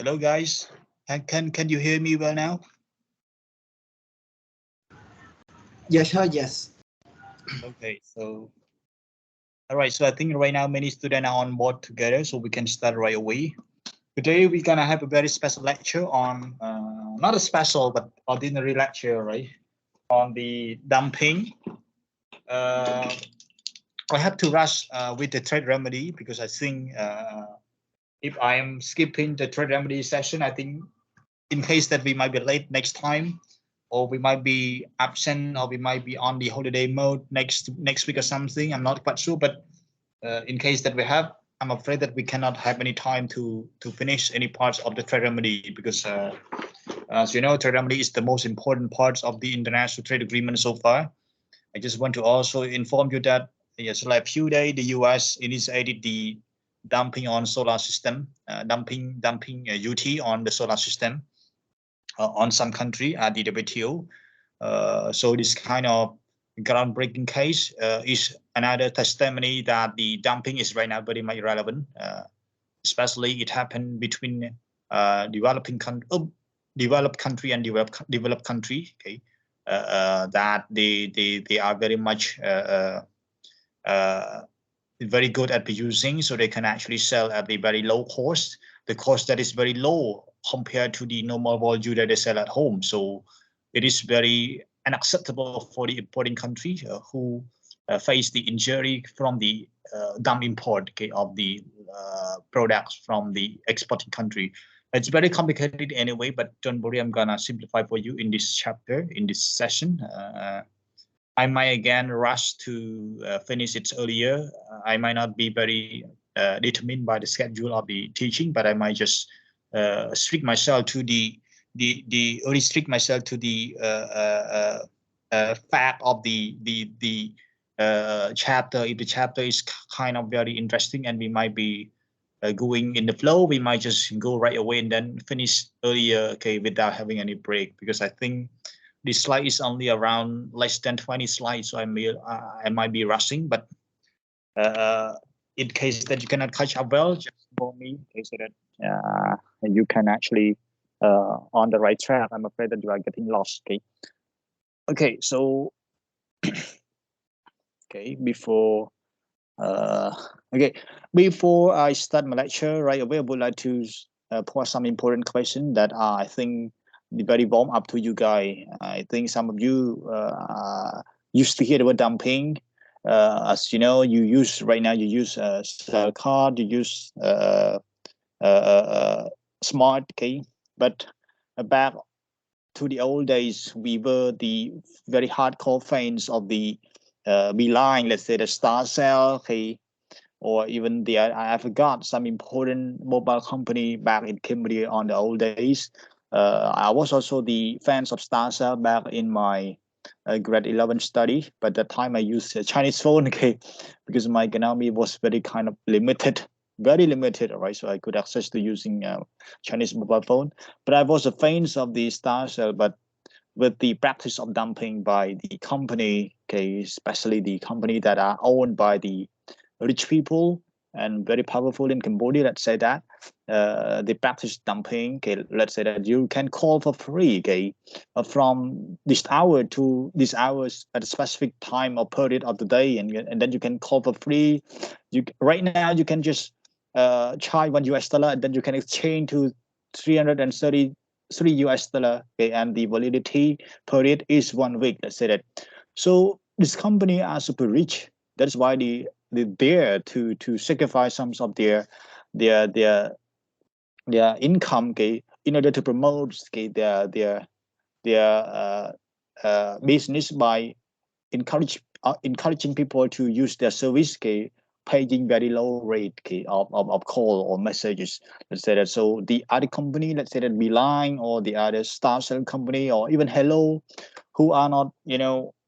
Hello, guys. Can you hear me well now? Yes, sir, yes. Okay, so all right. So I think right now many students are on board together, so we can start right away. Today we're gonna have a very special lecture on not a special but ordinary lecture, right? On the dumping. Uh, I have to rush with the trade remedy because I think if I am skipping the trade remedy session, I think in case that we might be late next time, or we might be absent, or we might be on the holiday mode next week or something. I'm not quite sure, but in case that we have, I'm afraid that we cannot have any time to finish any parts of the trade remedy because, as you know, trade remedy is the most important parts of the international trade agreement so far. I just want to also inform you that yes, like a few days, the U.S. initiated the dumping on solar system, dumping UT on the solar system on some country at the WTO. So this kind of groundbreaking case is another testimony that the dumping is right now very much relevant. Especially it happened between developed country and developed country. Okay, that they are very much very good at producing, so they can actually sell at a very low cost, the cost that is very low compared to the normal volume that they sell at home. So it is very unacceptable for the importing country who face the injury from the dump import, okay, of the products from the exporting country. It's very complicated anyway, but don't worry, I'm gonna simplify for you in this chapter, in this session. I might again rush to finish it earlier. I might not be very determined by the schedule of the teaching, but I might just restrict myself to the restrict myself to the fact of the chapter. If the chapter is kind of very interesting and we might be going in the flow, we might just go right away and then finish earlier, okay, without having any break. Because I think this slide is only around less than 20 slides, so I might be rushing. But in case that you cannot catch up well, just inform me, okay, so that you can actually on the right track. I'm afraid that you are getting lost. Okay. Okay. So okay, before before I start my lecture right away, I would like to pose some important questions that are, I think, very warm up to you guys. I think some of you used to hear the word dumping. As you know, you use right now, you use cell card, you use smart, okay, but back to the old days, we were the very hardcore fans of the beeline, let's say the star cell, okay, or even the I forgot some important mobile company back in Cambodia on the old days. I was also the fans of Starcell back in my grade 11 study, but that time I used a Chinese phone, okay, because my economy was very kind of limited, very limited, all right, so I could access to using Chinese mobile phone. But I was a fan of the Starcell, but with the practice of dumping by the company, okay, especially the company that are owned by the rich people and very powerful in Cambodia, let's say that they practice dumping. Okay, let's say that you can call for free, okay, from this hour to this hours at a specific time or period of the day, and then you can call for free. You right now you can just charge $1 and then you can exchange to 333 US dollar, okay, and the validity period is 1 week. Let's say that. So this company are super rich. That's why they dare to sacrifice some of their income, okay, in order to promote, okay, their business by encouraging people to use their service, okay, paying very low rate, okay, of call or messages. Let's say that. So the other company, let's say that Beeline or the other Star Cell company or even Hello, who are not,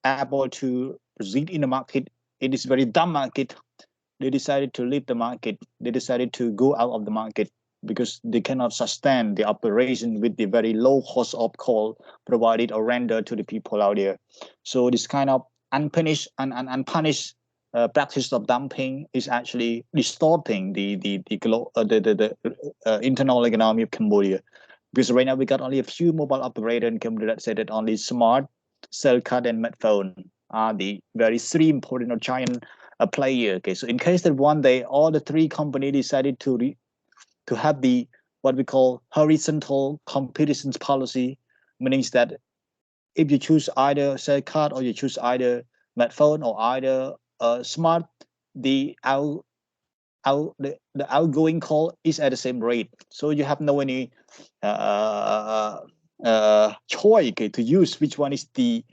able to proceed in the market, it is very dumb market. They decided to leave the market. They decided to go out of the market because they cannot sustain the operation with the very low cost of call provided or rendered to the people out there. So this kind of unpunished practice of dumping is actually distorting the internal economy of Cambodia. Because right now we got only a few mobile operators in Cambodia that say that only Smart, Cellcard, and Medphone are the very three important or giant player. Okay, so in case that one day all the three companies decided to have the what we call horizontal competition policy, meaning that if you choose either Cellcard or you choose either Medphone or either Smart, the the outgoing call is at the same rate, so you have no any choice, okay, to use which one is the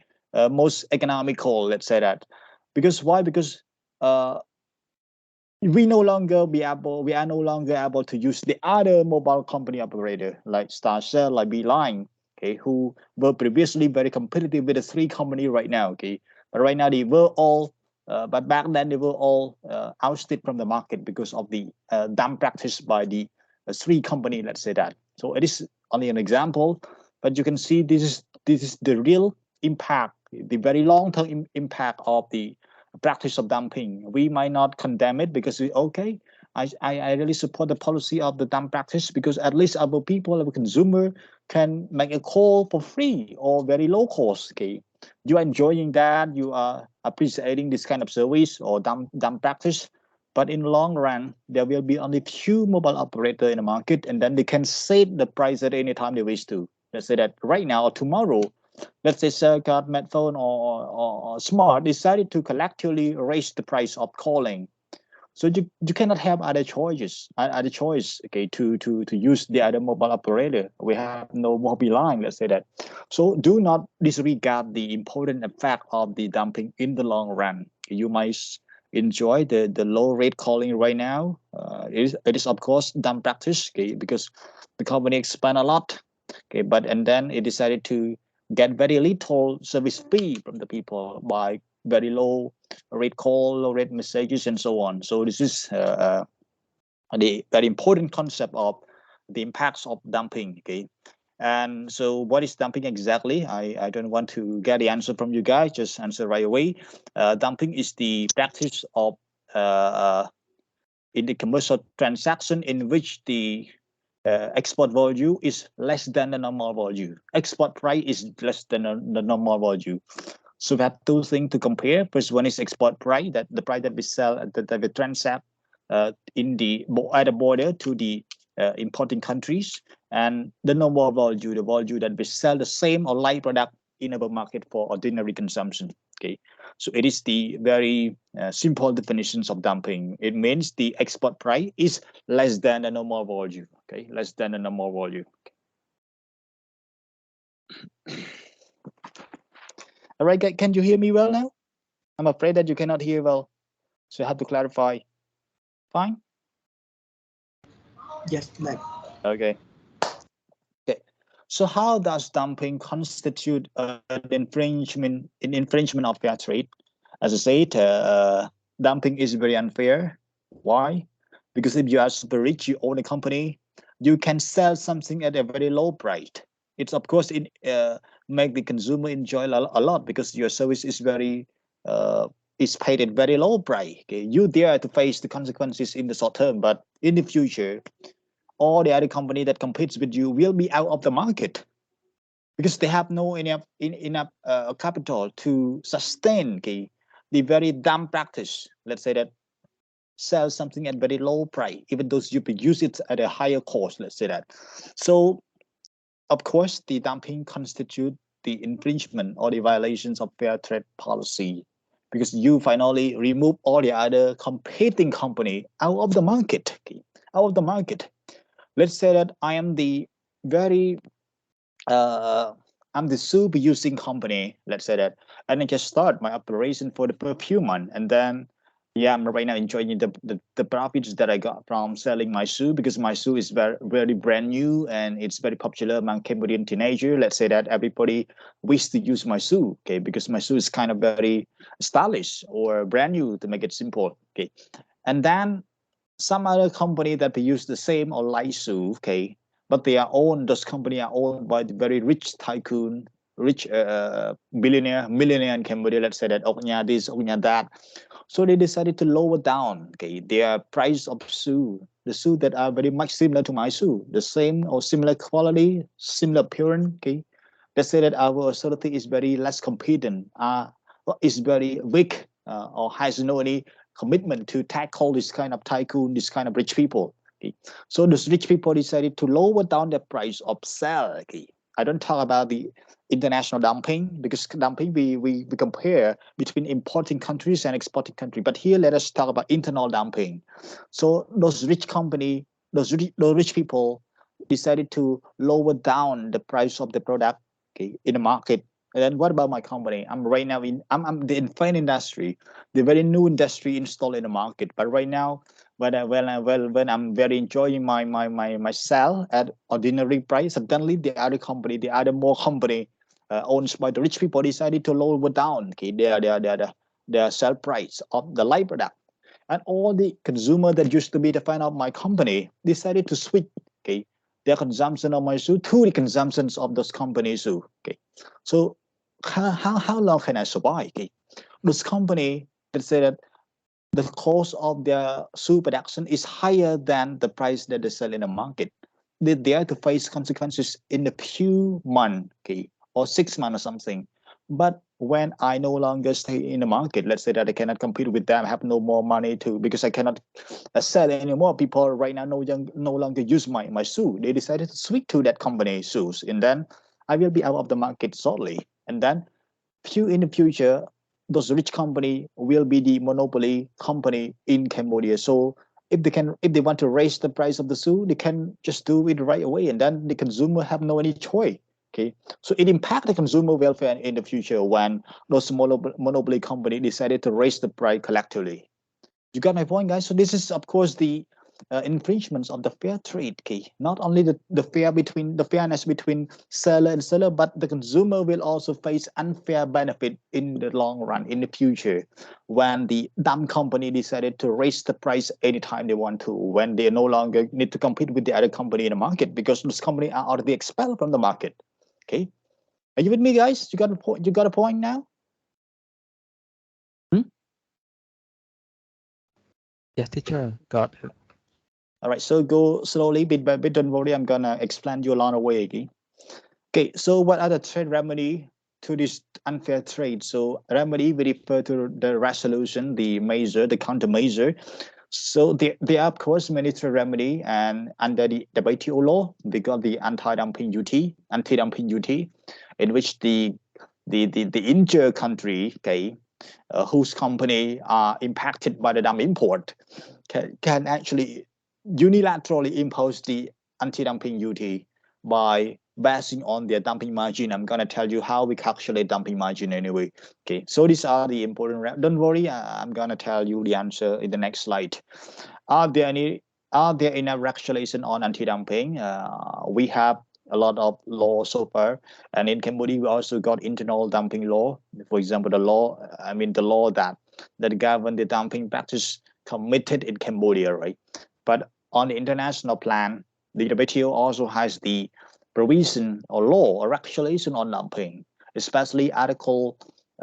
most economical, let's say that. Because why? Because uh, we are no longer able to use the other mobile company operator like Starcell, like Beeline, okay, who were previously very competitive with the three company right now, okay, but right now they were all but back then they were all ousted from the market because of the dumb practice by the three company, let's say that. So it is only an example, but you can see this is the real impact, the very long term impact of the practice of dumping. We might not condemn it because okay, I really support the policy of the dump practice because at least our people, our consumer can make a call for free or very low cost. Okay, you are enjoying that, you are appreciating this kind of service or dump practice. But in the long run, there will be only few mobile operator in the market, and then they can set the price at any time they wish to. Let's say that right now or tomorrow, let's say Cellcard, Medphone, or Smart decided to collectively raise the price of calling. So you cannot have other choice, okay, to use the other mobile operator. We have no mobile line, let's say that. So do not disregard the important effect of the dumping in the long run. You might enjoy the low rate calling right now. It is of course dumb practice, okay, because the company expand a lot, okay, but and then it decided to get very little service fee from the people by very low rate call, low rate messages, and so on. So this is the very important concept of the impacts of dumping. Okay, and so what is dumping exactly? I don't want to get the answer from you guys. Just answer right away. Dumping is the practice of uh, in the commercial transaction in which the export value is less than the normal value. Export price is less than the normal value. So we have two things to compare. First one is export price, that the price that we sell, that we transact in the at the border to the importing countries, and the normal value, the value that we sell the same or like product in our market for ordinary consumption. Okay, so it is the very simple definitions of dumping. It means the export price is less than the normal value. Okay, less than the normal value. All right, can you hear me well now? I'm afraid that you cannot hear well, so I have to clarify. Fine. Yes, like. Okay. Okay. So how does dumping constitute an infringement of fair trade? As I said, dumping is very unfair. Why? Because if you are super rich, you own a company, you can sell something at a very low price. It's of course it make the consumer enjoy a lot because your service is very is paid at very low price. Okay? You dare to face the consequences in the short term, but in the future, all the other company that competes with you will be out of the market because they have no enough capital to sustain the very dumb practice. Let's say that sell something at very low price, even though you produce it at a higher cost. Let's say that. So of course, the dumping constitute the infringement or the violations of fair trade policy because you finally remove all the other competing company out of the market. Okay? Out of the market. Let's say that I am the very uh, I'm the soup using company, let's say that, and I just start my operation for the perfume one, and then yeah, I'm right now enjoying the profits that I got from selling my shoe because my shoe is very brand new and it's very popular among Cambodian teenager. Let's say that everybody wish to use my shoe, okay, because my shoe is kind of very stylish or brand new to make it simple, okay, and then some other company that use the same or like shoe, okay, but they are owned. Those company are owned by the very rich tycoon, rich millionaire in Cambodia. Let's say that Oknya this, Oknya that. So they decided to lower down, okay, their price of shoe, the shoe that are very much similar to my shoe, the same or similar quality, similar appearance, okay. They say that our authority is very less competent, is very weak, or has no any commitment to tackle this kind of tycoon, this kind of rich people. Okay. So those rich people decided to lower down the price of sell. Okay. I don't talk about the international dumping, because dumping we compare between importing countries and exporting countries. But here let us talk about internal dumping. So those rich company, those rich people decided to lower down the price of the product, okay, in the market. And then what about my company? I'm right now I'm the infant industry, the very new industry installed in the market. But right now, when I'm very enjoying my sell at ordinary price, suddenly the other company, the other more company owned by the rich people decided to lower down, okay, their sell price of the light product. And all the consumer that used to be the fan of my company decided to switch, okay, their consumption of my shoe to the consumptions of those companies shoe. Okay, so how long can I survive? Okay, this company that say that the cost of their shoe production is higher than the price that they sell in the market. They dare to face consequences in a few months, okay, or 6 months or something. But when I no longer stay in the market, let's say that I cannot compete with them, have no more money to, because I cannot sell anymore. People right now no longer use my shoe. They decided to switch to that company shoes, and then I will be out of the market shortly. And then few in the future, those rich company will be the monopoly company in Cambodia. So if they want to raise the price of the shoe, they can just do it right away, and then the consumer have no any choice. Okay, so it impact the consumer welfare in the future when those monopoly company decided to raise the price collectively. You got my point, guys? So this is, of course, the infringements of the fair trade. Okay, not only the fairness between seller, but the consumer will also face unfair benefit in the long run, in the future, when the dumb company decided to raise the price anytime they want to, when they no longer need to compete with the other company in the market because those companies are already expelled from the market. Okay, are you with me, guys? You got a point? You got a point now? Hmm? Yes, teacher, got it. All right, so go slowly, bit by bit. Don't worry, I'm gonna explain you along the way. Okay, so what are the trade remedy to this unfair trade? So remedy, we refer to the resolution, the measure, the countermeasure. So there are, of course, many trade remedy, and under the WTO law, we got the anti-dumping duty, in which the injured country, okay, whose company are impacted by the dump import, can actually unilaterally impose the anti-dumping duty by basing on their dumping margin. I'm gonna tell you how we calculate dumping margin anyway. Okay, so these are the important. Don't worry, I'm gonna tell you the answer in the next slide. Are there any? Are there enough regulation on anti-dumping? We have a lot of law so far, and in Cambodia we also got internal dumping law. For example, the law that govern the dumping practice committed in Cambodia, right? But on the international plan, the WTO also has the provision or law or regulation on dumping, especially Article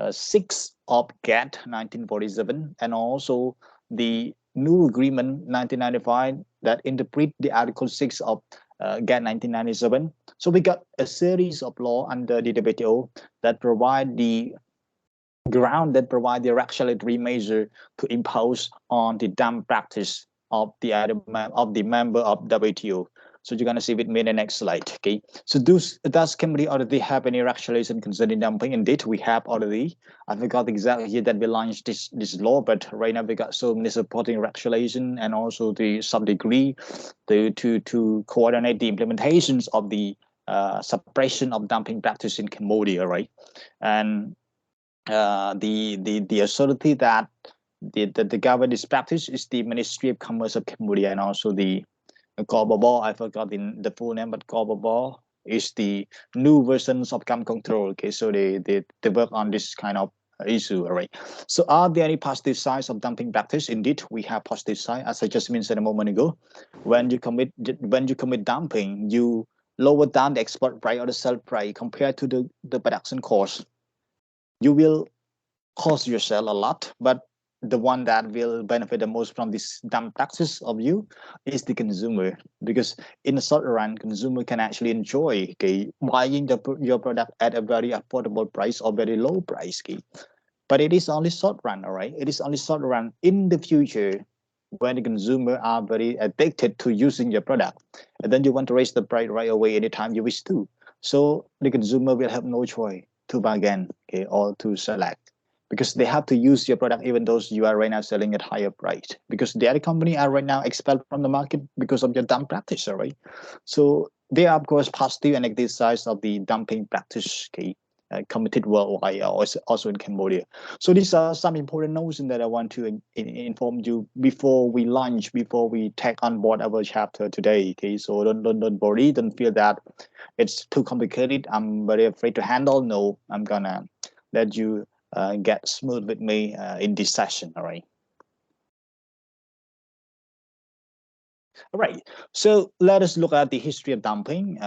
6 of GATT 1947, and also the new agreement 1995 that interpret the Article 6 of GATT 1997. So we got a series of law under the WTO that provide the ground, that provide the regulatory measure to impose on the dump practice of the member of WTO. So you're gonna see with me in the next slide. Okay. So does Cambodia already have any regulation concerning dumping? Indeed, we have already. I forgot exactly year that we launched this law, but right now we got so many supporting regulation and also the some degree to coordinate the implementations of the suppression of dumping practice in Cambodia, right? And the authority that the govern this practice is the Ministry of Commerce of Cambodia, and also the Corbabo. I forgot the full name, but Corbabo is the new versions of gun control. Okay, so they work on this kind of issue. All right. So are there any positive sides of dumping practice? Indeed, we have positive side, as I just mentioned a moment ago. When you commit dumping, you lower down the export price or the sell price compared to the production cost. You will cost yourself a lot, but the one that will benefit the most from this dump taxes of you is the consumer, because in the short run, consumer can actually enjoy, okay, buying your product at a very affordable price or very low price, okay. But it is only short run, all right. It is only short run. In the future, when the consumer are very addicted to using your product, and then you want to raise the price right away anytime you wish to, so the consumer will have no choice to bargain, okay, or to select, because they have to use your product even though you are right now selling at higher price, because the other company are right now expelled from the market because of your dump practice, all right. So there are of course positive and negative sides of the dumping practice, okay, committed worldwide, also in Cambodia. So these are some important notions that I want to inform you before we launch, before we take on board our chapter today. Okay, so don't worry, don't feel that it's too complicated. I'm very afraid to handle. No, I'm gonna let you get smooth with me in this session. All right. All right, so let us look at the history of dumping.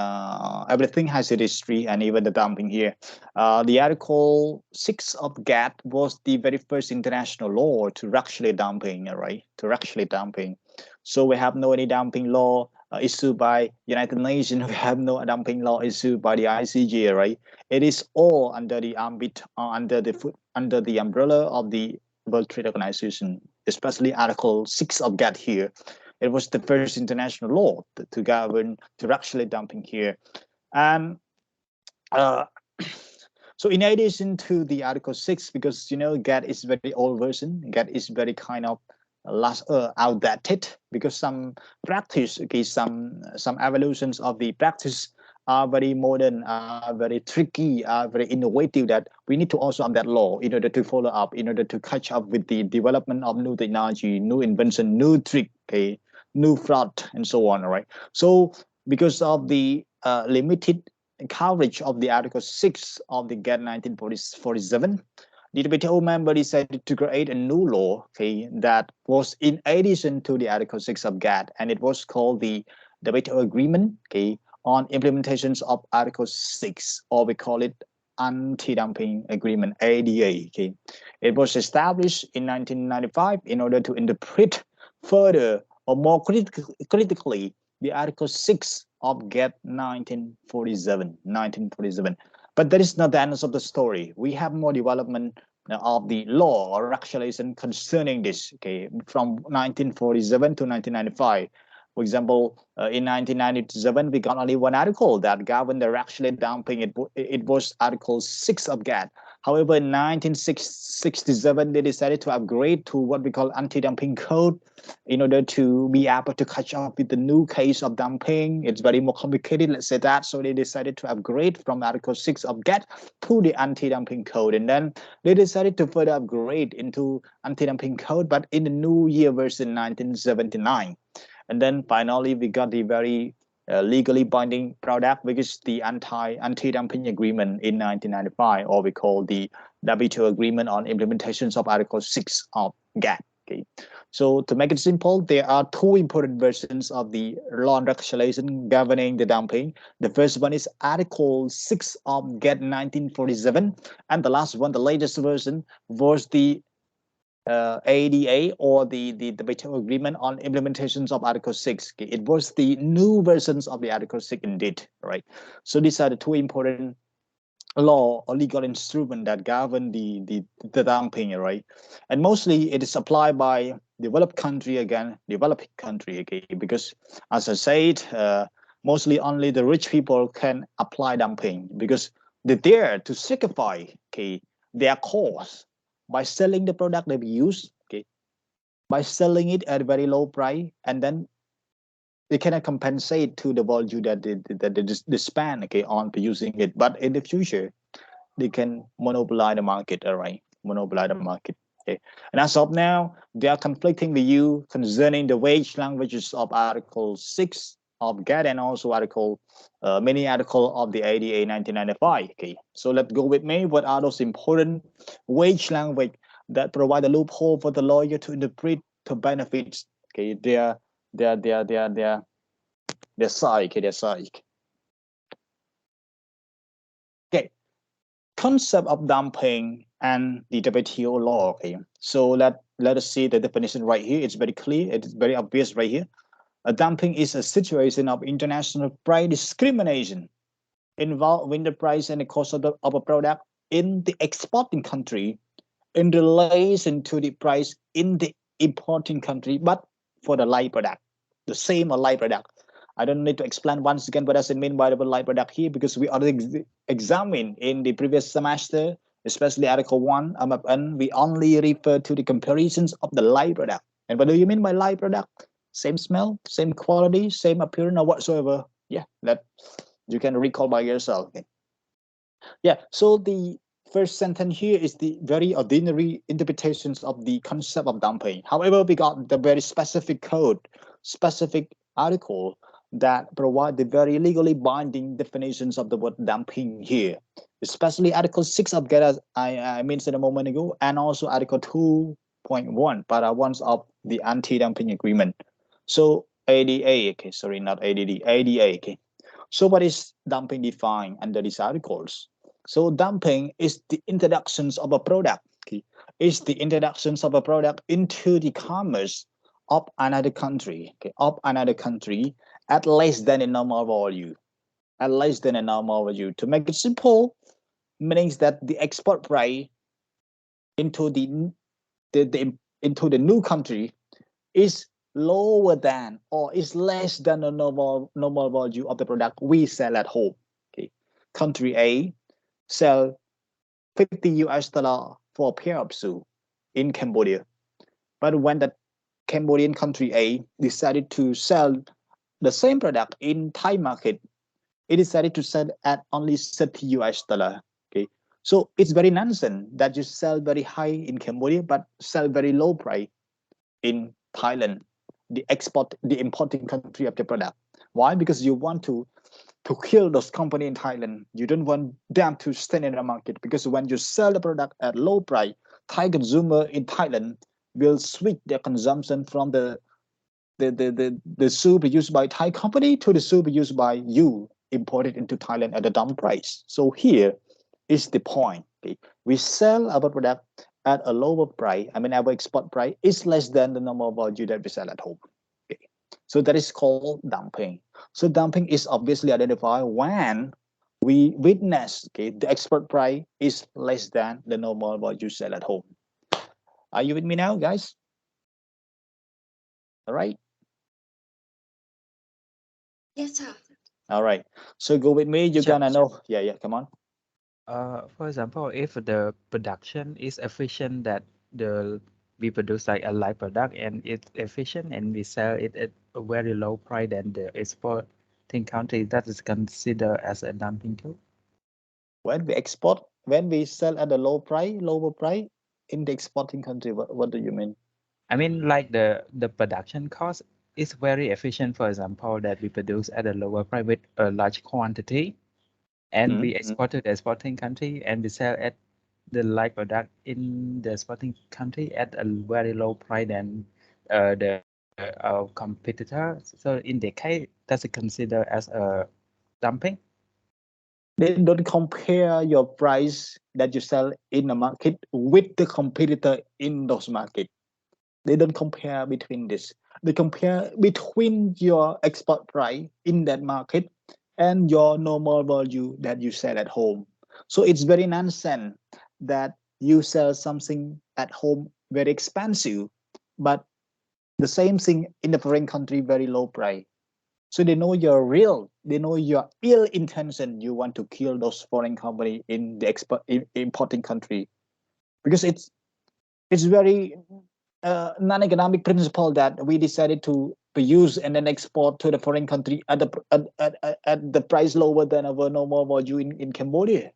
Everything has a history, and even the dumping here. The Article 6 of GATT was the very first international law to regulate dumping, right? To regulate dumping. So we have no any dumping law issued by United Nations. We have no dumping law issued by the ICJ, right? It is all under the ambit, under the umbrella of the World Trade Organization, especially Article 6 of GATT here. It was the first international law to govern to regulate dumping here. And so in addition to the Article 6, because GATT is very old version, GATT is very kind of outdated, because some practice, okay, some evolutions of the practice are very modern, are very tricky, are very innovative, that we need to also have that law in order to follow up, in order to catch up with the development of new technology, new invention, new trick, okay, new fraud, and so on. All right. So because of the limited coverage of the Article 6 of the GATT 1947, the WTO member decided to create a new law, okay, that was in addition to the Article 6 of GATT, and it was called the WTO Agreement, okay, on implementations of Article 6, or we call it Anti-Dumping Agreement, ADA. Okay. It was established in 1995 in order to interpret further or more critically the Article 6 of GATT 1947. But that is not the end of the story. We have more development of the law or regulation concerning this, okay, from 1947 to 1995. For example, in 1997, we got only one article that governed the regulatory dumping. It was Article 6 of GATT. However, in 1967, they decided to upgrade to what we call anti-dumping code in order to be able to catch up with the new case of dumping. It's very more complicated, let's say that. So they decided to upgrade from Article 6 of GATT to the anti-dumping code. And then they decided to further upgrade into anti-dumping code, but in the new year version 1979. And then finally, we got the very legally binding product, which is the anti-dumping agreement in 1995, or we call the WTO agreement on implementations of Article 6 of GATT. Okay. So to make it simple, there are two important versions of the law and regulation governing the dumping. The first one is Article 6 of GATT 1947, and the last one, the latest version, was the ADA, or the WTO agreement on implementations of Article 6. It was the new versions of the Article 6 indeed, right? So these are the two important law or legal instrument that govern the dumping, right? And mostly it is applied by developed country, again, developing country, okay? Because as I said, mostly only the rich people can apply dumping, because they dare to sacrifice, okay, their cause by selling the product they use, okay, by selling it at a very low price, and then they cannot compensate to the value that they spend, okay, on using it. But in the future, they can monopolize the market, all right, monopolize the market. Okay. And as of now, they are conflicting with you concerning the wage languages of Article 6 of GATT, and also many article of the ADA 1995. Okay, so let's go with me. What are those important wage language that provide a loophole for the lawyer to interpret to benefits? Okay, their side, okay, their side. Okay, concept of dumping and the WTO law. Okay, so let us see the definition right here. It's very clear. It's very obvious right here. A dumping is a situation of international price discrimination involving the price and the cost of a product in the exporting country in relation to the price in the importing country, but for the like product, the same or like product. I don't need to explain once again what does it mean by the like product here, because we already examined in the previous semester, especially Article 1, and we only refer to the comparisons of the like product. And what do you mean by like product? Same smell, same quality, same appearance, or whatsoever. Yeah, that you can recall by yourself. Okay. Yeah, so the first sentence here is the very ordinary interpretations of the concept of dumping. However, we got the very specific code, specific article that provide the very legally binding definitions of the word dumping here, especially Article 6 of GET, as I mentioned a moment ago, and also Article 2.1, para 1 of the anti-dumping agreement. So ADA, okay, sorry, not ADD, ADA, okay. So what is dumping defined under these articles? So dumping is the introductions of a product, okay, is the introductions of a product into the commerce of another country, okay, at less than a normal value, at less than a normal value. To make it simple, means that the export price into the into the new country is lower than or is less than the normal value of the product we sell at home. Okay, country A sell $50 for a pair of shoes in Cambodia, but when the Cambodian country A decided to sell the same product in Thai market, it decided to sell at only $30. Okay, so it's very nonsense that you sell very high in Cambodia but sell very low price in Thailand, the importing country of the product. Why? Because you want to kill those company in Thailand. You don't want them to stand in the market, because when you sell the product at low price, Thai consumer in Thailand will switch their consumption from the shoe produced by Thai company to the shoe produced by you imported into Thailand at a down price. So here is the point. Okay? We sell our product at a lower price. I mean, our export price is less than the normal value that we sell at home. Okay? So that is called dumping. So dumping is obviously identified when we witness, okay, the export price is less than the normal value sell at home. Are you with me now, guys? All right. Yes, sir. All right. So go with me. You're Sure, gonna sure. know. Yeah, come on. For example, if the production is efficient, that we produce like a light product and it's efficient and we sell it at a very low price than the exporting country, that is considered as a dumping too. When we sell at a lower price in the exporting country, what do you mean? I mean, like the production cost is very efficient. For example, that we produce at a lower price with a large quantity, and we export to the exporting country, and we sell at the like product in the exporting country at a very low price than our competitor. So in the case, that's considered as a dumping. They don't compare your price that you sell in the market with the competitor in those markets. They don't compare between this. They compare between your export price in that market and your normal value that you sell at home. So it's very nonsense that you sell something at home very expensive, but the same thing in the foreign country very low price. So they know they know your ill intention. You want to kill those foreign company in the importing country, because it's very non-economic principle that we decided to use and then export to the foreign country at the price lower than our normal value in Cambodia.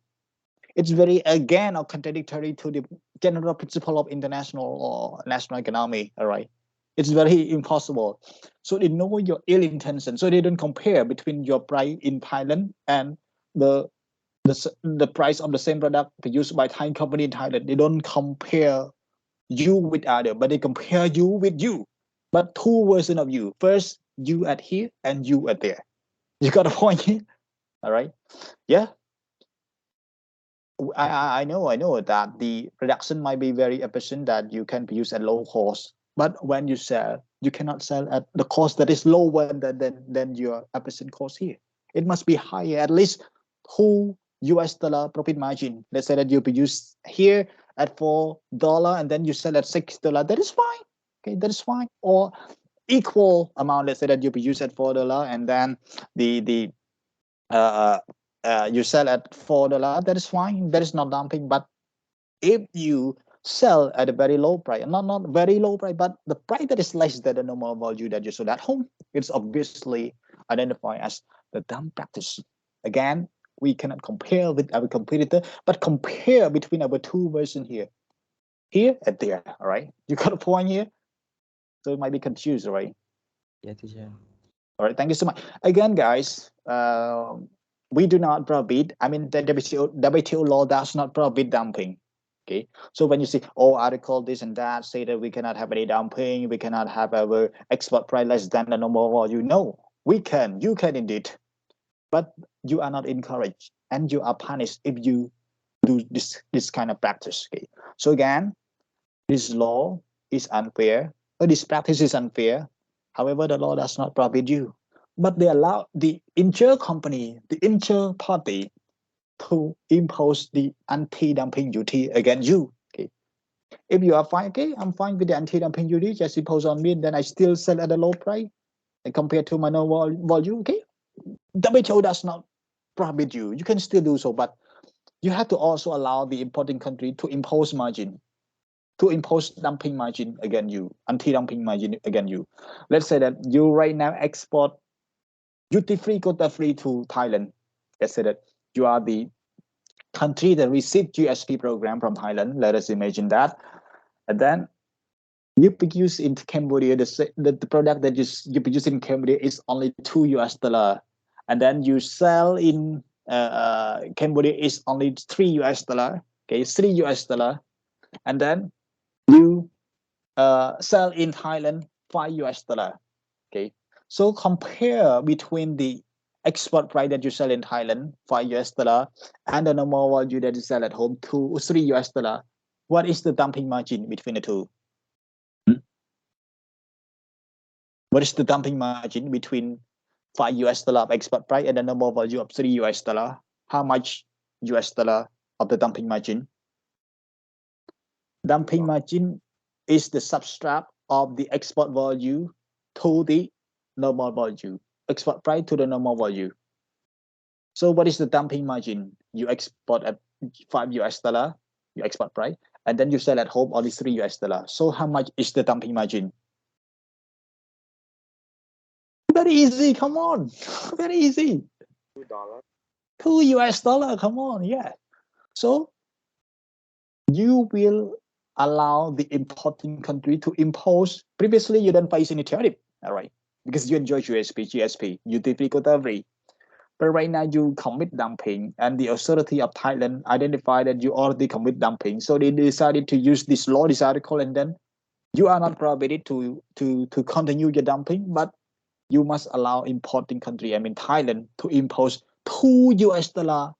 It's very again or contradictory to the general principle of international or national economy. All right, it's very impossible. So they know your ill intention, so they don't compare between your price in Thailand and the the price of the same product produced by Thai company in Thailand. They don't compare you with other, but they compare you with you. But two versions of you. First, you at here and you at there. You got a point here? All right. Yeah. I know that the production might be very efficient, that you can produce at low cost, but when you sell, you cannot sell at the cost that is lower than your efficient cost here. It must be higher, at least $2 profit margin. Let's say that you produce here at $4 and then you sell at $6. That is fine. Okay, that is fine. Or equal amount. Let's say that you produce at $4 and then the uh, you sell at $4. That is fine. That is not dumping. But if you sell at a very low price, not very low price, but the price that is less than the normal value that you sold at home, it's obviously identified as the dump practice. Again, we cannot compare with our competitor, but compare between our two versions here and there. All right, you got a point here, so it might be confused, right? Yeah, teacher. All right, thank you so much. Again, guys, we do not prohibit. I mean, the WTO law does not prohibit dumping. Okay, so when you see, oh, article this and that say that we cannot have any dumping, we cannot have our export price less than the normal value. No, we can. You can indeed, but you are not encouraged, and you are punished if you do this kind of practice. Okay, so again, this law is unfair, or this practice is unfair. However, the law does not prohibit you, but they allow the inter company, the inter party, to impose the anti-dumping duty against you. Okay, if you are fine, okay, I'm fine with the anti-dumping duty, just impose on me, and then I still sell at a low price and compared to my normal volume. Okay, WTO does not prohibit you. You can still do so, but you have to also allow the importing country to impose margin, to impose dumping margin against you, anti-dumping margin against you. Let's say that you right now export duty-free, quota-free to Thailand. Let's say that you are the country that received GSP program from Thailand. Let us imagine that. And then you produce in Cambodia, the product that you produce in Cambodia is only $2. And then you sell in Cambodia is only $3. Okay, $3. And then you sell in Thailand $5. Okay, so compare between the export price that you sell in Thailand $5 and the normal value that you sell at home $3. What is the dumping margin between the two? What is the dumping margin between $5 of export price and the normal value of $3? How much US dollar of the dumping margin? Dumping margin is the subtract of the export value to the normal value, export price to the normal value. So what is the dumping margin? You export at $5, your export price, and then you sell at home only $3. So how much is the dumping margin? Very easy, come on. Very easy. $2. $2, come on, yeah. So you will allow the importing country to impose. Previously, you don't face any tariff, all right, because you enjoy GSP, you difficult free. But right now you commit dumping, and the authority of Thailand identified that you already commit dumping, so they decided to use this law, this article, and then you are not prohibited to continue your dumping, but you must allow importing country, I mean Thailand, to impose $2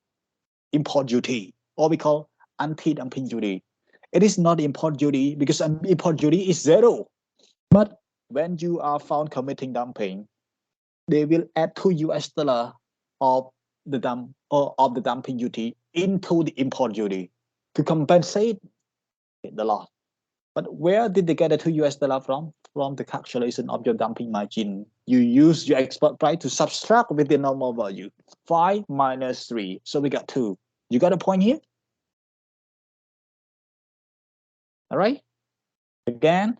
import duty, or we call anti-dumping duty. It is not import duty because import duty is zero. But when you are found committing dumping, they will add $2 of the dumping duty into the import duty to compensate the loss. But where did they get the $2 from? From the calculation of your dumping margin. You use your export price to subtract with the normal value. 5 minus 3. So we got 2. You got a point here? All right. Again,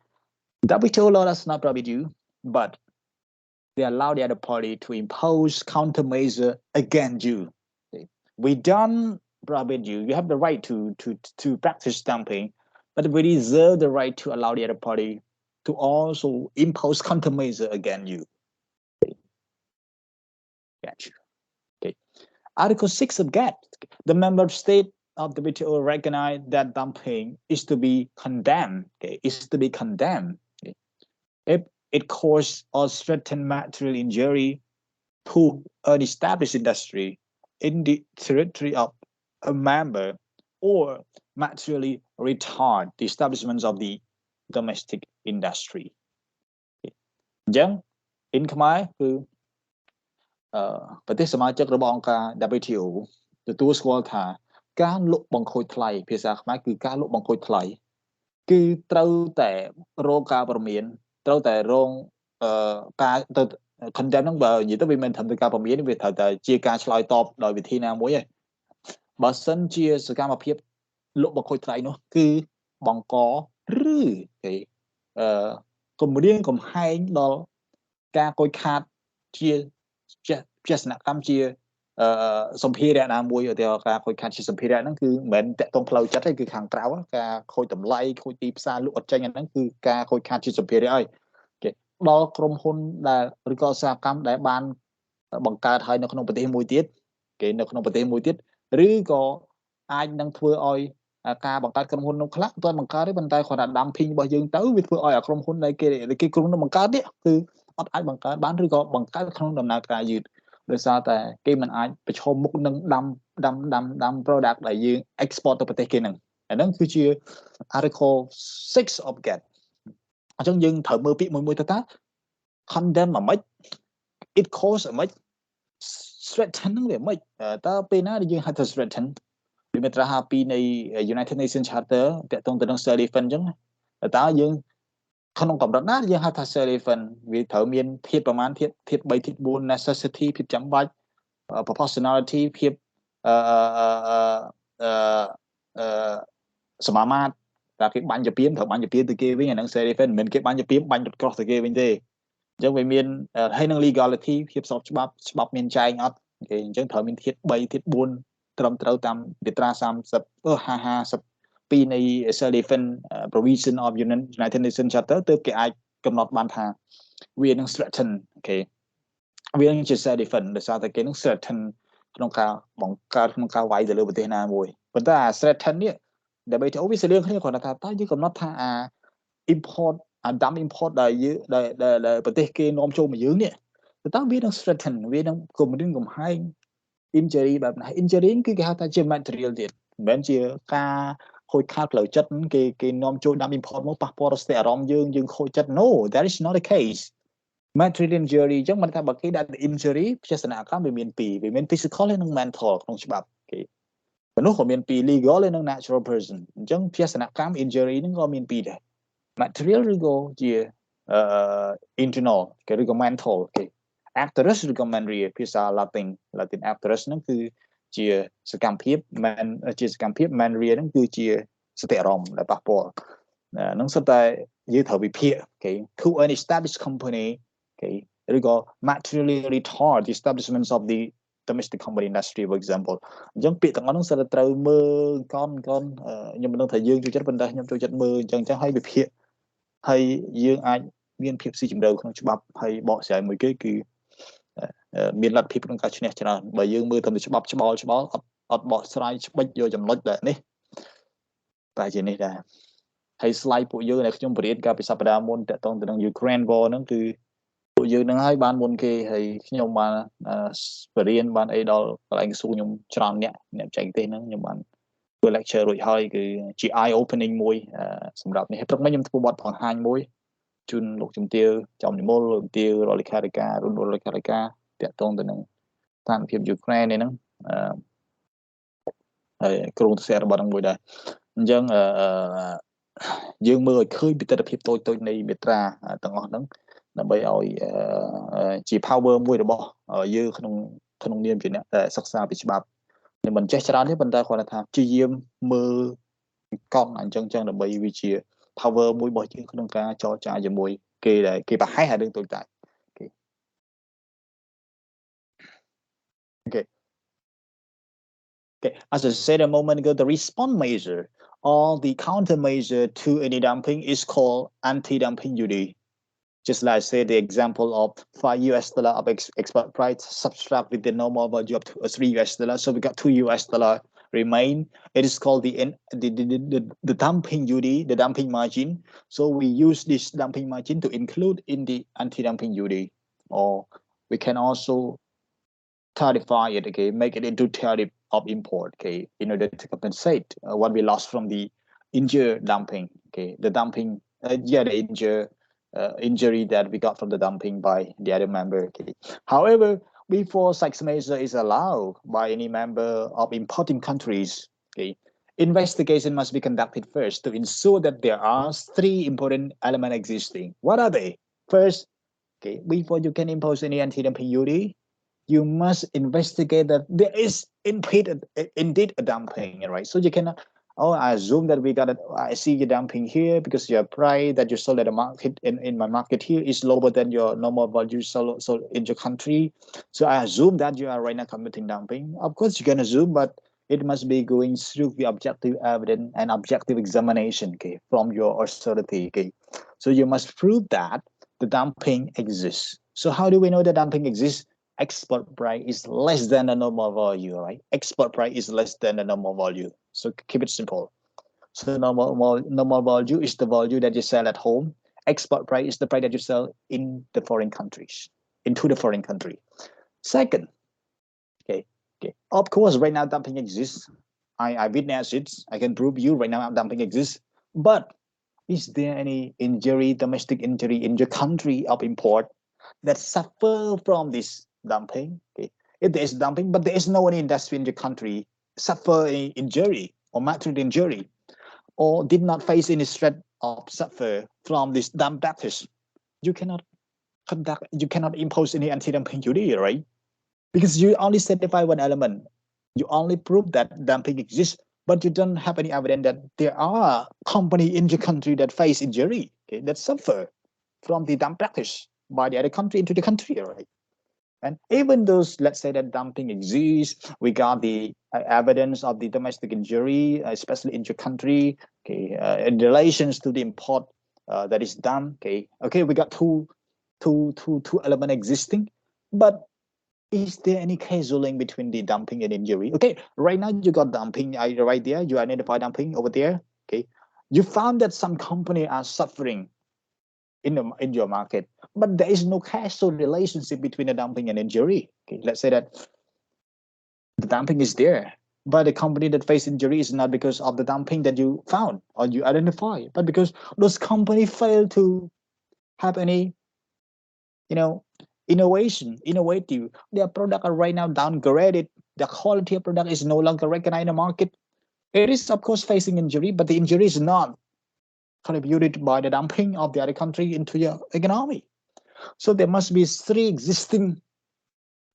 WTO law does not prohibit you, but they allow the other party to impose countermeasure against you. Okay. We don't prohibit you. You have the right to practice dumping, but we reserve the right to allow the other party to also impose countermeasure against you. Okay. Gotcha. Okay. Article 6 of GATT, the member state of the WTO recognize that dumping is to be condemned. Okay, is to be condemned. Okay. If it causes or threatens material injury to an established industry in the territory of a member, or materially retard the establishments of the domestic industry. អញ្ចឹង in ខ្មែរគឺប្រទេសសមាជិករបស់អង្គការ WTO ទទួលស្គាល់ថាការលក់បង្ខូចថ្លៃភាសាខ្មែរគឺការលក់បង្ខូចថ្លៃគឺត្រូវតែរងការព្រមានត្រូវតែរងការទៅ condemn ហ្នឹងបើនិយាយទៅវាមិនត្រឹមតែការព្រមានវាត្រូវតែជាការឆ្លើយតបដោយវិធីណាមួយឯងបើសិនជាសកម្មភាពលក់បង្ខូចថ្លៃនោះគឺបង្កឬគេគម្រាមកំហែងដល់ការខូចខាតជាសនកម្មជាសម្ភារៈណាមួយឧទាហរណ៍ការខូចខាតជាសម្ភារៈហ្នឹងគឺមិនមែនតាក់ទងផ្លូវចិត្តទេគឺខាងក្រៅការខូចតម្លៃខូចទីផ្សារលក់អត់ចេញហ្នឹងគឺការខូចខាតជាសម្ភារៈហើយគេដល់ក្រុមហ៊ុនដែលឬក៏ឧស្សាហកម្មដែលបានបង្កើតហើយនៅក្នុងប្រទេសមួយទៀតគេនៅក្នុងប្រទេសមួយទៀតឬក៏អាចនឹងធ្វើឲ្យការបង្កើតក្រុមហ៊ុននោះខ្លះមិនបង្កើតទេប៉ុន្តែគាត់ថា dumping របស់យើងទៅវាធ្វើឲ្យក្រុមហ៊ុនដែលគេក្រុមនោះបង្កើតនេះគឺអត់អាចបង្កើតបានឬក៏បង្កើតក្នុងដំណើរការយឺតដោយសារតែគេមិនអាចប្រឈមមុខនឹងដាំ product ដែលយើង export ទៅប្រទេសគេហ្នឹងអាហ្នឹងគឺជា article 6 of GATT អញ្ចឹងយើងត្រូវមើលពាក្យមួយទៅតើ condemn អាម៉េច it cause អាម៉េច threaten ហ្នឹងវាអាម៉េចតើពេលណាដែលយើងហៅថា threaten វាមានត្រា52នៃ United Nations Charter តាក់ទងទៅនឹង self defense អញ្ចឹងតើយើងក្នុងកម្រិតណាយើងហៅថា self defense វាត្រូវមានធាតុប្រមាណធាតុ3ធាតុ4 necessity ភាពចាំបាច់ proportionality ភាពសមាមាត្រតែគេបាញ់ជាពីមត្រូវបាញ់ជាពីមទៅគេវិញអាហ្នឹង self defense មិនមែនគេបាញ់ជាពីមបាញ់រត់ក្រោះទៅគេវិញទេអញ្ចឹងវាមានហើយនឹង legality ភាពស្របច្បាប់មានចែងអត់គេអញ្ចឹងត្រូវមានធាតុ3ធាតុ4ត្រឹមត្រូវតាមមាត្រា52នៃ self defense provision of United Nations Charter ទើបគេអាចកំណត់បានថាវានឹង threaten គេវានឹងជា self defense ដោយសារតែគេនឹង threaten ក្នុងការបង្កើតក្នុងការវាយទៅលើប្រទេសណាមួយប៉ុន្តែអា threaten នេះដើម្បីទៅវាស្រៀងគ្នាគាត់ថាតើយើងកំណត់ថាអា import អា dump import ដែលប្រទេសគេនាំចូលមកយើងនេះតើវានឹង threaten វានឹងគំរាមកំហែង injury បែបណា injury គឺគេហៅថាជា material ទៀតមិនមែនជាការខូចខាតផ្លូវចិត្តគេនាំចូល dump import មកប៉ះពាល់ដល់ស្ទះអារម្មណ៍យើងខូចចិត្ត no that is not the case material injury អញ្ចឹងមិនថាបើគេដាក់ injury ផ្ទះសនកម្មវាមាន2វាមាន physical ហើយនិង mental ក្នុងច្បាប់គេមនុស្សក៏មាន2 legal ហើយនិង natural person អញ្ចឹងផ្ទះសនកម្ម injury ហ្នឹងក៏មាន2ដែរ material ឬក៏ជា internal គេឬក៏ mental គេ actorus ឬក៏ manria ភាសា Latin actorus ហ្នឹងគឺជាសកម្មភាព ជាសកម្មភាព manria ហ្នឹងគឺជាសតិអារម្មណ៍ដែលប៉ះពាល់ហ្នឹងសុទ្ធតែយើងត្រូវវិភាគគេ to an established company គេឬក៏ materially retard the establishments of the domestic company industry for example អញ្ចឹងពាក្យទាំងអស់ហ្នឹងសិតតែត្រូវមើលកនខ្ញុំមិនដឹងថាយើងចូលចិត្តប៉ុន្តែខ្ញុំចូលចិត្តមើលអញ្ចឹងហើយវិភាគហើយយើងអាចមានភាពស៊ីជម្រៅក្នុងច្បាប់ហើយបកស្រាយមួយគេគឺមានលទ្ធភាពក្នុងការឈ្នះច្រើនបើយើងមើលទៅច្បាប់ច្បល់អត់បកស្រាយច្បិចយកចំណុចដែលនេះតែជានេះដែរហើយ slide ពួកយើងដែលខ្ញុំបរៀនកាលពីសប្តាហ៍មុនតាក់ទងទៅនឹង Ukraine war ហ្នឹងគឺពួកយើងនឹងឲ្យបានមុនគេហើយខ្ញុំបានបរៀនបានអីដល់កន្លែងសួរខ្ញុំច្រើនអ្នកបច្ចេកទេសហ្នឹងខ្ញុំបានធ្វើ lecture រួចហើយគឺជា eye opening មួយសម្រាប់នេះព្រឹកមិញខ្ញុំធ្វើបទបង្ហាញមួយជូនលោកជំទាវចំនិមលលោកជំទាវរលេខាធិការរលេខាធិការតាក់ទងទៅនឹងស្ថានភាពយូក្រែននេះហ្នឹងហើយក្រុមទស្សនៈរបស់នឹងមួយដែរអញ្ចឹងយើងមើលឲ្យឃើញពីទស្សនវិជ្ជាតូចនៃមេត្រាទាំងអស់ហ្នឹងដើម្បីឲ្យជា power មួយរបស់យើងក្នុងនាមជាអ្នកសិក្សាពីច្បាប់ខ្ញុំមិនចេះច្រើនទេប៉ុន្តែគាត់ថាព្យាយាមមើលកង់អញ្ចឹងដើម្បីវាជា power មួយរបស់យើងក្នុងការចរចាជាមួយគេដែលគេប្រហែលរឿងតូចតាចOkay. As I said a moment ago, the response measure or the countermeasure to any dumping is called anti-dumping duty. Just like I said, the example of $5 of export price subtract with the normal value of $3. So we got $2 remain. It is called the dumping duty, the dumping margin. So we use this dumping margin to include in the anti-dumping duty, or we can also tarify it, okay, make it into tariff of import, okay, in order to compensate what we lost from the injury dumping, okay, the dumping, the injury that we got from the dumping by the other member, okay. However, before such measure is allowed by any member of importing countries, okay, investigation must be conducted first to ensure that there are three important elements existing. What are they? First, okay, before you can impose any anti-dumping duty, you must investigate that there is indeed a dumping, right? So you cannot, oh, I assume that we got it. I see you dumping here because your price that you sold at the market in my market here is lower than your normal value sold in your country. So I assume that you are right now committing dumping. Of course, you can assume, but it must be going through the objective evidence and objective examination, okay, from your authority, okay. So you must prove that the dumping exists. So how do we know that dumping exists? Export price is less than the normal value, right? Export price is less than the normal value. So keep it simple. So normal value is the value that you sell at home. Export price is the price that you sell in the foreign countries, into the foreign country. Second, okay. Of course, right now dumping exists. I witness it. I can prove you right now dumping exists. But is there any injury, domestic injury in your country of import that suffer from this dumping? Okay. If there is dumping, but there is no any industry in your country suffer any injury or material injury, or did not face any threat of suffer from this dump practice, you cannot impose any anti-dumping duty, right? Because you only certify one element. You only prove that dumping exists, but you don't have any evidence that there are company in your country that face injury, okay, that suffer from the dump practice by the other country into the country, right? And even those, let's say that dumping exists, we got the evidence of the domestic injury, especially in your country, okay, in relations to the import that is done, okay, we got two elements existing, but is there any causal link between the dumping and injury? Okay, right now you got dumping right there. You identify dumping over there. Okay, you found that some company are suffering in your market, but there is no causal relationship between the dumping and injury. Okay, let's say that the dumping is there, but the company that face injury is not because of the dumping that you found or you identify, but because those company fail to have any, you know, innovative. Their product are right now downgraded. The quality of product is no longer recognized in the market. It is of course facing injury, but the injury is not contributed by the dumping of the other country into your economy. So there must be three existing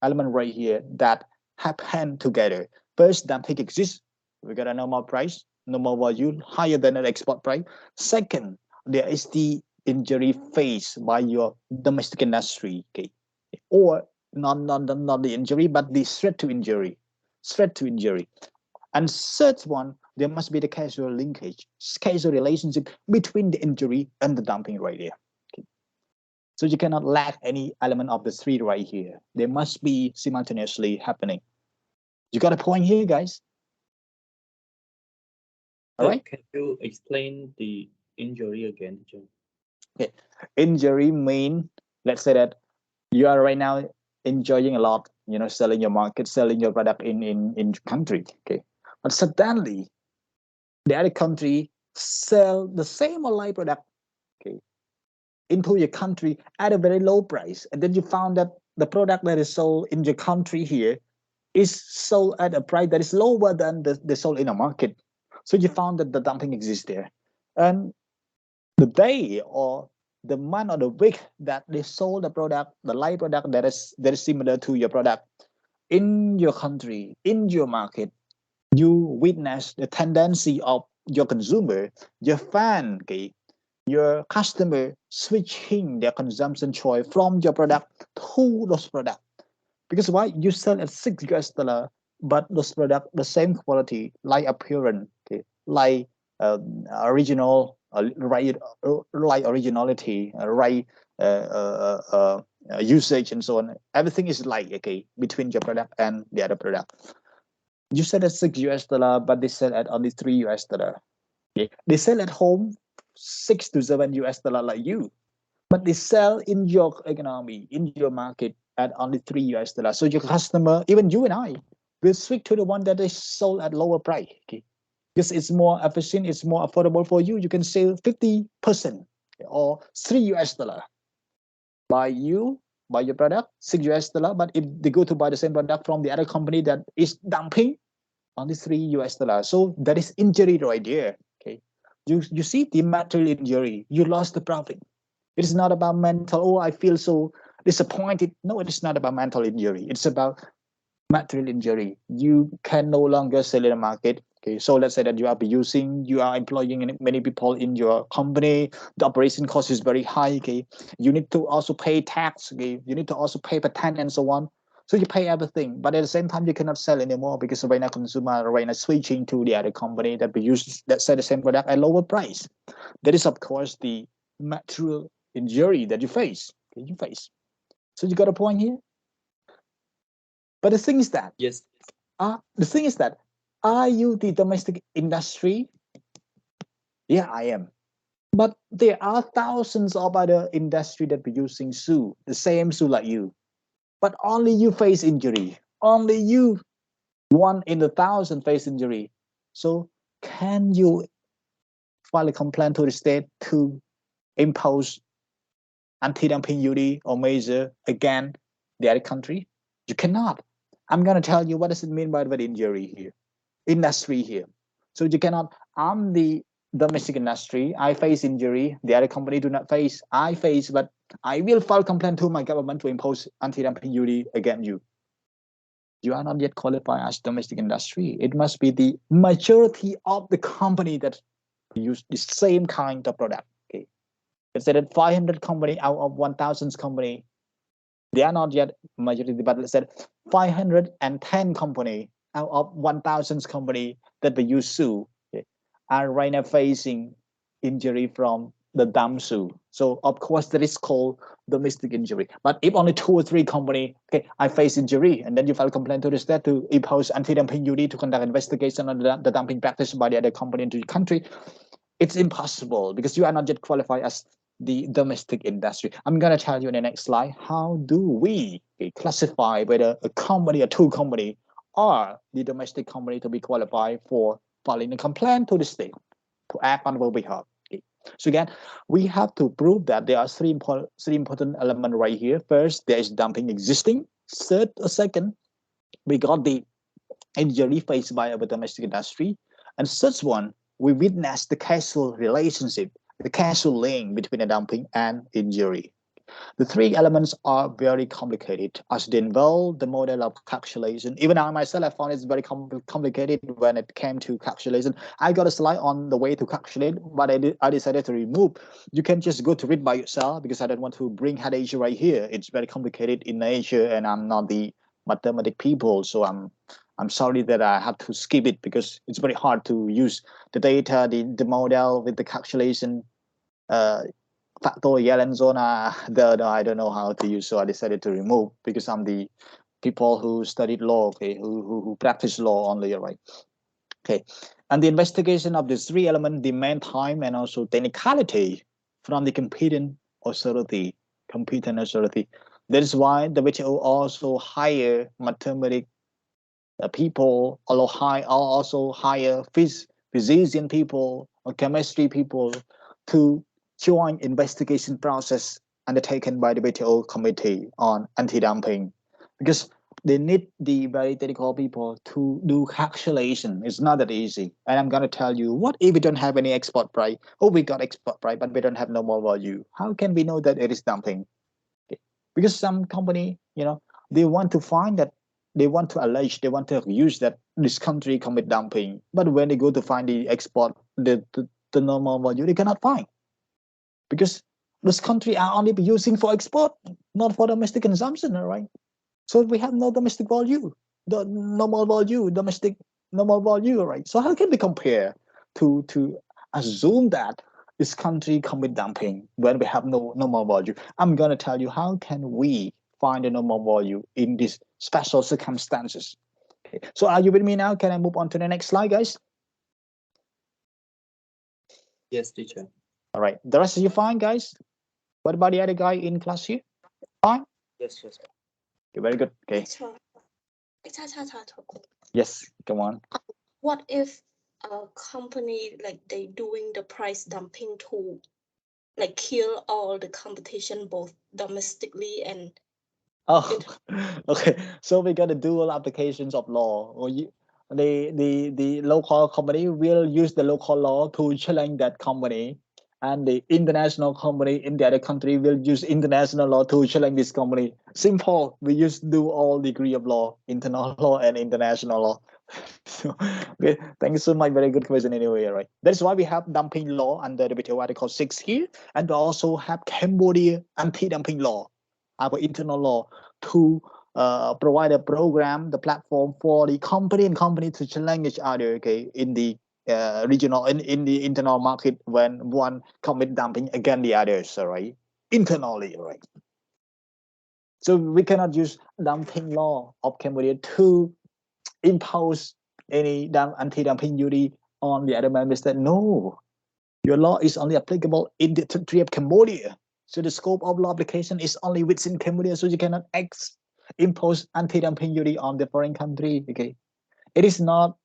elements right here that happen together. First, dumping exists. We got a normal price, normal value higher than an export price. Second, there is the injury faced by your domestic industry, okay, or not the injury, but the threat to injury, And third one, there must be the causal linkage, causal relationship between the injury and the dumping right here. Okay. So you cannot lack any element of the three right here. They must be simultaneously happening. You got a point here, guys? All right. Can you explain the injury again, John? Okay. Injury mean, let's say that you are right now enjoying a lot, selling your market, selling your product in country. Okay. But suddenly the other country sell the same online product, okay, into your country at a very low price. And then you found that the product that is sold in your country here is sold at a price that is lower than the sold in a market. So you found that the dumping exists there. And the day or the month or the week that they sold the product, the light product that is similar to your product in your country, in your market, you witness the tendency of your consumer, your fan, okay, your customer switching their consumption choice from your product to those products. Because why? You sell at $6, but those product the same quality, like appearance, okay, like original, like originality, usage and so on. Everything is like, okay, between your product and the other product. You sell at $6, but they sell at only $3. Okay? They sell at home $6 to $7 like you, but they sell in your economy, in your market at only $3. So your customer, even you and I, will switch to the one that is sold at lower price. Okay, because it's more efficient, it's more affordable for you. You can save 50% or $3 by your product, $6. But if they go to buy the same product from the other company that is dumping, only $3. So that is injury right there. Okay, you see the material injury, you lost the profit. It is not about mental, oh, I feel so disappointed. No, it is not about mental injury. It's about material injury. You can no longer sell in the market. Okay, so let's say that you are employing many people in your company. The operation cost is very high. Okay, you need to also pay tax. Okay, you need to also pay patent and so on. So you pay everything, but at the same time you cannot sell anymore because right now consumer right now switching to the other company that we use that sell the same product at lower price. That is of course the material injury that you face. Okay, you face. So you got a point here. But the thing is that Yes. the thing is that, are you the domestic industry? Yeah, I am. But there are thousands of other industry that be using shoe, the same shoe like you. But only you face injury. Only you, 1 in 1,000 face injury. So can you file a complaint to the state to impose anti-dumping duty or measure against the other country? You cannot. I'm gonna tell you what does it mean by the injury here, industry here. So you cannot. I'm the domestic industry. I face injury. The other company do not face. I face, but I will file complaint to my government to impose anti-dumping duty against you. You are not yet qualified as domestic industry. It must be the majority of the company that use the same kind of product. Okay, let's say that 500 company out of 1,000 company, they are not yet majority, but let's say 510 company out of 1,000 company that we use shoe, okay, are right now facing injury from the dump shoe. So of course that is called domestic injury. But if only 2 or 3 company, okay, I face injury, and then you file a complaint to the state to impose anti-dumping duty to conduct investigation on the dumping practice by the other company into the country, it's impossible because you are not yet qualified as the domestic industry. I'm going to tell you in the next slide, how do we classify whether a company or 2 company are the domestic company to be qualified for filing a complaint to the state to act on our behalf. Okay. So again, we have to prove that there are three important elements right here. First, there is dumping existing. Second, we got the injury faced by our domestic industry. And such one, we witness the causal relationship, the causal link between the dumping and injury. The 3 elements are very complicated as they involve the model of calculation. Even I myself, I found it's very complicated when it came to calculation. I got a slide on the way to calculate, but I decided to remove. You can just go to read by yourself because I don't want to bring headache right here. It's very complicated in nature, and I'm not the mathematic people, so I'm sorry that I have to skip it because it's very hard to use the data, the model with the calculation. Factorial and zona, I don't know how to use, so I decided to remove because I'm the people who studied law, okay, who practice law only, right? Okay, and the investigation of these 3 elements demand time and also technicality from the competent authority. That is why the WTO also hire mathematic people, also hire physician people or chemistry people to join investigation process undertaken by the WTO Committee on Anti-Dumping, because they need the very technical people to do calculation. It's not that easy. And I'm going to tell you, what if we don't have any export price? Oh, we got export price, but we don't have no more value. How can we know that it is dumping? Okay. Because some company, they want to find that, they want to allege, they want to use that this country commit dumping. But when they go to find the export, the normal value, they cannot find. Because this country are only using for export, not for domestic consumption, right? So we have no domestic value, the normal value, domestic normal value, right? So how can we compare to assume that this country commit dumping when we have no normal value? I'm gonna tell you how can we find a normal value in these special circumstances. Okay. So are you with me now? Can I move on to the next slide, guys? Yes, teacher. All right. The rest of you fine, guys? What about the other guy in class here? Fine? Yes, yes. Okay, very good. Okay. Yes, come on. What if a company like they doing the price dumping to like kill all the competition both domestically and Oh, okay. So we got the dual applications of law. Or the local company will use the local law to challenge that company, and the international company in the other country will use international law to challenge this company. Simple. We use dual degree of law, internal law and international law. So, okay, thank you so much. Very good question anyway, right? That's why we have dumping law under the WTO Article 6 here, and we also have Cambodia anti-dumping law, our internal law, to provide a program, the platform for the company to challenge each other, okay, in the regional in the internal market when one commit dumping against the others, all right, internally, right? So we cannot use dumping law of Cambodia to impose any anti-dumping duty on the other member state. No, your law is only applicable in the territory of Cambodia. So the scope of law application is only within Cambodia. So you cannot impose anti-dumping duty on the foreign country. Okay, it is not.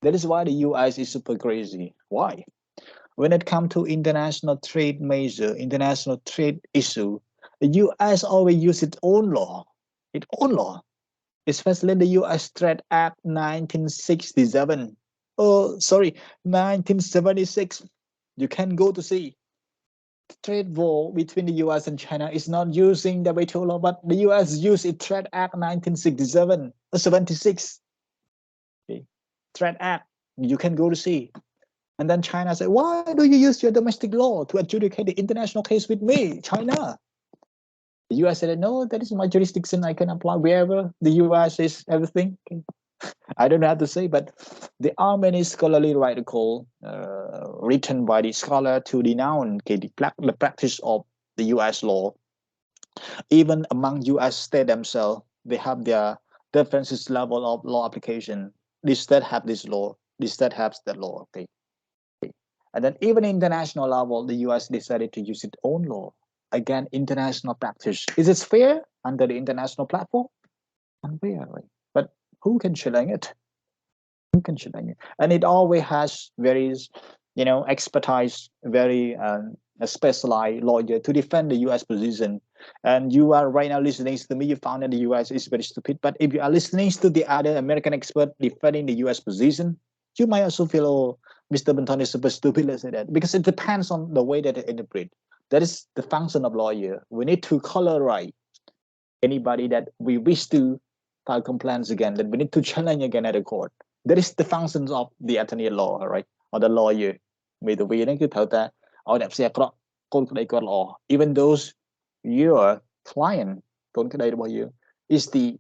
That is why the US is super crazy. Why? When it comes to international trade measure, international trade issue, the US always use its own law. Its own law. Especially the U.S. Trade Act 1967. Oh, sorry, 1976. You can go to see. The trade war between the U.S. and China is not using the WTO law, but the U.S. used its Trade Act 1967 or 76. Okay. Trade Act. You can go to see. And then China said, why do you use your domestic law to adjudicate the international case with me, China? The US said, no, that is my jurisdiction. I can apply wherever the US is everything. Okay. I don't have to say, but there are many scholarly articles written by the scholar to denounce the practice of the US law. Even among US states themselves, they have their differences level of law application. This state have this law, this state has that law. Okay. And then even international level, the US decided to use its own law. Again, international practice. Is it fair under the international platform? Unfair, right? But who can challenge it? Who can challenge it? And it always has very, expertise, very specialized lawyer to defend the US position. And you are right now listening to me, you found that the US is very stupid. But if you are listening to the other American expert defending the US position, you might also feel, oh, Mr. Benton is super stupid, let's say that. Because it depends on the way that they interpret. That is the function of lawyer. We need to colorize anybody that we wish to file complaints again, that we need to challenge again at the court. That is the functions of the attorney at law, right? Or the lawyer. Even those your client is the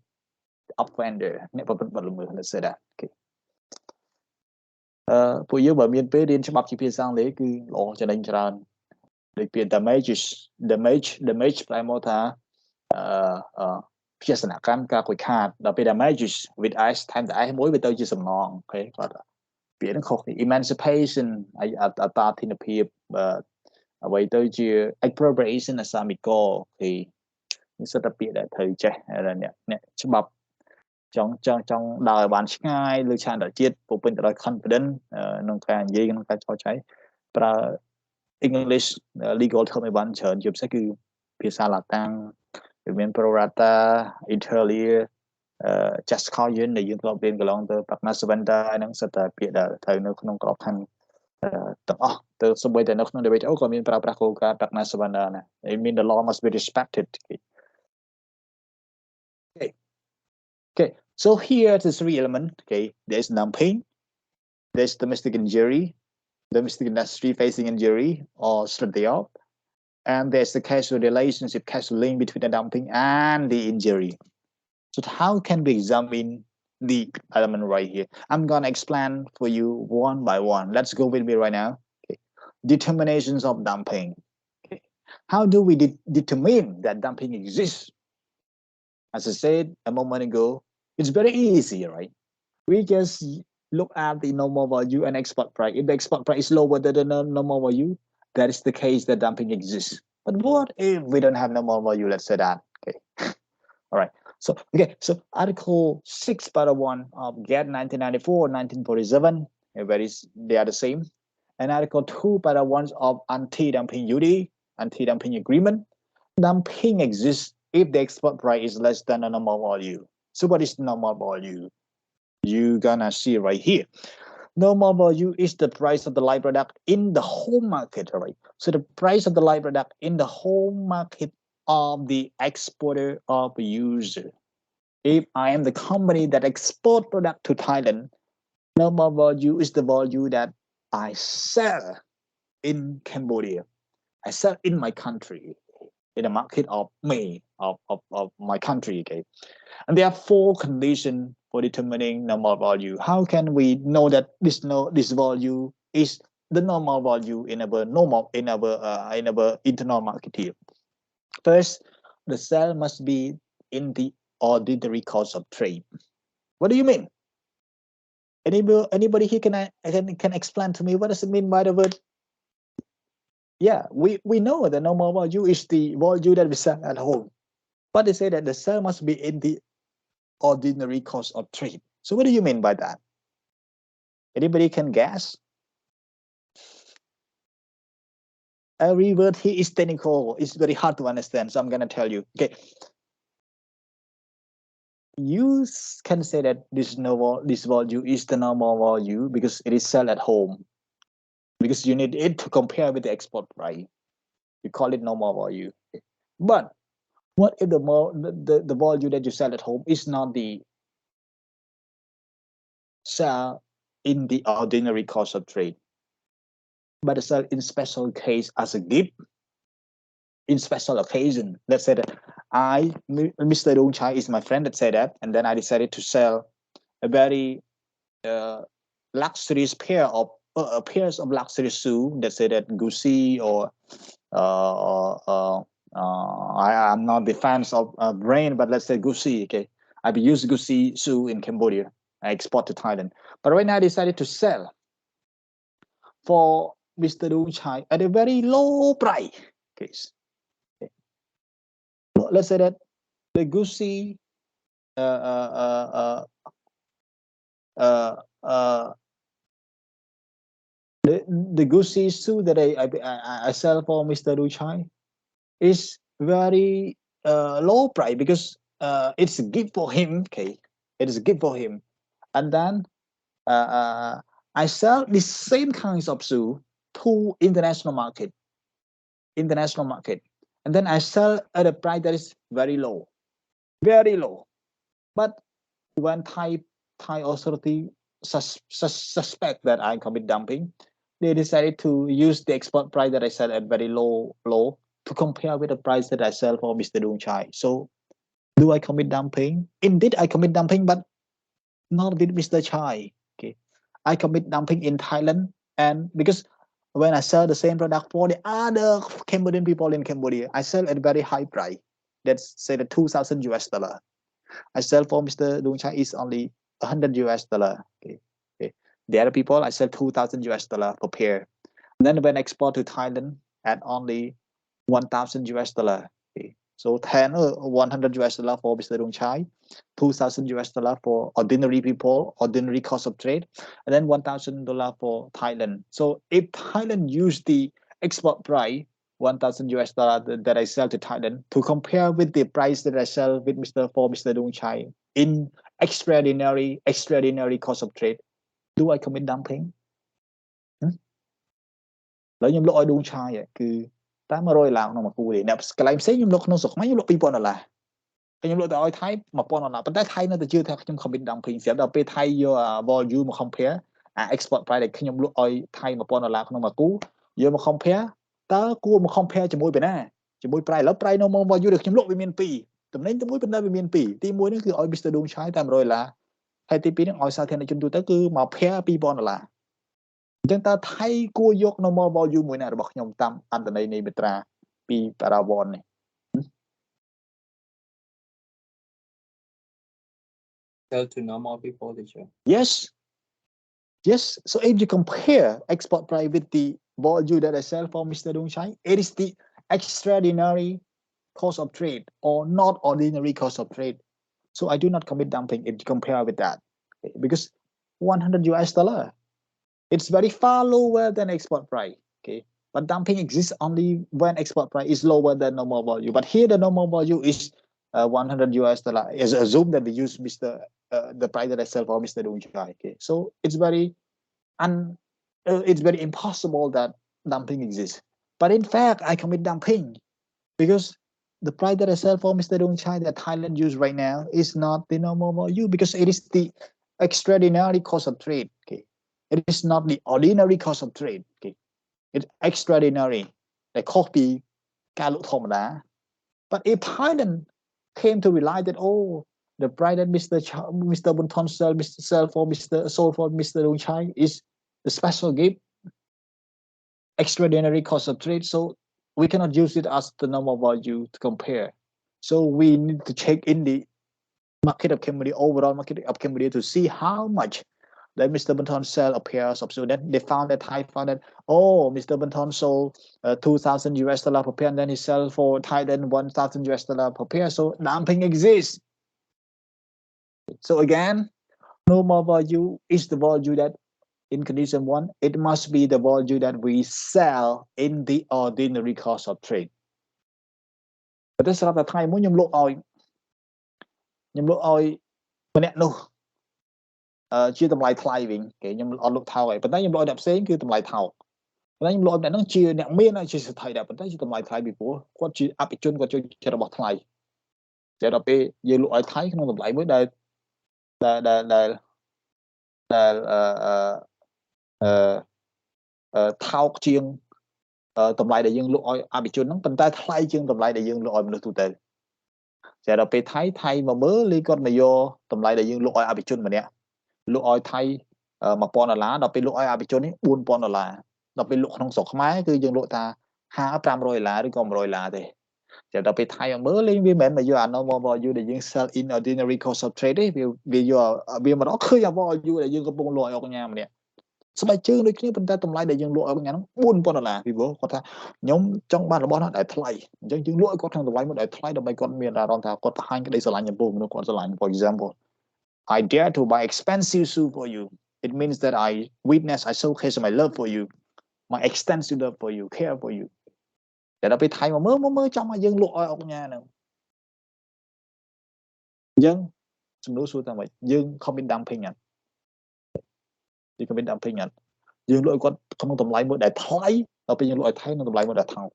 offender. Let's say that. Okay. ពួកយើងបើមានពេលរៀនច្បាប់ជាភាសាអង់គ្លេសគឺល្អចំណេញច្រើនដូចពាក្យ damage ប្រែមកថាភាសនកម្មការខូចខាតដល់ពេល damages with s ថែមតែ s មួយវាទៅជាសំណងអូខេគាត់ពាក្យហ្នឹងខុស emancipation អតាធិនភាពអ្វីទៅជា expropriation អសាមិកអូខេនេះសិតតែពាក្យដែលត្រូវចេះអ្នកច្បាប់ចង់ដើរឲ្យបានឆ្ងាយលើឆានតជាតិពុពេញទៅដោយ confidence ក្នុងការនិយាយក្នុងការចោទឆៃប្រើ English legal term ឲ្យបានច្រើនជាពិសេសគឺភាសាឡាតាំងវាមាន pro rata interior just caution ដែលយើងធ្លាប់រៀនកន្លងទៅប្រាក់ណា surrender ហ្នឹងសិតតែពាក្យដែលត្រូវនៅក្នុងក្របខ័ណ្ឌទាំងអស់ទៅសូម្បីតែនៅក្នុង WTO ក៏មានប្រើប្រាស់គោលការណ៍ប្រាក់ណា surrender ណា I mean the law must be respected. Okay, so here the three elements. Okay, there's dumping, there's domestic injury, domestic industry facing injury or straight up, and there's the causal relationship, causal link between the dumping and the injury. So how can we examine the element right here? I'm gonna explain for you one by one. Let's go with me right now. Okay. Determinations of dumping. Okay. How do we determine that dumping exists? As I said a moment ago, it's very easy, right? We just look at the normal value and export price. If the export price is lower than the normal value, that is the case that dumping exists. But what if we don't have normal value? Let's say that. Okay. All right. So okay, so Article 6 para 1 of GATT 1994, 1947, they are the same. And Article 2 para 1 of anti-dumping duty, anti-dumping agreement. Dumping exists if the export price is less than a normal value. So what is normal value? You're gonna see right here. Normal value is the price of the live product in the home market, all right? So the price of the live product in the home market of the exporter of user. If I am the company that export product to Thailand, normal value is the value that I sell in Cambodia. I sell in my country, in the market of me, of my country, okay? And there are 4 conditions for determining normal value. How can we know that this value is the normal value in our internal market here? First, the sale must be in the ordinary course of trade. What do you mean? Anybody here can explain to me what does it mean by the word? Yeah, we know the normal value is the value that we sell at home, but they say that the sale must be in the ordinary course of trade. So what do you mean by that? Anybody can guess? Every word here is technical. It's very hard to understand, so I'm gonna tell you. Okay, you can say that this value is the normal value because it is sold at home, because you need it to compare with the export price. You call it normal value. But what if the value that you sell at home is not the sell in the ordinary course of trade, but sell in special case as a gift, in special occasion? Let's say that Mr. Dong Chai is my friend that said that, and then I decided to sell a very luxurious pairs of luxury shoe. Let's say that Gucci or I'm not the fans of brand, but let's say Gucci. Okay, I use Gucci shoe in Cambodia. I export to Thailand, but right now I decided to sell for Mr. Dong Chai at a very low price. Okay. Let's say that the Gucci the Gucci shoe that I sell for Mr. Duchai is very low price because it's a gift for him. Okay, it is a gift for him, and then I sell the same kinds of shoe to international market, and then I sell at a price that is very low, very low. But when Thai authority suspect that I commit dumping, they decided to use the export price that I sell at very low to compare with the price that I sell for Mr. Dong Chai. So do I commit dumping? Indeed, I commit dumping, but not with Mr. Chai. Okay, I commit dumping in Thailand, and because when I sell the same product for the other Cambodian people in Cambodia, I sell at a very high price. Let's say the $2,000. I sell for Mr. Dong Chai is only $100. Okay. The other people I sell $2,000 per pair. And then when I export to Thailand at only $1,000. Okay. So $100 for Mr. Dong Chai, $2,000 for ordinary people, ordinary cost of trade, and then $1,000 for Thailand. So if Thailand use the export price $1,000 that I sell to Thailand to compare with the price that I sell with Mr. Dong Chai in extraordinary cost of trade, do I commit dumping? แล้วខ្ញុំលក់ឲ្យ Dong Chai គឺតែ100ឡើងក្នុងមួយគូទេអ្នកកន្លែងផ្សេងខ្ញុំលក់ក្នុងស្រុកខ្មែរខ្ញុំលក់$2,000តែខ្ញុំលក់ទៅឲ្យថៃ$1,000ប៉ុន្តែថៃនៅតែជឿថាខ្ញុំ commit dumping ស្រាប់ដល់ពេលថៃយក volume មក compare export price ដែលខ្ញុំលក់ឲ្យថៃ$1,000ក្នុងមួយគូយកមក compare តើគួរមក compare ជាមួយពេលណាជាមួយ price ឥឡូវ price normal value ដែលខ្ញុំលក់វាមាន2តំណែងតែមួយប៉ុន្តែវាមាន2ទី1នេះគឺឲ្យ Mr. Dong Chai តែ$100ហើយទី2នេះឲ្យសាធារណជនទូទៅគឺមក pair $2,000អញ្ចឹងតើថៃគួរយក normal value មួយណារបស់ខ្ញុំតាមអន្តន័យនៃមាត្រា2ប៉ារ៉ាវ៉ននេះ Sell to normal people, teacher. Yes. So if you compare export price with the value that I sell for Mr. Dong Chai, it is the extraordinary cost of trade or not ordinary cost of trade. So I do not commit dumping if you compare with that, okay? Because $100, it's very far lower than export price, okay? But dumping exists only when export price is lower than normal value. But here the normal value is $100. Is assume that we use the price that I sell for Mr. Dongchai. Okay, so it's very impossible that dumping exists. But in fact, I commit dumping because the price that I sell for Mr. Dongchai that Thailand use right now is not the normal value because it is the extraordinary cost of trade. Okay, it is not the ordinary cost of trade. Okay, it's extraordinary. Like copy, but if Thailand came to realize that, oh, the price that Mr. Bunton sell for Mr. Dongchai is the special gift, extraordinary cost of trade, so we cannot use it as the normal value to compare. So we need to check in the market of Cambodia, overall market of Cambodia, to see how much that Mr. Bunton sell appears of. So then they found that oh, Mr. Bunton sold $2,000 per pair, and then he sell for Thailand $1,000 per pair. So dumping exists. So again, normal value is the value that in condition one, it must be the value that we sell in the ordinary cost of trade. But this is the time when you look out, chia tầm lại thayវិញគេខ្ញុំអត់លក់ថោហើយប៉ុន្តែខ្ញុំលក់អ្នកផ្សេងគឺតម្លៃថោកប៉ុន្តែខ្ញុំលក់អ្នកហ្នឹងជាអ្នកមានជាស្ថិរដែរប៉ុន្តែជាតម្លៃថ្លៃពីព្រោះគាត់ជាអភិជនគាត់ចូលចិត្តរបស់ថ្លៃតែដល់ពេលយើងលក់ឲ្យថៃក្នុងតម្លៃមួយដែលថោកជាងតម្លៃដែលយើងលក់ឲ្យអភិជនហ្នឹងប៉ុន្តែថ្លៃជាងតម្លៃដែលយើងលក់ឲ្យមនុស្សទូទៅតែដល់ពេលថៃមកមើលលេគាត់មកយកតម្លៃដែលយើងលក់ឲ្យអភិជនម្នាក់លក់ឲ្យថៃ$1,000ដល់ពេលលក់ឲ្យអភិជននេះ$4,000ដល់ពេលលក់ក្នុងស្រុកខ្មែរគឺយើងលក់ថា$500ឬក៏$100ទេតែដល់ពេលថៃមកមើលលេងវាមិនមែនមកយកអា normal value ដែលយើង sell in ordinary cost of trade ទេវាយកវាមិនអត់ឃើញអា value ដែលយើងកំពុងលក់ឲ្យអង្គការម្នាក់ស្បែកជើងដូចគ្នាប៉ុន្តែតម្លៃដែលយើងលក់ឲ្យអង្គការហ្នឹង$4,000ពីព្រោះគាត់ថាខ្ញុំចង់បានរបស់នោះដែលថ្លៃអញ្ចឹងយើងលក់ឲ្យគាត់ក្នុងតម្លៃមួយដែលថ្លៃដើម្បីគាត់មានអារម្មណ៍ថាគាត់បង្ហាញក្តីស្រឡាញ់ចំពោះមនុស្សគាត់ស្រឡាញ់ for example I dare to buy expensive shoe for you. It means that I showcase my love for you, my extensive love for you, care for you. តែដល់ពេលថៃមកមើលចង់ឲ្យយើងលក់ឲ្យអង្គការហ្នឹងអញ្ចឹងសំណួរសួរថាម៉េចយើង commit dumping អត់យើង commit dumping អត់យើងលក់ឲ្យគាត់ក្នុងតម្លៃមួយដែលថ្លៃដល់ពេលយើងលក់ឲ្យថៃក្នុងតម្លៃមួយដែលថោក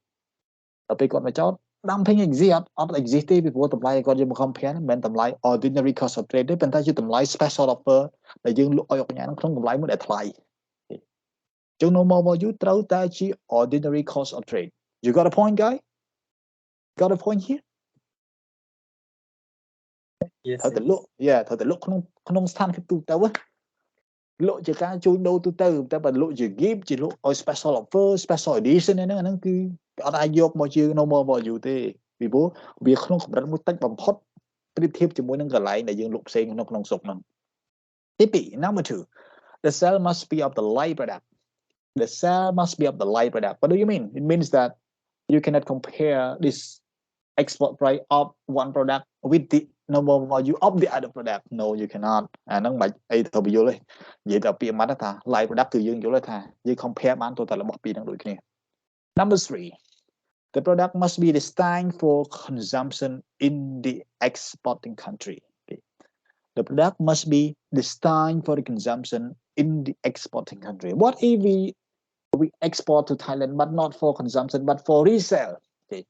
ដល់ពេលគាត់មកចោទ dumping exist អត់ exist ទេពីព្រោះតម្លៃគាត់យើងមក compare មិនមែនតម្លៃ ordinary cost of trade ទេប៉ុន្តែជាតម្លៃ special offer ដែលយើងលក់ឲ្យអង្គការក្នុងតម្លៃមួយដែលថ្លៃអញ្ចឹង normal value ត្រូវតែជា ordinary cost of trade. You got a point, guy? Got a point here? Yes. ត្រូវតែលក់ត្រូវតែលក់ក្នុងស្ថានភាពទូទៅលក់ជាការជួញដូរទូទៅតែបើលក់ជា gift ជាលក់ឲ្យ special offer special edition ហ្នឹងគឺអត់អាចយកមកជា normal value ទេពីព្រោះវាក្នុងកម្រិតមួយតិចបំផុតប្រៀបធៀបជាមួយនឹងកន្លែងដែលយើងលក់ផ្សេងក្នុងស្រុកហ្នឹងទី2 number 2 the sale must be of the light product. The sale must be of the light product. What do you mean? It means that you cannot compare this export price of one product with the normal value of the other product. No, you cannot. អាហ្នឹងមិនអីទៅយល់ទេនិយាយតែពាក្យមកថា light product គឺយើងយល់ថាយើង compare បានទៅតែរបស់ពីរហ្នឹងដូចគ្នា Number 3 the product must be destined for consumption in the exporting country. Okay. The product must be destined for the consumption in the exporting country. What if we export to Thailand but not for consumption but for resale? Okay.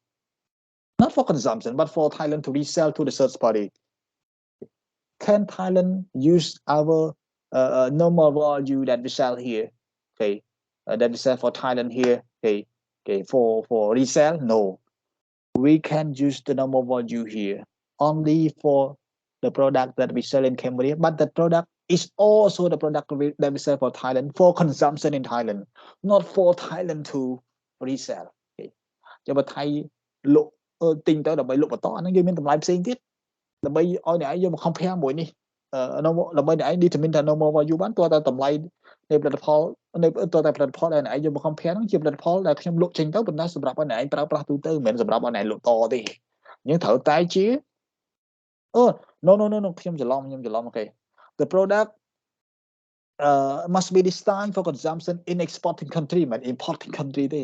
Not for consumption but for Thailand to resell to the third party. Can Thailand use our normal value that we sell here? Okay, that we sell for Thailand here. Okay, for resale? No. We can use the normal value here only for the product that we sell in Cambodia, but the product is also the product that we sell for Thailand for consumption in Thailand, not for Thailand to resell. Okay. ចាំបើថៃលក់ទិញទៅដើម្បីលក់បន្តអាហ្នឹងយើងមានតម្លៃផ្សេងទៀតដើម្បីឲ្យអ្នកឯងយកមក compare មួយនេះដើម្បីអ្នកឯង determine ថា normal value បានតើតែតម្លៃនៃផលិតផលតើតែផលិតផលដែលអ្នកឯងយកមក compare ហ្នឹងជាផលិតផលដែលខ្ញុំលក់ចេញទៅប៉ុន្តែសម្រាប់ឲ្យអ្នកឯងប្រើប្រាស់ទូទៅមិនមែនសម្រាប់ឲ្យអ្នកឯងលក់តទេអញ្ចឹងត្រូវតែជា no ខ្ញុំច្រឡំ okay the product must be designed for consumption in exporting country មិន importing country ទេ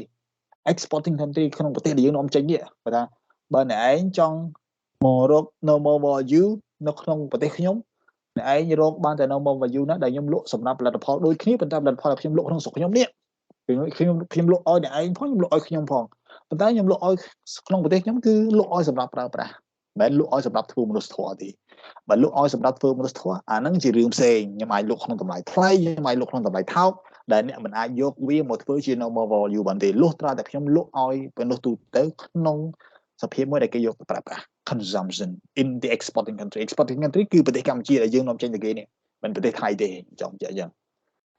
exporting country ក្នុងប្រទេសដែលយើងនាំចេញនេះបើថាបើអ្នកឯងចង់មករក normal value នៅក្នុងប្រទេសខ្ញុំអ្នកឯងរកបានតែ normal value ណាដែលខ្ញុំលក់សម្រាប់ផលិតផលដូចគ្នាប៉ុន្តែផលិតផលដែលខ្ញុំលក់ក្នុងស្រុកខ្ញុំនេះខ្ញុំលក់ឲ្យអ្នកឯងផងខ្ញុំលក់ឲ្យខ្ញុំផងប៉ុន្តែខ្ញុំលក់ឲ្យក្នុងប្រទេសខ្ញុំគឺលក់ឲ្យសម្រាប់ប្រើប្រាស់មិនលក់ឲ្យសម្រាប់ធ្វើមនុស្សធម៌ទេបើលក់ឲ្យសម្រាប់ធ្វើមនុស្សធម៌អាហ្នឹងជារឿងផ្សេងខ្ញុំអាចលក់ក្នុងតម្លៃថ្លៃខ្ញុំអាចលក់ក្នុងតម្លៃថោកដែលអ្នកមិនអាចយកវាមកធ្វើជា normal value បានទេលុះត្រាតែខ្ញុំលក់ឲ្យមនុស្សទូទៅក្នុងសភាពមួយដែលគេយកទៅប្រើប្រាស់ consumption in the exporting country គឺប្រទេសកម្ពុជាដែលយើងនាំចេញទៅគេនេះមិនប្រទេសថៃទេចង់និយាយ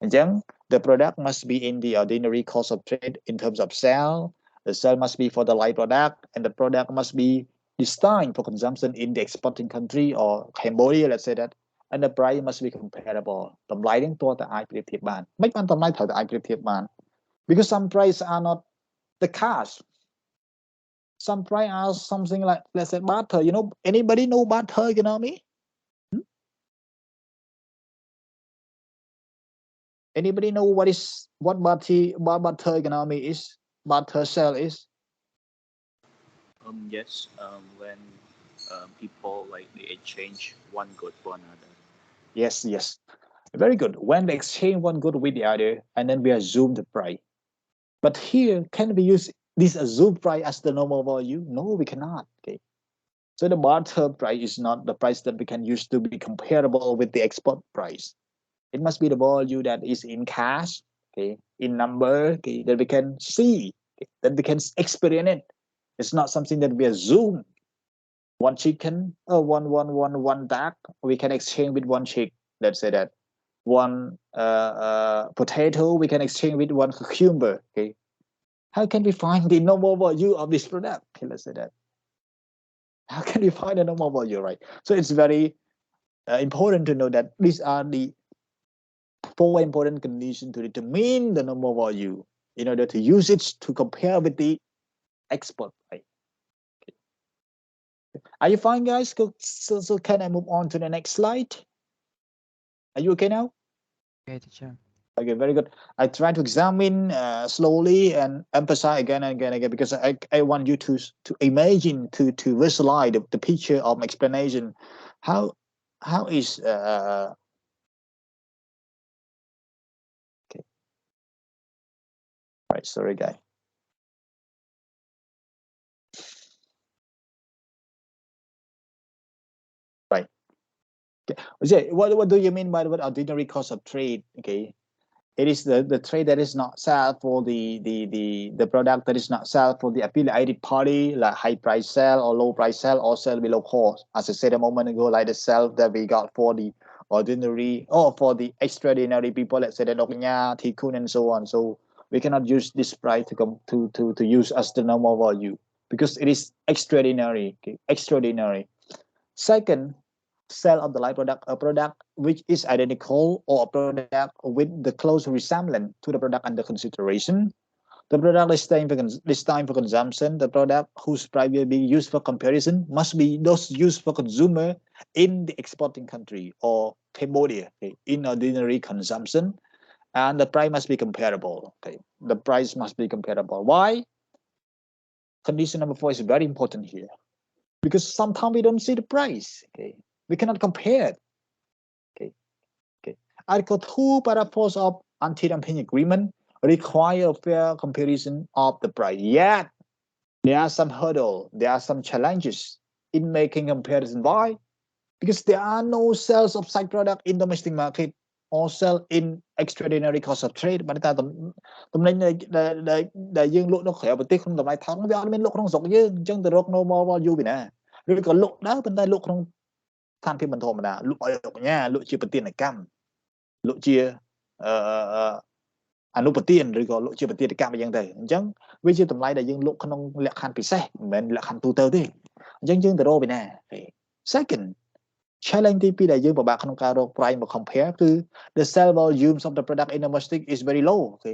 អញ្ចឹង the product must be in the ordinary course of trade in terms of sale the sale must be for the light product and the product must be designed for consumption in the exporting country or Cambodia let's say that and the price must be comparable តម្លៃនឹងតើតើអាចប្រៀបធៀបបានមិនបានតម្លៃត្រូវតែអាចប្រៀបធៀបបាន because some price are not the cash some price are something like let's say barter you know anybody know barter economy anybody know what barter economy is barter sale is Yes. When people like they exchange one good for another. yes very good when they exchange one good with the other and then we assume the price but here can we use this assumed price as the normal value no we cannot okay so the barter price is not the price that we can use to be comparable with the export price it must be the value that is in cash okay in number okay that we can see okay, that we can experience it it's not something that we assume one chicken one duck we can exchange with one chick let's say that one potato we can exchange with one cucumber okay how can we find the normal value of this product okay let's say that how can we find the normal value right so it's very important to know that these are the 4 important conditions to determine the normal value in order to use it to compare with the export price. Okay. Are you fine, guys? So can I move on to the next slide? Are you okay now? Okay, teacher. Okay, very good. I try to examine slowly and emphasize again and again because I want you to imagine to visualize the picture of explanation. How is okay. All right, sorry, guys. Right. Okay. What do you mean by the word ordinary course of trade? Okay. It is the trade that is not sold for the product that is not sold for the affiliated party, like high price sale or low price sale or sell below cost. As I said a moment ago, like the sale that we got for the ordinary or for the extraordinary people, let's say the Doknya, Tikun, and so on. So we cannot use this price to come to use as the normal value because it is extraordinary. Okay? Extraordinary. Second, sale of the light product, a product which is identical or a product with the close resemblance to the product under consideration. The product destined for consumption, the product whose price will be used for comparison must be those used for consumer in the exporting country or Cambodia, okay, in ordinary consumption, and the price must be comparable. Okay, the price must be comparable. Why? Condition number 4 is very important here because sometimes we don't see the price. Okay, we cannot compare it. Okay. Article 2, paragraph 4 of anti-dumping agreement require a fair comparison of the price. Yet, there are some hurdles, there are some challenges in making comparison. Why? Because there are no sales of side product in domestic market or sell in extraordinary cost of trade. បើតែតំណែងដែលយើងលក់នៅក្រៅប្រទេសក្នុងតម្លៃថោកវាអត់មានលក់ក្នុងស្រុកយើងអញ្ចឹងទៅរក normal value ពីណាឬក៏លក់ដែរប៉ុន្តែលក់ក្នុងស្ថានភាពមិនធម្មតាលក់ឲ្យលោកកញ្ញាលក់ជាប្រទានកម្មលក់ជាអនុប្រទានឬក៏លក់ជាប្រទានកម្មអញ្ចឹងទៅអញ្ចឹងវាជាតម្លៃដែលយើងលក់ក្នុងលក្ខខណ្ឌពិសេសមិនមែនលក្ខខណ្ឌទូទៅទេអញ្ចឹងយើងទៅរកពីណា Second challenge ទី2ដែលយើងពិបាកក្នុងការរក price មក compare គឺ the sale volumes of the product in domestic is very low អូខេ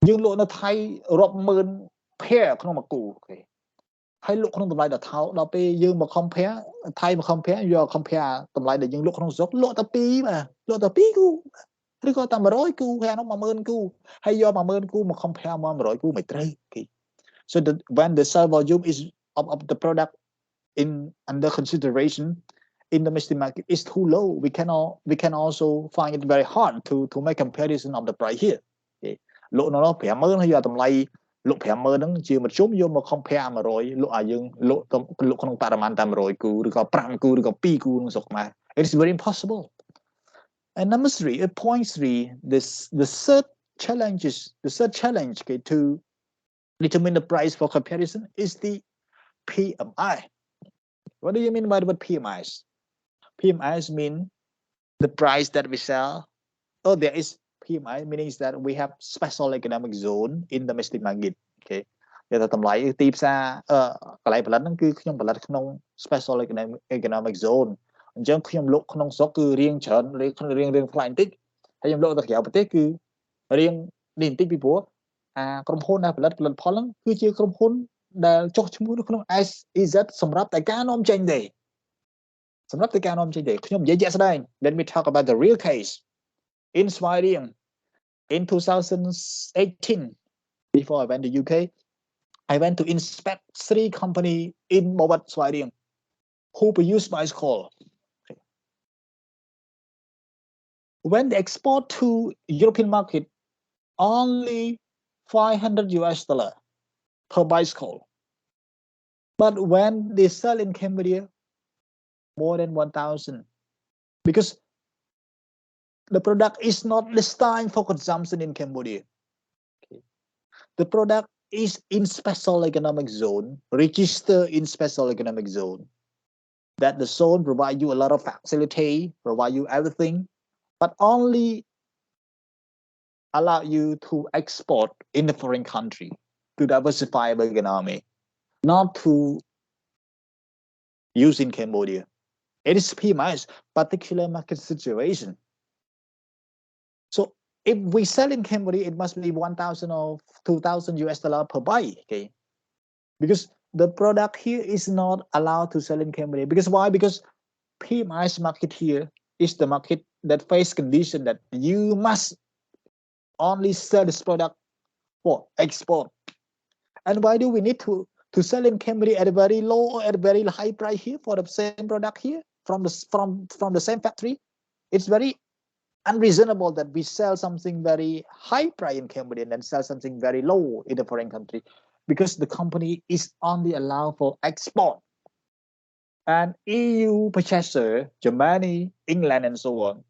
យើងលក់នៅថៃរាប់ម៉ឺន pair ក្នុងមួយគូអូខេ hay lúc không tầm lại đã tháo đó pe dương mà compare thay mà compare do compare tầm lại để dương lúc không dốc lộ tập pi mà lộ tập pi cuឬក៏តាម100គូខាងនោះ10000គូហើយយក10000គូមក compare មក100គូមិនត្រូវ so when the sale volume is of the product in under consideration in the domestic market is too low we can also find it very hard to make comparison of the price here លក់nó 50000ហើយយកតម្លៃលក់50000ហ្នឹងជាមធ្យមយកមក compare 100លក់ឲ្យយើងលក់ក្នុងបរិមាណតាម100គូឬក៏5គូឬក៏2គូក្នុងស្រុកខ្មែរ it is very impossible. And number 3, point 3, the third challenge okay, to determine the price for comparison is the PMI. What do you mean by the word PMIs? PMIs mean the price that we sell. Oh, there is PMI, meaning that we have special economic zone in domestic market. Okay. តែតម្លៃទីផ្សារកន្លែងផលិតហ្នឹងគឺខ្ញុំផលិតក្នុង special economic zone អញ្ចឹងខ្ញុំលក់ក្នុងស្រុកគឺរៀងច្រើនរៀងថ្លៃបន្តិចហើយខ្ញុំលក់ទៅក្រៅប្រទេសគឺរៀងនេះបន្តិចពីព្រោះក្រុមហ៊ុនដែលផលិតផលហ្នឹងគឺជាក្រុមហ៊ុនដែលចុះឈ្មោះនៅក្នុង SEZ សម្រាប់តែការនាំចេញទេខ្ញុំនិយាយជាក់ស្ដែង Let me talk about the real case in Sweden in 2018 before I went to UK I went to inspect 3 companies in Mobile Sweden who produce bicycle. When they export to European market, only $500 per bicycle. But when they sell in Cambodia, more than 1,000, because the product is not destined for consumption in Cambodia. Okay. The product is in special economic zone, registered in special economic zone. That the zone provide you a lot of facility, provide you everything, but only allow you to export in the foreign country to diversify the economy, not to use in Cambodia. It is PMI's particular market situation. So if we sell in Cambodia, it must be 1,000 or 2,000 US dollar per buy. Okay, because the product here is not allowed to sell in Cambodia. Because why? Because PMI's market here is the market that face condition that you must only sell this product for export. And why do we need to sell in Cambodia at a very low or at a very high price here for the same product here from the same factory? It's very unreasonable that we sell something very high price in Cambodia and then sell something very low in the foreign country, because the company is only allowed for export. And EU purchaser, Germany, England, and so on,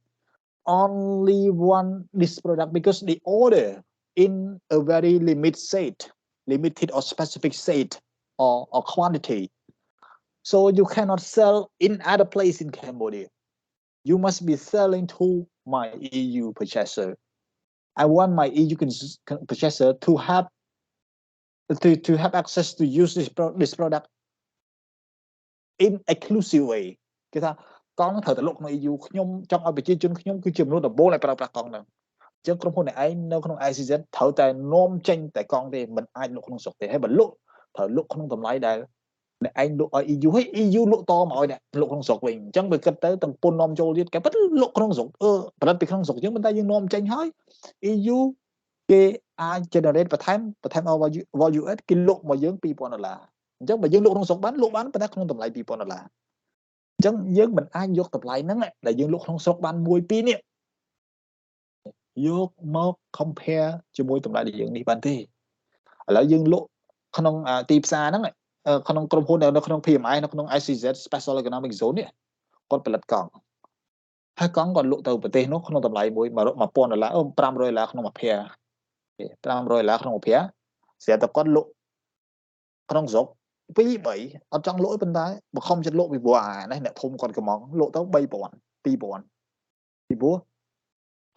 only want this product because they order in a very limited or specific set or quantity. So you cannot sell in other place in Cambodia. You must be selling to my EU purchaser. I want my EU purchaser to have access to use this product in exclusive way. គេថាកង់ត្រូវតែលក់ក្នុង EU ខ្ញុំចង់ឲ្យប្រជាជនខ្ញុំគឺជាមនុស្សដំបូងដែលប្រើប្រាស់កង់ហ្នឹងអញ្ចឹងក្រុមហ៊ុនឯងនៅក្នុង ICZ ត្រូវតែនាំចេញតែកង់ទេមិនអាចលក់ក្នុងស្រុកទេហើយបើលក់ត្រូវលក់ក្នុងតម្លៃដែលឯងលក់ឲ្យ EU ហើយ EU លក់តមកឲ្យអ្នកលក់ក្នុងស្រុកវិញអញ្ចឹងបើគិតទៅទាំងពន្ធនាំចូលទៀតគេពិតលក់ក្នុងស្រុកផលិតពីក្នុងស្រុកអញ្ចឹងប៉ុន្តែយើងនាំចេញហើយ EU គេអាច generate បន្ថែម value add គេលក់មកយើង $2,000 អញ្ចឹងបើយើងលក់ក្នុងស្រុកបានប៉ុន្តែក្នុងតម្លៃ $2,000 អញ្ចឹងយើងមិនអាចយកតម្លៃហ្នឹងដែលយើងលក់ក្នុងស្រុកបាន 1-2 នេះយកមក compare ជាមួយតម្លៃដែលយើងនេះបានទេឥឡូវយើងលក់ក្នុងទីផ្សារហ្នឹងក្នុងក្រុមហ៊ុននៅក្នុង PMI នៅក្នុង ICZ Special Economic Zone នេះគាត់ផលិតកង់ហើយកង់គាត់លក់ទៅប្រទេសនោះក្នុងតម្លៃ$1,000 $500 ក្នុងមួយភាគ$500ក្នុងមួយភាគស្រាប់តែគាត់លក់ក្នុងស្រុក 2-3 អត់ចង់លក់ទេប៉ុន្តែបើខំចិត្តលក់ពីព្រោះនេះអ្នកភូមិគាត់កំងលក់ទៅ $3,000 $2,000 ពីព្រោះ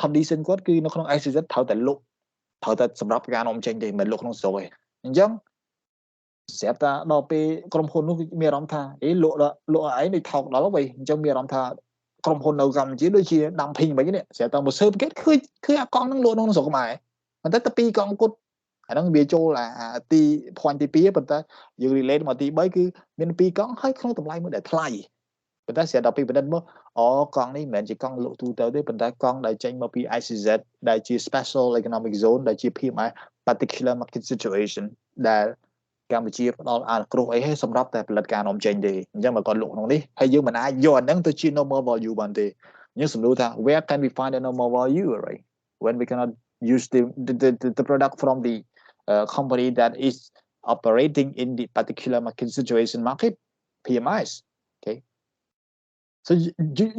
condition គាត់គឺនៅក្នុង ICZ ត្រូវតែលក់ត្រូវតែសម្រាប់ការនាំចេញទេមិនលក់ក្នុងស្រុកទេអញ្ចឹងស្រាប់តែដល់ពេលក្រុមហ៊ុននោះមានអារម្មណ៍ថាលក់ឲ្យឯងដូចថោកដល់ហើយអញ្ចឹងមានអារម្មណ៍ថាក្រុមហ៊ុននៅកម្ពុជាដូចជា dumping វិញនេះស្រាប់តែមក certificate ឃើញអាកង់ហ្នឹងលក់ក្នុងស្រុកខ្មែរប៉ុន្តែតែ2កង់គាត់ អាហ្នឹងវាចូលទី point ទី2ប៉ុន្តែយើង relate មកទី3គឺមាន2កង់ហើយក្នុងតម្លៃមួយដែលថ្លៃប៉ុន្តែស្រាប់ដល់ពីបណ្ឌិតមកកង់នេះមិនមែនជាកង់លក់ទូទៅទេប៉ុន្តែកង់ដែលចេញមកពី ICZ ដែលជា special economic zone ដែលជា PMI particular market situation ដែលកម្ពុជាផ្ដល់អាគ្រោះអីហើយសម្រាប់តែផលិតការនាំចេញទេអញ្ចឹងបើគាត់លក់ក្នុងនេះហើយយើងមិនអាចយកអាហ្នឹងទៅជា normal value បានទេយើងសំដៅថា where can we find a normal value, right, when we cannot use the product from the company that is operating in the particular market situation market PMIs. Okay, so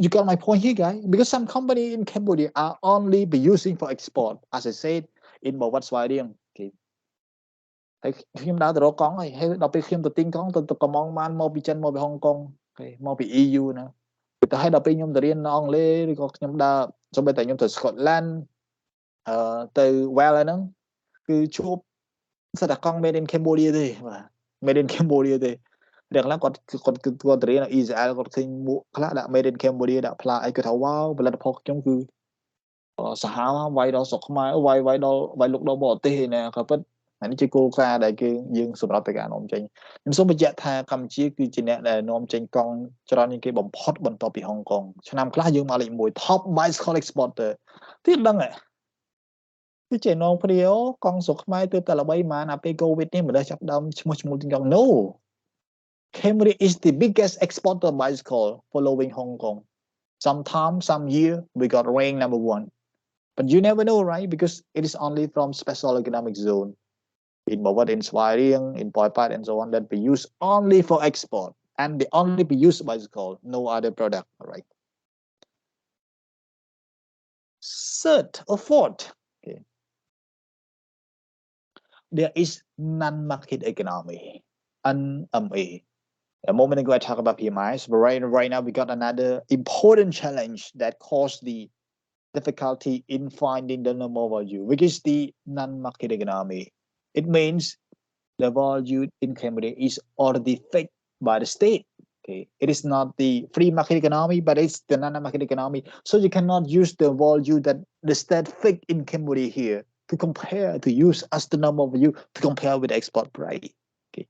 you got my point here, guys, because some company in Cambodia are only be using for export, as I said in my what's why riêng. Okay, ហើយខ្ញុំដើរទៅរកកង់ហើយដល់ពេលខ្ញុំទៅទិញកង់ទៅកំងបានមកពីចិនមកពីហុងកុងមកពី EU ណាទៅហើយដល់ពេលខ្ញុំទៅរៀនអង់គ្លេសឬក៏ខ្ញុំដើរសូម្បីតែខ្ញុំទៅ Scotland ទៅ Wales ហ្នឹងគឺជួបសិតតែកង់ made in Cambodia ទេបាទ made in Cambodia ទេដល់ខ្លះគាត់រៀននៅ Israel គាត់ឃើញមួកខ្លះដាក់ made in Cambodia ដាក់ផ្លាកអីគាត់ថាវ៉ាវផលិតផលខ្ញុំគឺសាហាវវាយដល់ស្រុកខ្មែរវាយលោកដល់បរទេសឯណាក៏ពិតអានេះជាគោលការណ៍ដែលយើងសម្រាប់តែការនាំចេញខ្ញុំសូមបញ្ជាក់ថាកម្ពុជាគឺជាអ្នកដែលនាំចេញកង់ច្រើនជាងគេបំផុតបន្ទាប់ពីហុងកុងឆ្នាំខ្លះយើងមកលេខ1 top bicycle exporter ទៀតដឹងហ៎គឺចេះនាំគ្នាកង់ស្រុកខ្មែរទើបតែល្បីប៉ុន្មានអាពេល COVID នេះមិនដឹងចាប់ដើមឈ្មោះទិញកង់ No, Cambodia is the biggest exporter of bicycle following Hong Kong. Sometimes some year we got rank number 1, but you never know, right, because it is only from special economic zone in Mawat, in Svay Rieng, in Poi Pat and so on that be used only for export and they only be used bicycle, no other product, right? Third or fourth, okay, there is non-market economy, NMA. A moment ago I talked about PMIs, but right now we got another important challenge that caused the difficulty in finding the normal value, which is the non-market economy. It means the value in Cambodia is already fixed by the state. Okay, it is not the free market economy, but it's the non-market economy. So you cannot use the value that the state fixed in Cambodia here to compare, to use as the normal value to compare with the export price. Okay,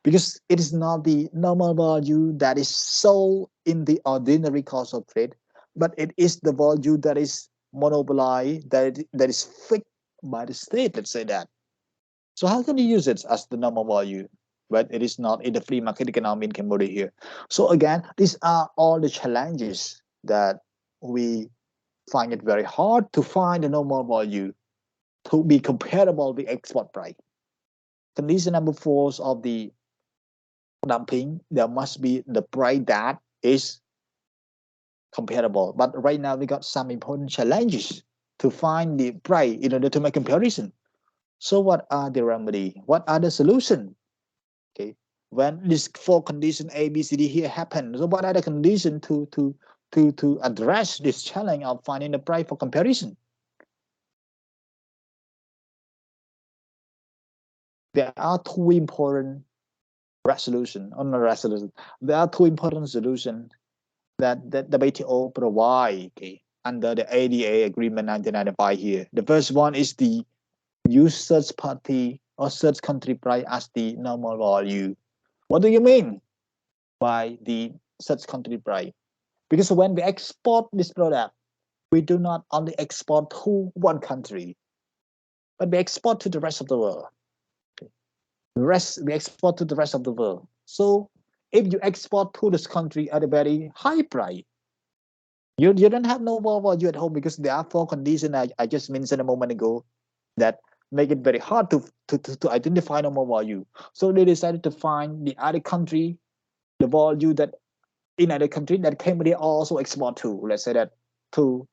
because it is not the normal value that is sold in the ordinary course of trade, but it is the value that is monopolized, that is fixed by the state. Let's say that. So how can you use it as the normal value? But it is not in the free market economy in Cambodia here. So again, these are all the challenges that we find it very hard to find a normal value to be comparable with export price. Condition number 4 of the dumping, there must be the price that is comparable. But right now we got some important challenges to find the price in order to make comparison. So what are the remedy? What are the solution? Okay, when this 4 condition A, B, C, D here happen, so what are the condition to address this challenge of finding the price for comparison? There are 2 important resolution. There are 2 important solutions that the WTO provide, okay, under the ADA agreement 1995 here. The first one is the use search party or search country price as the normal value. What do you mean by the search country price? Because when we export this product, we do not only export to one country, but we export to the rest of the world. Okay. We export to the rest of the world. So if you export to this country at a very high price, you don't have no more value at home because there are 4 conditions I just mentioned a moment ago that make it very hard to identify normal value. So they decided to find the other country, the value that in other country that Cambodia also export to. Let's say that to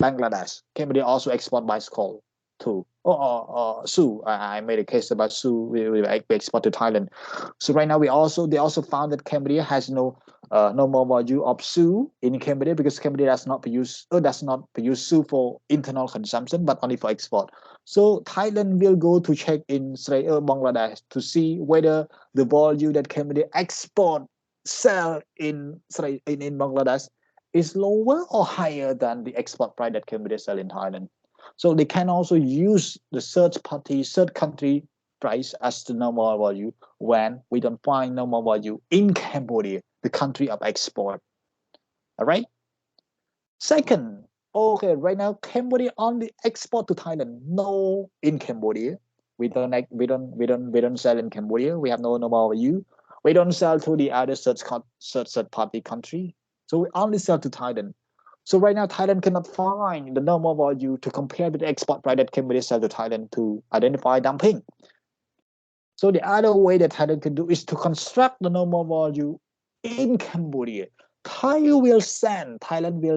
Bangladesh, Cambodia also export bicycle to. Sue. I made a case about Sue. We export to Thailand. So right now they also found that Cambodia has no normal value of Sue in Cambodia because Cambodia does not produce Sue for internal consumption but only for export. So Thailand will go to check in Bangladesh to see whether the value that Cambodia sell in Bangladesh is lower or higher than the export price that Cambodia sell in Thailand. So they can also use the third country price as the normal value when we don't find normal value in Cambodia, the country of export. All right. Second, okay, right now Cambodia only export to Thailand, no in Cambodia. We don't sell in Cambodia. We have no normal value. We don't sell to the other third party country. So we only sell to Thailand. So right now Thailand cannot find the normal value to compare with the export price that Cambodia sell to Thailand to identify dumping. So the other way that Thailand can do is to construct the normal value in Cambodia. Thailand will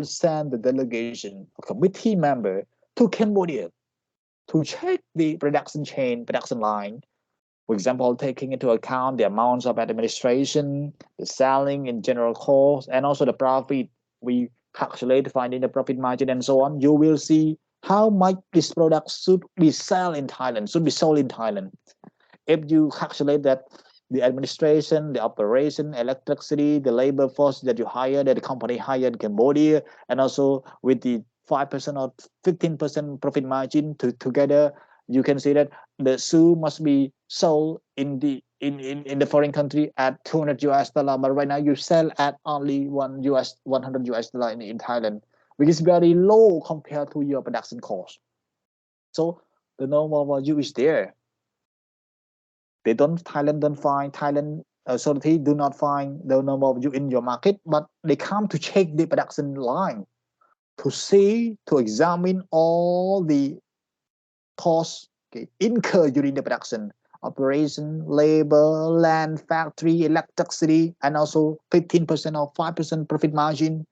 send the delegation, a committee member to Cambodia to check the production chain, production line. For example, taking into account the amounts of administration, the selling in general cost, and also the profit. We calculate finding the profit margin and so on. You will see how much this product should be sold in Thailand. If you calculate that the administration, the operation, electricity, the labor force that you hire, that the company hired in Cambodia, and also with the 5% or 15% profit margin together, you can see that the shoe must be sold in the foreign country at $200, but right now you sell at only $100 in Thailand, which is very low compared to your production cost. So the normal value is there. Thailand authority do not find the normal value in your market, but they come to check the production line to examine all the costs incurred during the production, operation, labor, land, factory, electricity, and also 15% or 5% profit margin.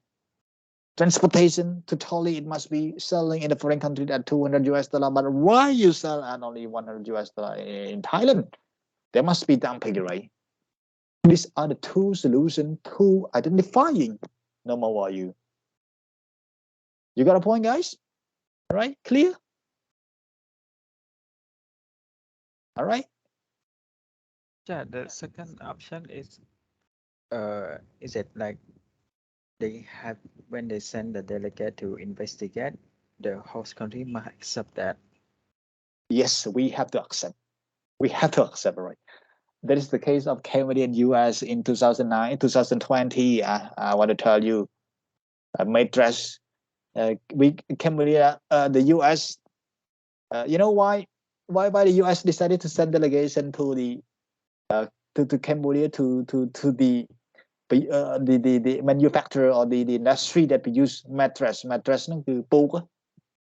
Transportation, totally it must be selling in the foreign country at $200, but why you sell at only $100 in Thailand? There must be dumping, right? These are the two solutions to identifying normal value. You got a point, guys? All right, clear? All right. Yeah, the second option is it like they have when they send the delegate to investigate, the host country must accept that? Yes, we have to accept. Right? That is the case of Canada and US in 2009, 2020. I want to tell you, Matrix, Cambodia, the US. You know why the US decided to send delegation to the to Cambodia to the manufacturer or the industry that produce mattress นั่นคือปูก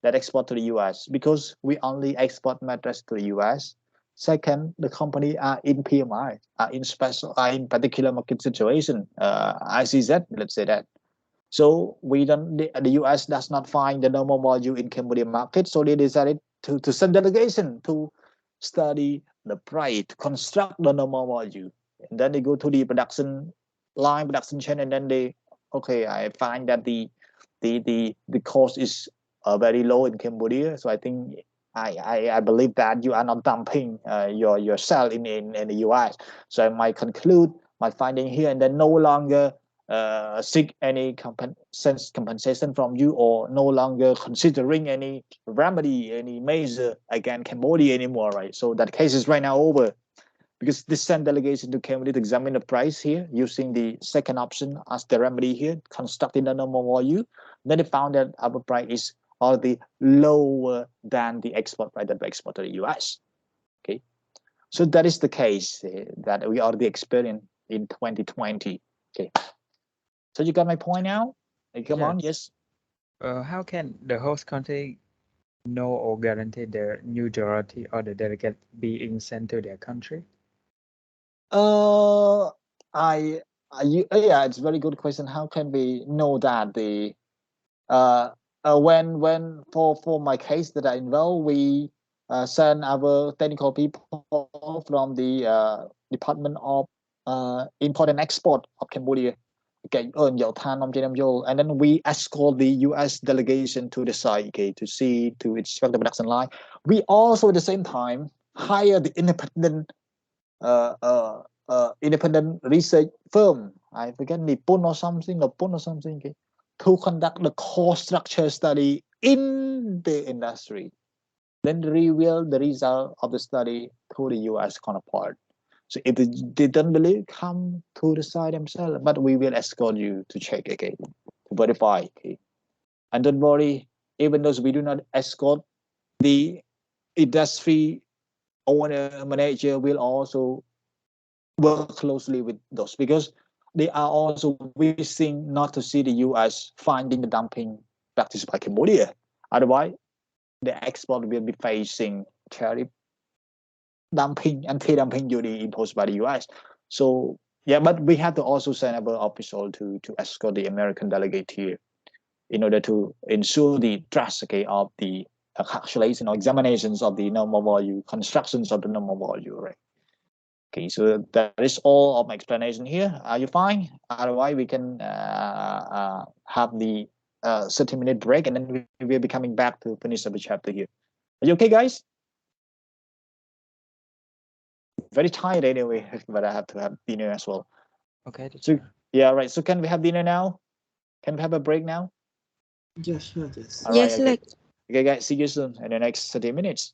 that export to the US because we only export mattress to the US. Second, the company are in PMI, are in particular market situation, ICZ, let's say that. So the US does not find the normal value in Cambodia market, so they decided to send delegation to study the price, to construct the normal value, and then they go to the production line, production chain, and then I find that the cost is very low in Cambodia. So I think I believe that you are not dumping your sell in the US. So I might conclude my finding here and then no longer seek any compensation from you, or no longer considering any remedy, any measure against Cambodia anymore, right? So that case is right now over, because this sent delegation to Cambodia to examine the price here using the second option as the remedy here, constructing the normal value. Then they found that our price is already lower than the export price that we export to the US. Okay, so that is the case that we already experienced in 2020. Okay, so you got my point now? Come Yeah. on, yes. How can the host country know or guarantee the neutrality of the delegate being sent to their country? Yeah, it's a very good question. How can we know that the when for my case that I involved, we send our technical people from the Department of Import and Export of Cambodia. Okay, and then we escort the U.S. delegation to the site, okay, to inspect the production line. We also at the same time hire the independent research firm. I forget Nippon or something, okay, to conduct the cost structure study in the industry, then reveal the result of the study to the US counterpart. So if they don't believe, come to the site themselves, but we will escort you to check again, to verify. Okay? And don't worry, even though we do not escort, the industry owner manager will also work closely with those, because they are also wishing not to see the US finding the dumping practice by Cambodia. Otherwise, the export will be facing tariff dumping, anti-dumping duty imposed by the US. So yeah, but we have to also send our official to escort the American delegate here in order to ensure the trust, okay, of the calculation or examinations of the normal value, constructions of the normal value, right? Okay, so that is all of my explanation here. Are you fine? Otherwise, we can have the 30-minute break, and then we will be coming back to finish up the chapter here. Are you okay, guys? Very tired anyway, but I have to have dinner as well. Okay, So teacher. yeah, right. So can we have dinner now? Can we have a break now? Yeah, sure, yes. All right. Yes, Okay. like Okay, guys. See you soon in the next 30 minutes.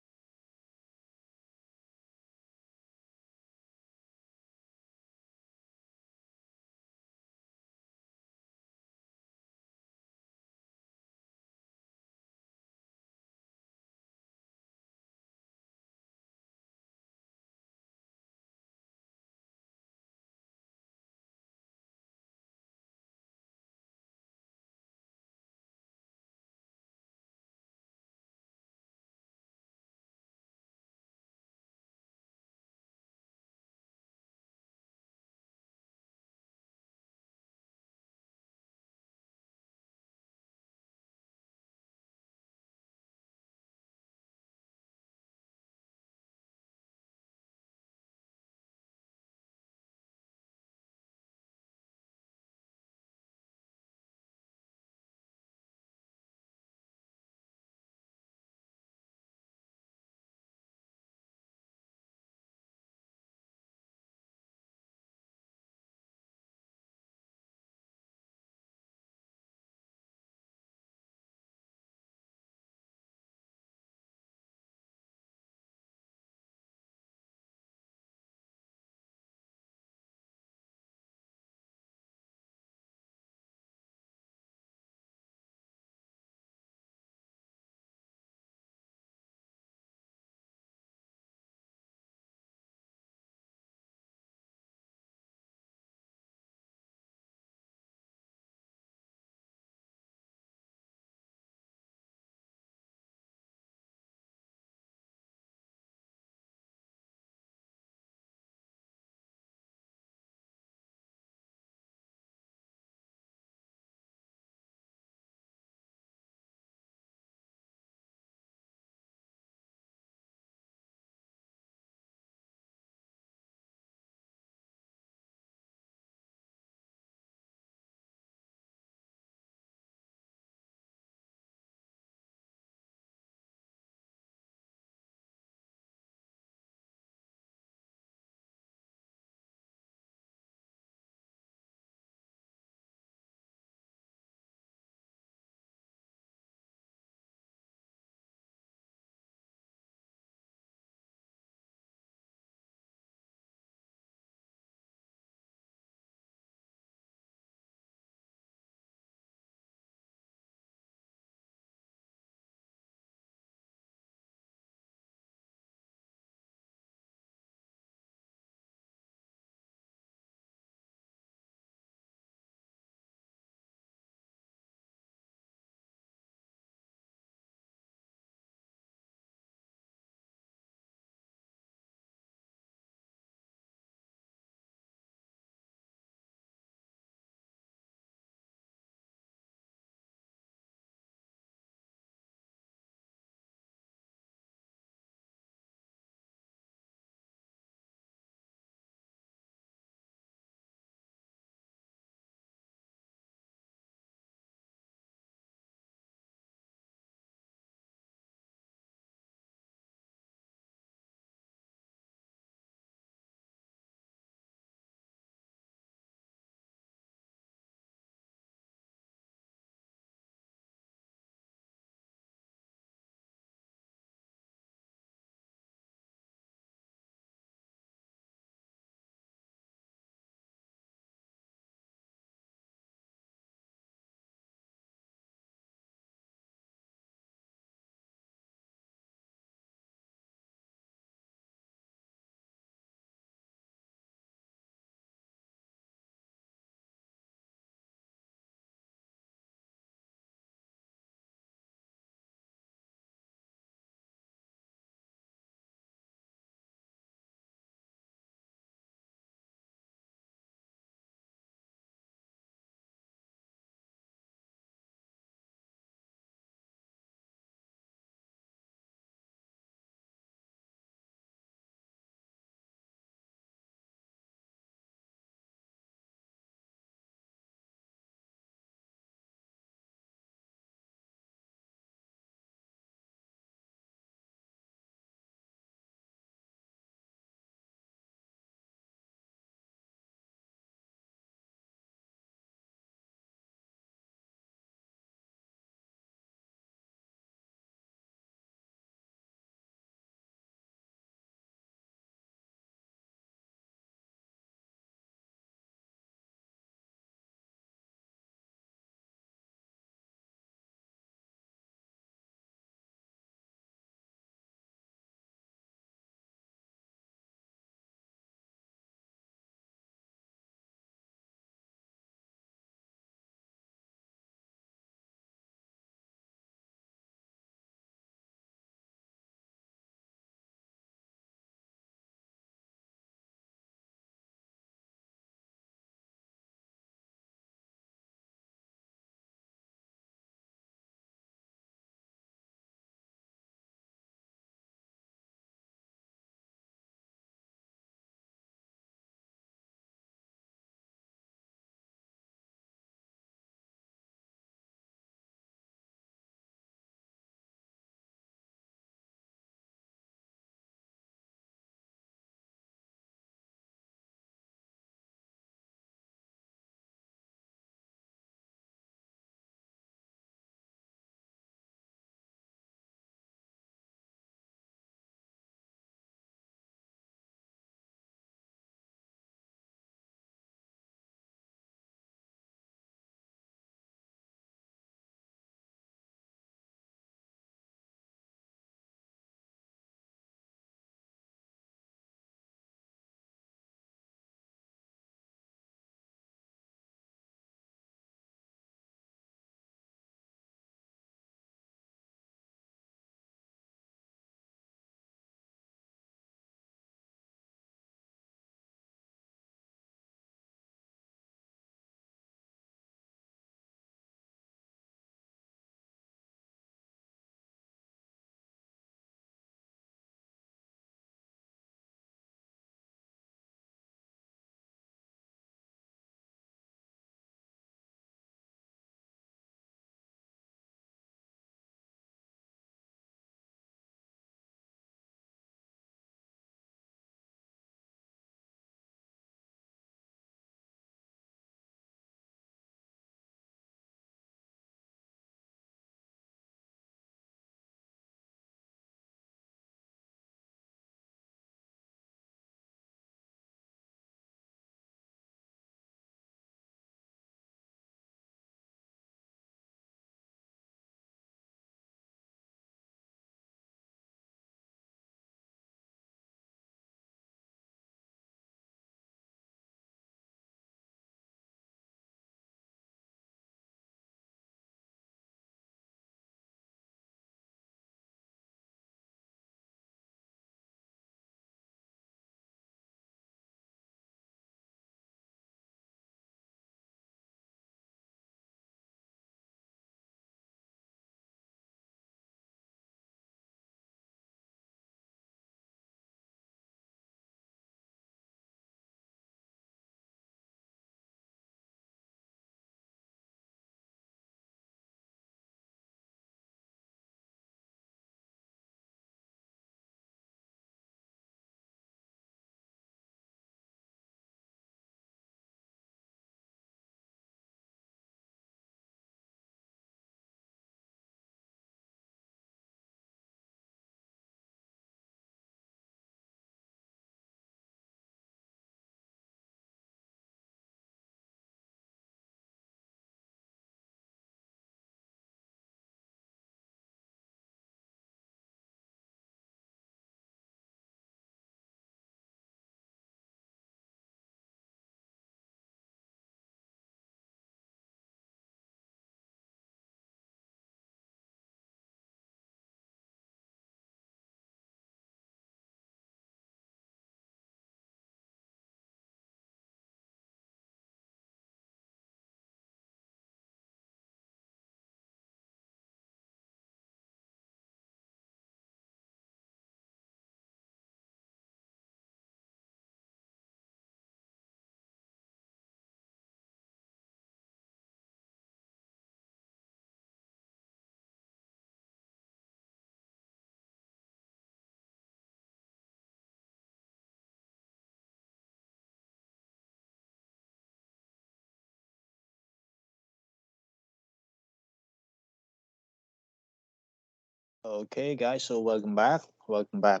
Okay, guys, so welcome back. Welcome back.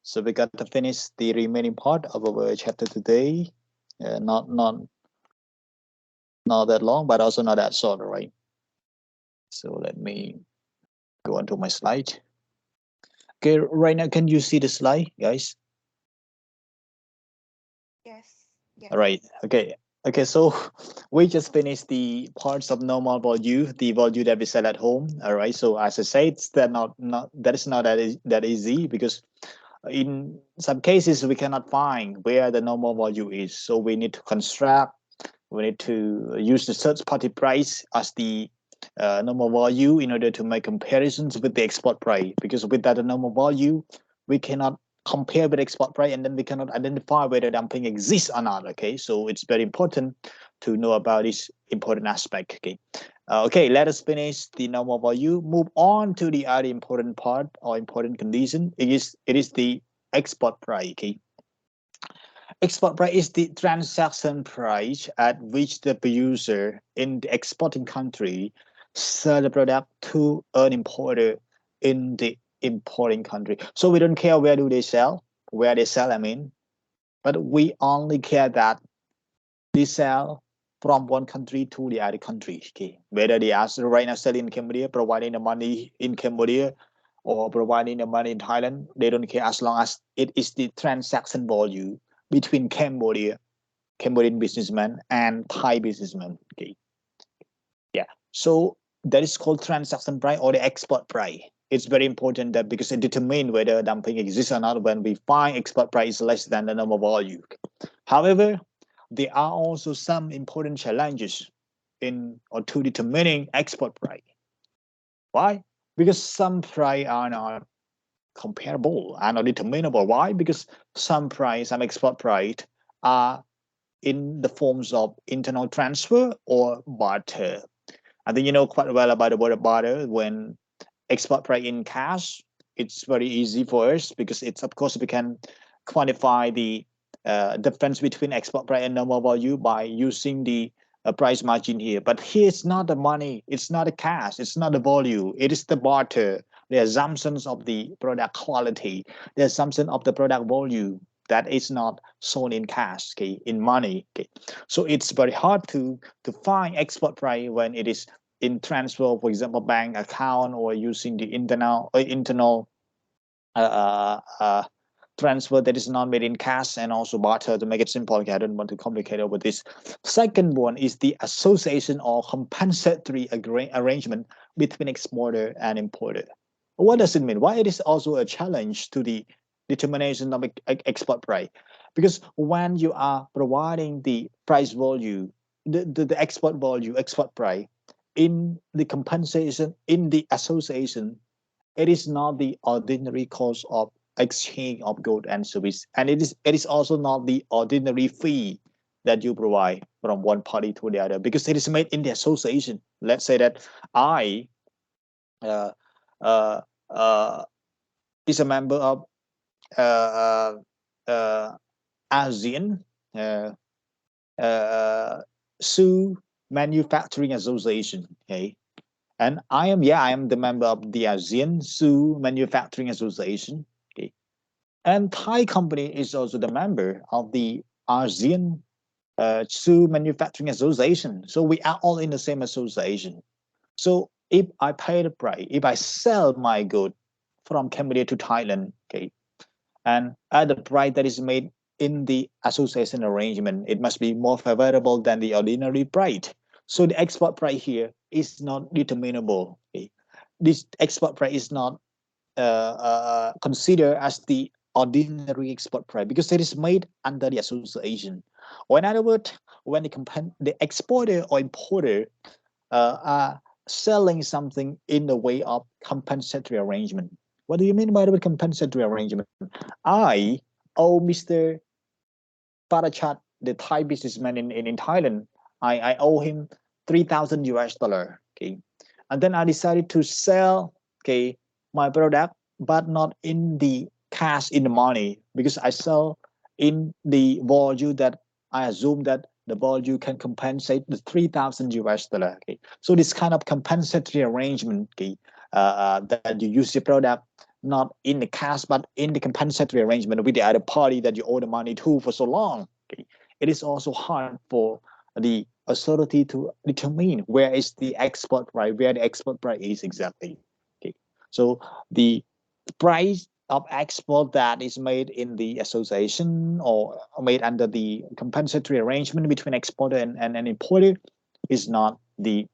So we got to finish the remaining part of our chapter today. Not that long, but also not that short, right? So let me go on to my slide. Okay, right now, can you see the slide, guys? Yes. Yes. All right. Okay. Okay. So we just finished the parts of normal volume, the volume that we sell at home. All right. So as I said, it's that is not that easy because in some cases we cannot find where the normal value is. So we need to construct. We need to use the third party price as the normal value in order to make comparisons with the export price. Because without the normal value, we cannot compare with export price, and then we cannot identify whether dumping exists or not. Okay, so it's very important to know about this important aspect. Okay, okay, let us finish the normal value. Move on to the other important part or important condition. It is the export price. Okay, export price is the transaction price at which the producer in the exporting country sell the product to an importer in the importing country. So we don't care where they sell, I mean, but we only care that they sell from one country to the other country. Okay, whether they are right now selling in Cambodia, providing the money in Cambodia, or providing the money in Thailand, they don't care as long as it is the transaction volume between Cambodian businessman and Thai businessman. Okay, yeah. So that is called transaction price or the export price. It's very important that because it determines whether dumping exists or not when we find export price less than the normal value. However, there are also some important challenges in or to determining export price. Why? Because some price are not comparable and not determinable. Why? Because some export price are in the forms of internal transfer or barter. I think you know quite well about the word barter. When export price in cash, it's very easy for us because it's, of course, we can quantify the difference between export price and normal value by using the price margin here. But here it's not the money, it's not the cash, it's not the value, it is the barter, the assumptions of the product quality, the assumption of the product value that is not shown in cash, okay, in money. Okay, so it's very hard to find export price when it is in transfer, for example, bank account, or using the internal transfer that is not made in cash, and also barter to make it simple. Okay, I don't want to complicate over this. Second one is the association or compensatory arrangement between exporter and importer. What does it mean? Why it is also a challenge to the determination of export price? Because when you are providing the price value, the export value, export price, in the compensation, in the association, it is not the ordinary cost of exchange of goods and service, and it is also not the ordinary fee that you provide from one party to the other, because it is made in the association. Let's say that I uh, uh, uh, is a member of uh, uh, ASEAN uh, uh, Shoe Manufacturing Association. Okay, and I am the member of the ASEAN Shoe Manufacturing Association. Okay, and Thai company is also the member of the ASEAN Shoe Manufacturing Association. So we are all in the same association. So if I pay the price, if I sell my good from Cambodia to Thailand, okay, and at the price that is made in the association arrangement, it must be more favorable than the ordinary price. So the export price here is not determinable. Okay? This export price is not considered as the ordinary export price because it is made under the association. Or in other words, when the exporter or importer are selling something in the way of compensatory arrangement. What do you mean by the compensatory arrangement? I owe Mr. Parachat, the Thai businessman in Thailand, I owe him 3,000 US dollar. Okay. And then I decided to sell, okay, my product, but not in the cash, in the money, because I sell in the value that I assume that the value can compensate the 3,000 US dollar. Okay. So this kind of compensatory arrangement, okay, that you use the product not in the cash but in the compensatory arrangement with the other party that you owe the money to for so long. Okay? It is also hard for the authority to determine where is the export price, where the export price is exactly. Okay, so the price of export that is made in the association or made under the compensatory arrangement between exporter and importer is not the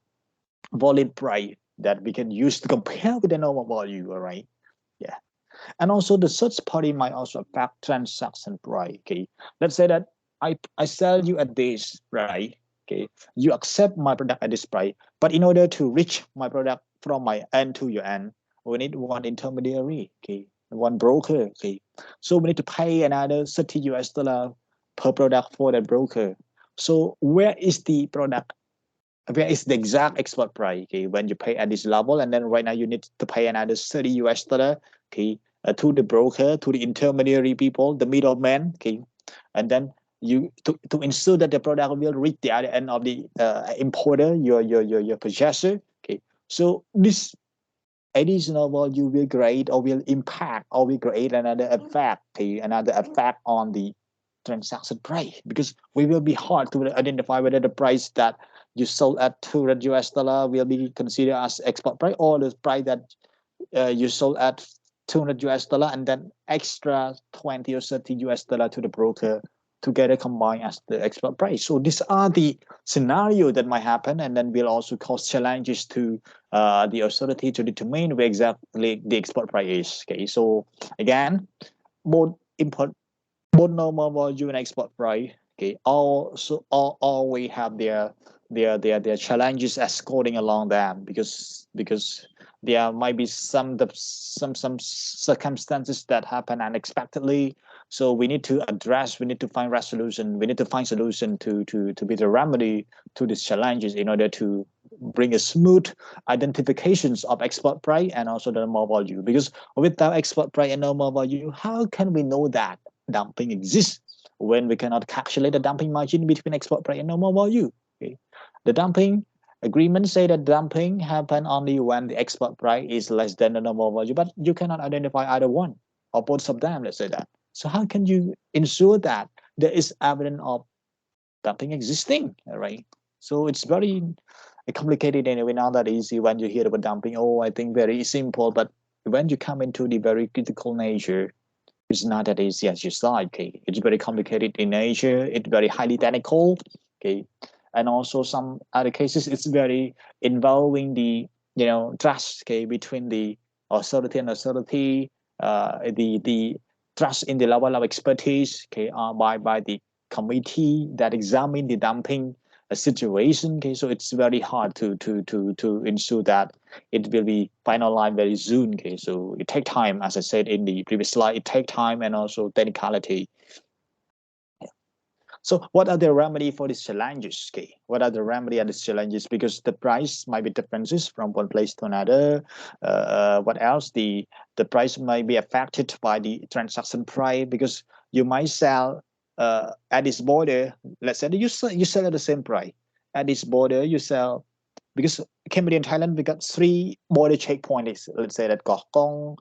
valid price that we can use to compare with the normal value. All right, yeah. And also the third party might also affect transaction price. Okay, let's say that I sell you at this, right? Okay, you accept my product at this price, but in order to reach my product from my end to your end, we need one intermediary, okay, one broker. Okay, so we need to pay another $30 per product for that broker. So where is the product, where is the exact export price? Okay, when you pay at this level, and then right now you need to pay another $30, okay, to the broker, to the intermediary people, the middleman, okay, and then you to ensure that the product will reach the other end of the importer, your purchaser. Okay, so this additional value will create or will impact or will create another effect, okay, another effect on the transaction price, because we will be hard to identify whether the price that you sold at $200 will be considered as export price, or the price that you sold at $200 and then extra $20 or $30 to the broker together combined as the export price. So these are the scenario that might happen, and then will also cause challenges to the authority to determine where exactly the export price is. Okay, so again, both normal value and export price, okay, all we have their challenges escorting along them, because there might be some circumstances that happen unexpectedly. So we need to address, we need to find resolution, we need to find solution to be the remedy to these challenges in order to bring a smooth identifications of export price and also the normal value. Because without export price and normal value, how can we know that dumping exists when we cannot calculate the dumping margin between export price and normal value? Okay, the dumping agreements say that dumping happen only when the export price is less than the normal value, but you cannot identify either one or both of them. Let's say that. So how can you ensure that there is evidence of dumping existing? All right. So it's very complicated anyway. Not that easy when you hear about dumping. Oh, I think very simple, but when you come into the very critical nature, it's not that easy as you thought. Okay, it's very complicated in nature. It's very highly technical. Okay, and also some other cases it's very involving the trust, okay, between the authority and authority, the trust in the level of expertise, okay, by the committee that examine the dumping situation. Okay, so it's very hard to ensure that it will be finalized very soon. Okay, so it takes time, as I said in the previous slide, it takes time and also technicality. So what are the remedy for these challenges? Okay, what are the remedy of these challenges? Because the price might be differences from one place to another. What else? The price might be affected by the transaction price, because you might sell at this border. Let's say you sell at the same price. At this border, you sell, because Cambodia and Thailand, we got 3 border checkpoints. Let's say that Koh Kong,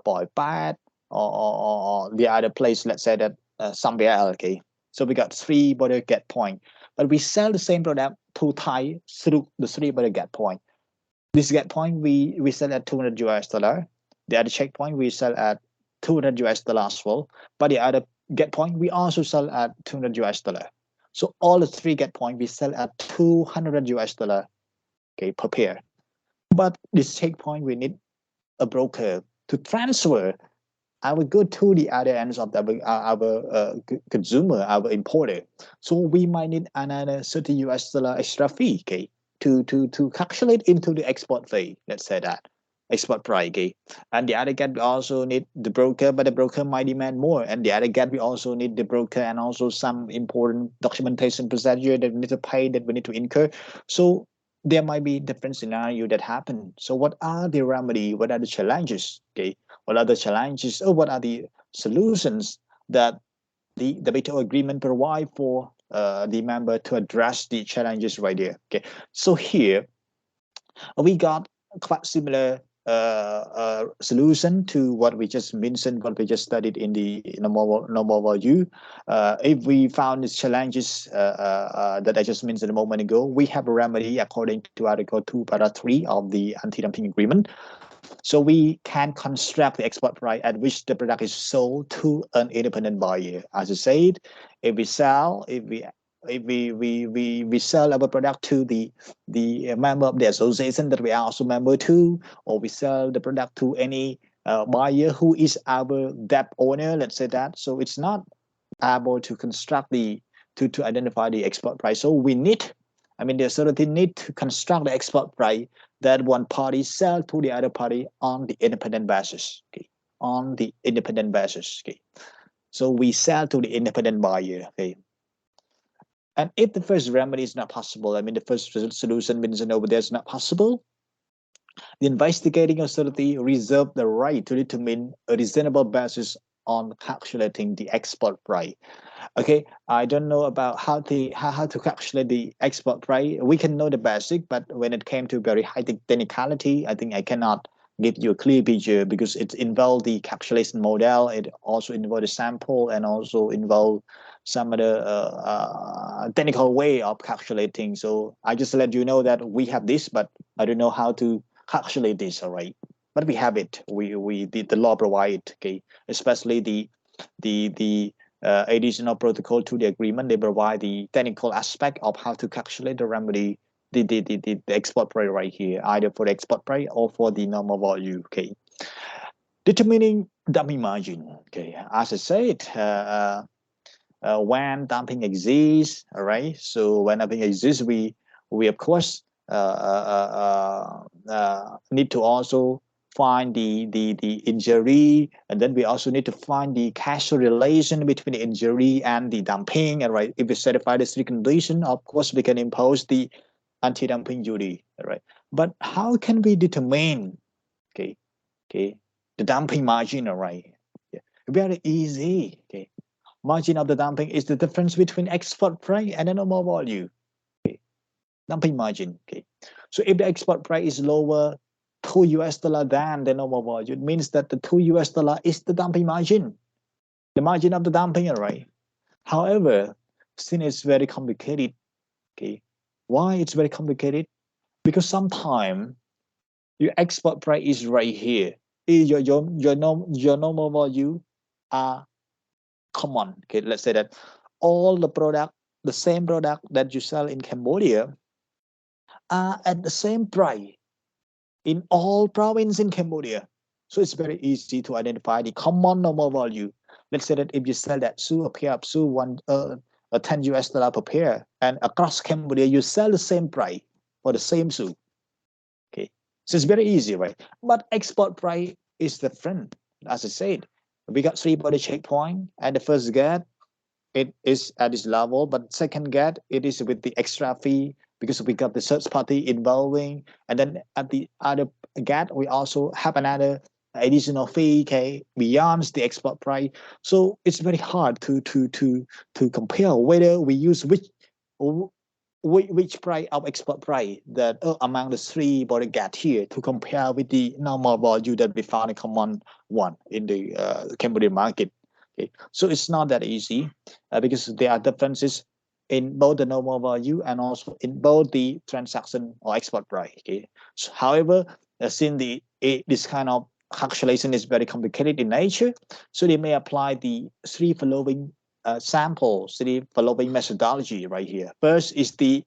Poi Pat, or the other place. Let's say that somewhere else. Okay. So we got 3 border gate point, but we sell the same product to Thai through the 3 border gate point. This gate point we sell at $200. The other checkpoint we sell at $200 as well. But the other gate point we also sell at $200. So all the 3 gate point we sell at $200, okay, per pair. But this checkpoint we need a broker to transfer our good to the other ends of our consumer, our importer. So we might need another $30 extra fee, okay, to calculate into the export fee. Let's say that export price, okay. And the other gate we also need the broker, but the broker might demand more. And the other gate we also need the broker and also some important documentation procedure that we need to pay, that we need to incur. So there might be different scenario that happen. So what are the remedy? What are the challenges? Okay, what are the challenges, or what are the solutions that the WTO agreement provide for the member to address the challenges right there? Okay, so here we got quite similar solution to what we just mentioned, what we just studied in the normal value. If we found these challenges that I just mentioned a moment ago, we have a remedy according to Article 2, Para 3 of the Anti-Dumping Agreement. So we can construct the export price at which the product is sold to an independent buyer. As I said, if we sell our product to the member of the association that we are also member to, or we sell the product to any buyer who is our debt owner, let's say that. So it's not able to construct to identify the export price. So we need, the authority need to construct the export price that one party sell to the other party on the independent basis. Okay, on the independent basis. Okay, so we sell to the independent buyer. Okay. And if the first remedy is not possible, the first solution mentioned over there is not possible, the investigating authority reserve the right to determine a reasonable basis on calculating the export price. Okay, I don't know about how to calculate the export price. We can know the basic, but when it came to very high technicality, I think I cannot give you a clear picture because it involves the calculation model. It also involves the sample and also involves some other technical way of calculating. So I just let you know that we have this, but I don't know how to calculate this. All right, but we have it. The law provide. Okay, especially the additional protocol to the agreement. They provide the technical aspect of how to calculate the remedy, the export price right here, either for the export price or for the normal value. Okay, determining dumping margin. Okay, as I said, when dumping exists, all right. So when dumping exists, we of course need to also find the injury, and then we also need to find the causal relation between the injury and the dumping. And right, if we satisfy the three conditions, of course we can impose the anti-dumping duty. Right, but how can we determine the dumping margin? All right, yeah, very easy. Okay, margin of the dumping is the difference between export price and the normal value. Okay, dumping margin. Okay, so if the export price is lower $2 than the normal value, it means that the $2 is the dumping margin, the margin of the dumping, right? However, since it's very complicated, okay, why it's very complicated? Because sometimes your export price is right here. Your normal value are common. Okay, let's say that all the same product that you sell in Cambodia are at the same price in all provinces in Cambodia. So it's very easy to identify the common normal value. Let's say that if you sell that shoe, a pair of shoe, $10 per pair, and across Cambodia you sell the same price for the same shoe. Okay, so it's very easy, right? But export price is different. As I said, we got 3 border checkpoint, and the first gate it is at this level, but second gate it is with the extra fee because we got the third party involving, and then at the other gate we also have another additional fee, okay, beyond the export price. So it's very hard to compare whether we use which price of export price that among the 3 border gate here to compare with the normal value that we found a common one in the Cambodian market. Okay, so it's not that easy because there are differences in both the normal value and also in both the transaction or export price. Okay, so, however, since this kind of calculation is very complicated in nature, so they may apply the 3 following samples, 3 following methodology right here. First is the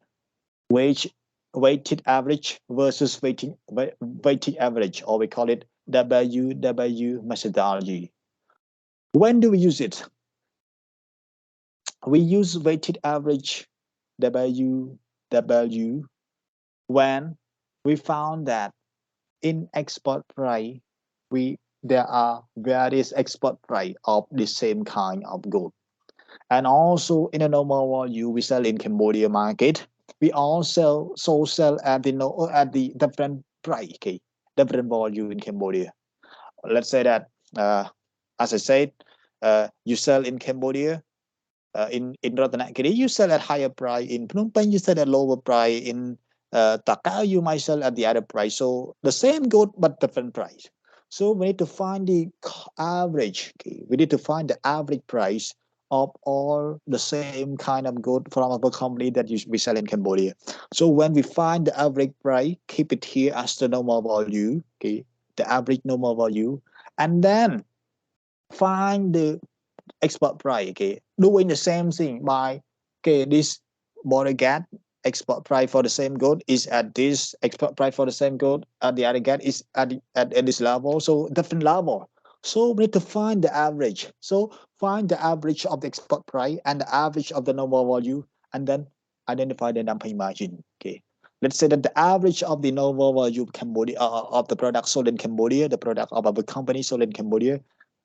weighted average versus weighted average, or we call it WW methodology. When do we use it? We use weighted average WW when we found that in export price there are various export price of the same kind of good, and also in a normal value we sell in Cambodia market, we also sell at the different price, okay, different value in Cambodia. Let's say that as I said, you sell in Cambodia, in Ratanakiri, you sell at higher price. In Phnom Penh, you sell at lower price. In Takao, you might sell at the other price. So the same good but different price. So we need to find the average. Okay? We need to find the average price of all the same kind of good from our company that we sell in Cambodia. So when we find the average price, keep it here as the normal value. Okay, the average normal value, and then find the export price. Okay, doing the same thing by this border gap export price for the same good is at this export price for the same good at the other gap is at this level, so different level. So we need to find the average. So find the average of the export price and the average of the normal value, and then identify the dumping margin. Okay, let's say that the average of the normal value of Cambodia of the product sold in Cambodia, the product of our company sold in Cambodia,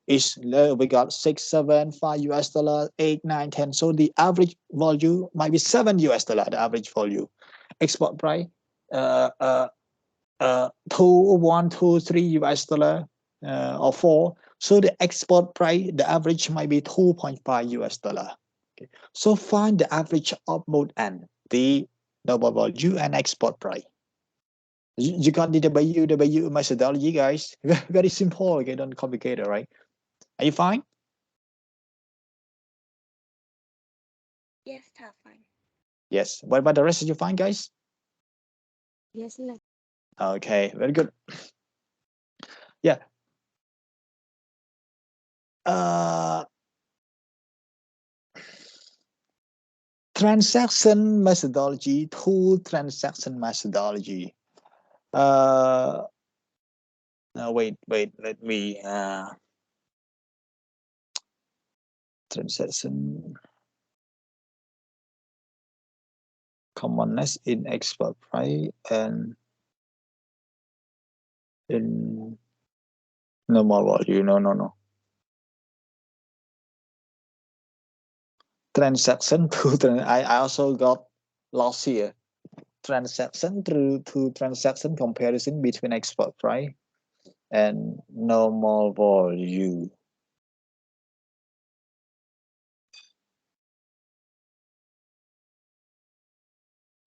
is we got 6, 7, 5 US dollar, 8, 9, 10. So the average value might be 7 US dollar, the average value. Export price, uh, uh, 2, 1, 2, 3 US dollar, or 4. So the export price, the average might be 2.5 US dollar. Okay. So find the average of both end, the double value and export price. You got the W methodology, guys. Very simple. Okay, don't complicate it, right? Are you fine? Yes, fine. Yes. What about the rest? Did you find, guys? Yes, Okay, very good. Yeah. Transaction methodology, tool transaction methodology. No, wait. Let me transaction commonness in export price and in normal value. No. Transaction to I also got lost here. Transaction to transaction comparison between export price and normal value.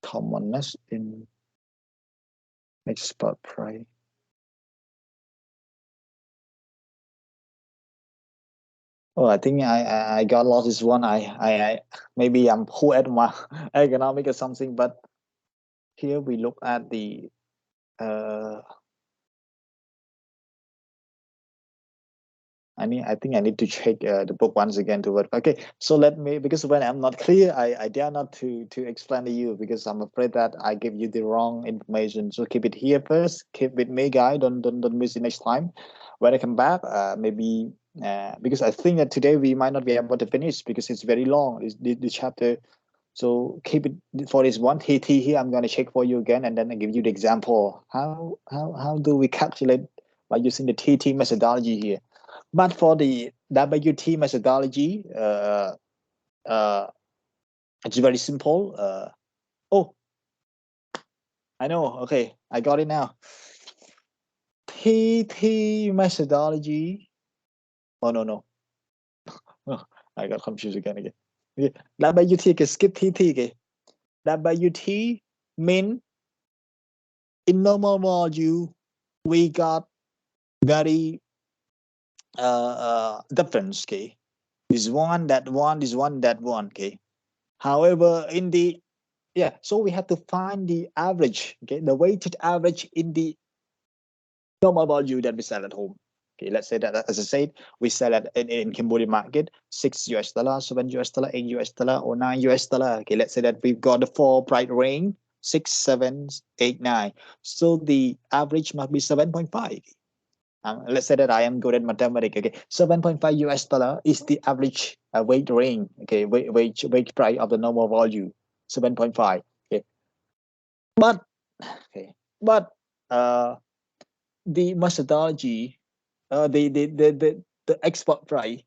Commonness in export price. Oh, I think I got lost this one. I maybe I'm poor at my economic or something, but here we look at the I think I need to check the book once again to work. Okay, so let me, because when I'm not clear, I dare not to explain to you because I'm afraid that I give you the wrong information. So keep it here first. Keep with me, guy. Don't miss it next time. When I come back, maybe because I think that today we might not be able to finish because it's very long. It's the chapter. So keep it for this one TT here. I'm gonna check for you again, and then I give you the example. How do we calculate by using the TT methodology here? But for the WT methodology, it's very simple. Oh, I know. Okay, I got it now. TT methodology. Oh no. Oh, I got confused again. Okay. WT. Okay, skip TT. Okay. WT mean in normal value we got very difference. Okay. This one, that one, this one, that one. Okay. However, in the so we have to find the average, okay, the weighted average in the normal value that we sell at home. Okay, let's say that as I said, we sell at in Cambodian market 6 US dollar, 7 US dollar, 8 US dollar, or 9 US dollar. Okay, let's say that we've got the 4 price range 6, 7, 8, 9. So the average must be 7.5. Let's say that I am good at mathematics. Okay, 7.5 US dollar is the average weight range. Okay, weight price of the normal value 7.5. Okay, but okay, but the methodology, the export price,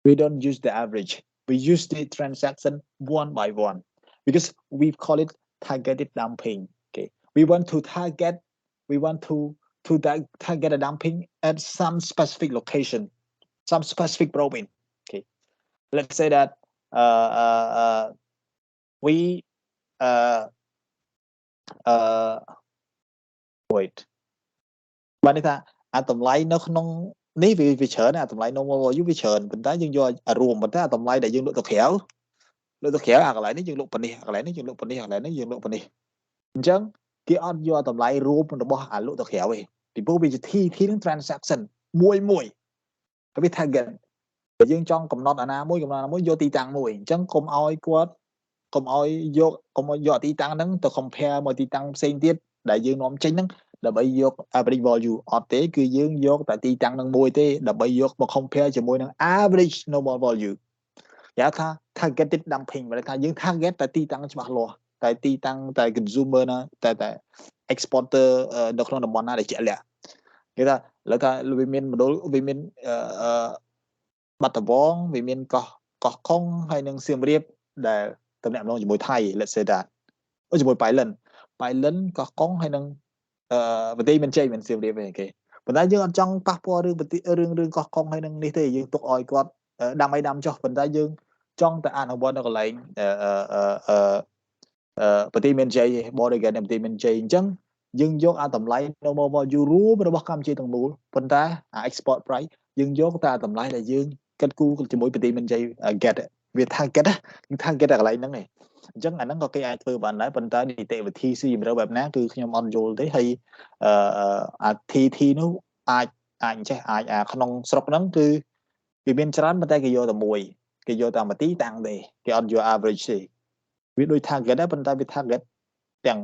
we don't use the average. We use the transaction one by one because we call it targeted dumping. Okay, we want to target, we want to target a dumping at some specific location, some specific province. Okay, let's say that we wait បាននេះថាអាតម្លៃនៅក្នុងនេះវាច្រើនអាតម្លៃ normal value វាច្រើនប៉ុន្តែយើងយករួមប៉ុន្តែអាតម្លៃដែលយើងលក់ទៅក្រៅអាកន្លែងនេះយើងលក់ប៉ុណ្នេះអាកន្លែងនេះយើងលក់ប៉ុណ្នេះអាកន្លែងនេះយើងលក់ប៉ុណ្នេះអញ្ចឹងគេអត់យកតម្លៃរួមរបស់អាលក់ទៅក្រៅទេពីព្រោះវាជា T នឹង transaction មួយវា target បើយើងចង់កំណត់អាណាមួយយកទីតាំងមួយអញ្ចឹងកុំឲ្យយកទីតាំងហ្នឹងទៅ compare មកទីតាំងផ្សេងទៀតដែលយើងនាំចេញហ្នឹងដើម្បីយក average value អត់ទេគឺយើងយកតែទីតាំងហ្នឹងមួយទេដើម្បីយកមក compare ជាមួយនឹង average normal value គេហៅថា targeted dumping បើថាយើង target តែទីតាំងច្បាស់លាស់តែទីតាំងតែ consumer ណាតែ exporter នៅក្នុងតំបន់ណាដែលជាក់លាក់គេថាលើថាវាមានមណ្ឌលវាមានបាត់ដំបងវាមានកោះកុងហើយនឹងសៀមរាបដែលតំណាក់ម្ដងជាមួយថៃ let's say that ជាមួយប៉ៃលិន កោះកុងហើយនឹងប្រទេសមានជ័យមិនសៀមរាបទេគេប៉ុន្តែយើងអត់ចង់ប៉ះពាល់រឿងកោះកុងហើយនឹងនេះទេយើងទុកឲ្យគាត់ដាំឲ្យដាំចុះប៉ុន្តែយើងចង់តែអនុវត្តនៅកន្លែងប្រទេសមានជ័យ border gate ប្រទេសមានជ័យអញ្ចឹងយើងយកអាតម្លៃ normal value រួមរបស់កម្ពុជាទាំងមូលប៉ុន្តែអា export price យើងយកតែតម្លៃដែលយើងគិតគូរជាមួយប្រទេសមានជ័យ get វា target យើង target តែកន្លែងហ្នឹងឯងអញ្ចឹងអាហ្នឹងក៏គេអាចធ្វើបានដែរប៉ុន្តែនីតិវិធីស៊ីជម្រៅបែបណាគឺខ្ញុំអត់យល់ទេហើយអា TT នោះអាចក្នុងស្រុកហ្នឹងគឺវាមានច្រើនប៉ុន្តែគេយកតែមួយគេយកតែមួយទីតាំងទេគេអត់យក average ទេវាដូច target ដែរប៉ុន្តែវា target ទាំង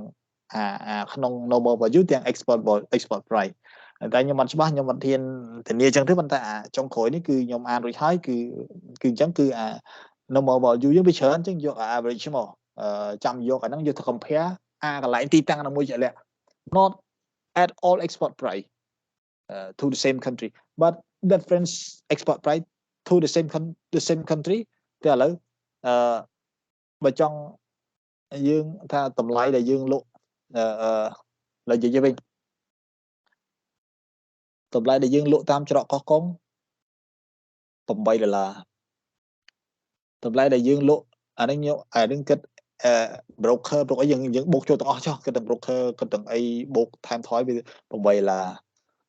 ក្នុង normal value ទាំង export price តែខ្ញុំអត់ច្បាស់ខ្ញុំអត់ធានធានាអញ្ចឹងទេប៉ុន្តែចុងក្រោយនេះគឺខ្ញុំអានរួចហើយគឺអញ្ចឹងគឺnormal value យើងវាច្រើនអញ្ចឹងយក average មកចាំយកអាហ្នឹងយកទៅ compare កន្លែងទីតាំងណាមួយជាក់លាក់ not at all export price to the same country but difference export price to the same country តែឥឡូវបើចង់យើងថាតម្លៃដែលយើងលក់ឡើយនិយាយវិញតម្លៃដែលយើងលក់តាមច្រកកោះកុង$8តម្លៃដែលយើងលក់អានេះគិតbroker អីយើងបូកចូលទាំងអស់ចុះគិតទាំង broker គិតទាំងអីបូកថែមថយវា$8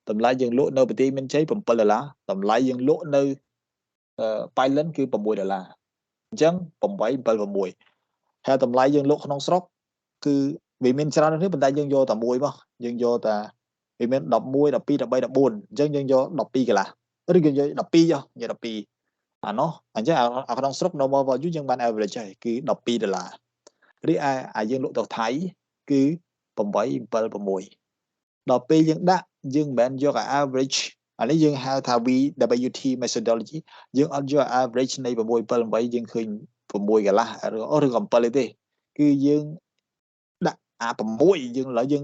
តម្លៃយើងលក់នៅប្រទេសមានជ័យ$7តម្លៃយើងលក់នៅប៉ៃលិនគឺ$6អញ្ចឹង8 7 6ហើយតម្លៃយើងលក់ក្នុងស្រុកគឺវាមានច្រើននេះប៉ុន្តែយើងយកតែមួយមកយើងយកតែវាមាន11 12 13 14អញ្ចឹងយើងយក12កន្លះឬយើងយក12ចុះយក12អានោះអញ្ចឹងក្នុងស្រុក normal value យើងបាន average ហើយគឺ$12រីឯយើងលក់ទៅថៃគឺ8 7 6ដល់ពេលយើងដាក់យើងមិនមែនយក average អានេះយើងហៅថា VWT methodology យើងអត់យក average នៃ6 7 8យើងឃើញ6កន្លះឬក៏7ទេគឺយើងដាក់អា6យើងឥឡូវយើង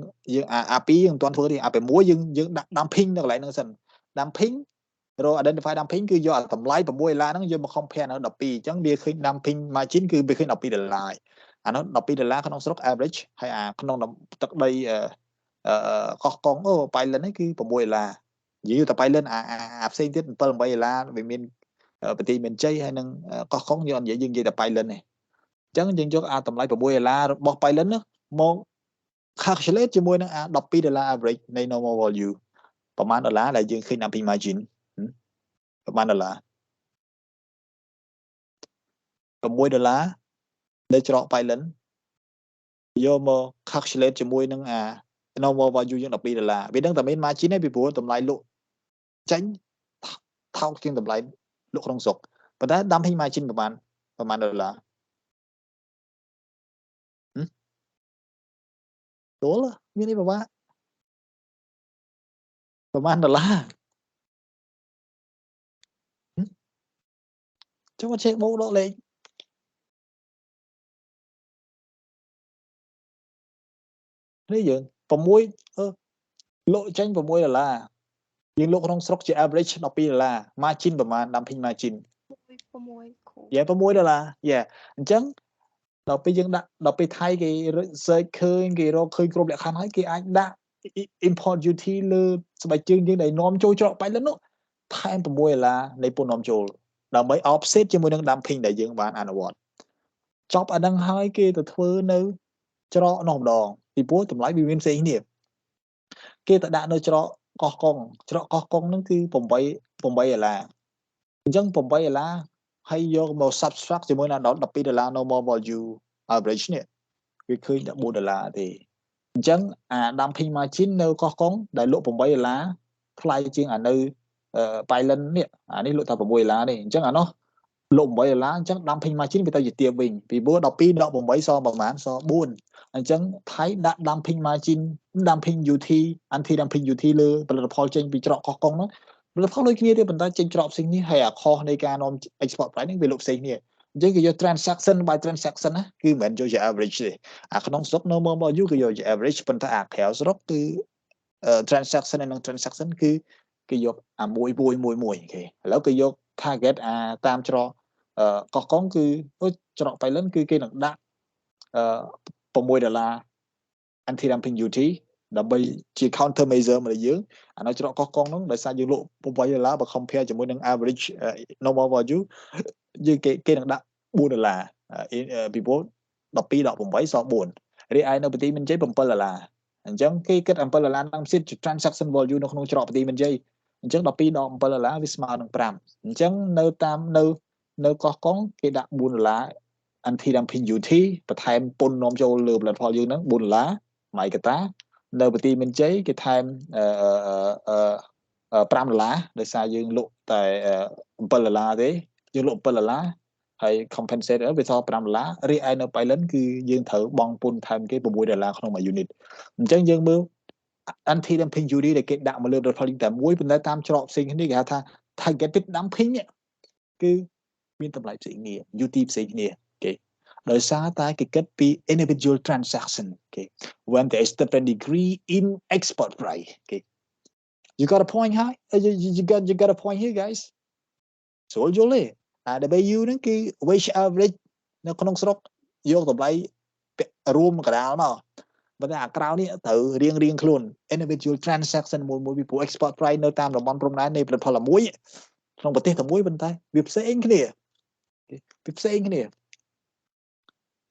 អា2យើងមិនទាន់ធ្វើទេអា6យើងដាក់ dumping នៅកន្លែងហ្នឹងសិន dumping រក identify dumping គឺយកតម្លៃ$6ហ្នឹងយកមក compare នៅ12អញ្ចឹងវាឃើញ dumping margin គឺវាឃើញ$12អានោះ$12ក្នុងស្រុក average ហើយក្នុងទឹកដីកោះកុងប៉ៃលិននេះគឺ$6និយាយតែប៉ៃលិនផ្សេងទៀត$7 8វាមានប្រទេសមានជ័យហើយនឹងកោះកុងយើងអត់និយាយយើងនិយាយតែប៉ៃលិនទេអញ្ចឹងយើងយកតម្លៃ$6របស់ប៉ៃលិននោះមក calculate ជាមួយនឹង$12 average នៃ normal value ប្រមាណដុល្លារដែលយើងឃើញ dumping margin ប្រមាណដុល្លារ$6នៅច្រកប៉ៃលិនយកមក calculate ជាមួយនឹងnormal value យើង$12វាដឹងតែមាន margin ទេពីព្រោះតម្លៃលក់ចេញថោកជាងតម្លៃលក់ក្នុងស្រុកប៉ុន្តែ dumping margin ប្រមាណដុល្លារដុល្លារមានអីប្រមាណដុល្លារចុះមកជេកបូកដកលេខនេះយើង6លក់ចេញ$6យើងលក់ក្នុងស្រុកជា average $12 margin ប្រមាណ dumping margin 6គ្រូ$6អញ្ចឹងដល់ពេលយើងដាក់ដល់ពេលថៃគេ search ឃើញគេរកឃើញគ្រប់លក្ខខណ្ឌហើយគេអាចដាក់ import duty លើស្បែកជើងយើងដែលនាំចូលច្រកប៉ៃលិននោះថែម$6នៃពន្ធនាំចូលដើម្បី offset ជាមួយនឹង dumping ដែលយើងបានអនុវត្តចប់អាហ្នឹងហើយគេទៅធ្វើនៅច្រកនោះម្ដង ពីព្រោះតម្លៃវាមានផ្សេងគ្នាគេទៅដាក់នៅច្រកកោះកុងហ្នឹងគឺ8 $8អញ្ចឹង8 $ហើយយកមក subtract ជាមួយនឹង$12 normal value average នេះវាឃើញតែ4 $ទេអញ្ចឹងអា dumping margin នៅកោះកុងដែលលក់8 $ថ្លៃជាងអានៅThailand នេះអានេះលក់តែ6 $ទេអញ្ចឹងអានោះលក់8 $អញ្ចឹង dumping margin វាទៅជាទាបវិញពីព្រោះ12 ដក8សល់ប្រហែលសល់4អញ្ចឹងថៃដាក់ dumping margin dumping duty anti dumping duty លើផលិតផលចេញពីច្រកកោះកុងហ្នឹងផលិតផលដូចគ្នាទេប៉ុន្តែចេញច្រកផ្សេងនេះហើយអាខុសនៃការនាំ export price ហ្នឹងវាលក់ផ្សេងគ្នាអញ្ចឹងគេយក transaction by transaction ណាគឺមិនមែនយកជា average ទេអាក្នុងស្រុក normal value គឺយកជា average ប៉ុន្តែអាក្រៅស្រុកគឺ transaction និង transaction គឺគេយកអាមួយគេឥឡូវគេយក target អាតាមច្រកកោះកុងគឺច្រក Thailand គឺគេនឹងដាក់$6 anti dumping duty ដើម្បីជា counter measure មកលើយើងអានៅច្រកកោះកុងហ្នឹងដោយសារយើងលក់$8បើ compare ជាមួយនឹង average normal value យើងគេនឹងដាក់$4ពីព្រោះ12ដក8សល់4រីឯនៅប្រទេសមានជ័យ$7អញ្ចឹងគេគិត$7ហ្នឹងសិតជា transaction value នៅក្នុងច្រកប្រទេសមានជ័យអញ្ចឹង12ដក$7វាស្មើនឹង5អញ្ចឹងនៅតាមនៅកោះកុងគេដាក់$4 anti dumping duty បន្ថែមពន្ធនាំចូលលើផលិតផលយើងហ្នឹង$4មួយកតានៅប្រទេសមានជ័យគេថែម$5ដោយសារយើងលក់តែ$7ទេយើងលក់$7ហើយ compensate វាសល់$5រីឯនៅ Thailand គឺយើងត្រូវបង់ពន្ធថែមគេ$6ក្នុងមួយ unit អញ្ចឹងយើងមើល anti dumping duty ដែលគេដាក់មកលើផលិតផលតែមួយប៉ុន្តែតាមច្រកផ្សេងគ្នាគេហៅថា targeted dumping គឺមានតម្លៃផ្សេងគ្នា duty ផ្សេងគ្នាគេដោយសារតែគេគិតពី individual transaction គេ when there is different degree in export price គេ you got a point huh? you got a point here guys ស្រួលយល់ទេអា W ហ្នឹងគឺ wage average នៅក្នុងស្រុកយកតម្លៃរួមកណ្ដាលមកប៉ុន្តែអាក្រៅនេះត្រូវរៀងខ្លួន individual transaction មួយពីព្រោះ export price នៅតាមតំបន់ព្រំដែននៃផលិតផលមួយក្នុងប្រទេសតែមួយប៉ុន្តែវាផ្សេងគ្នាវាផ្សេងគ្នា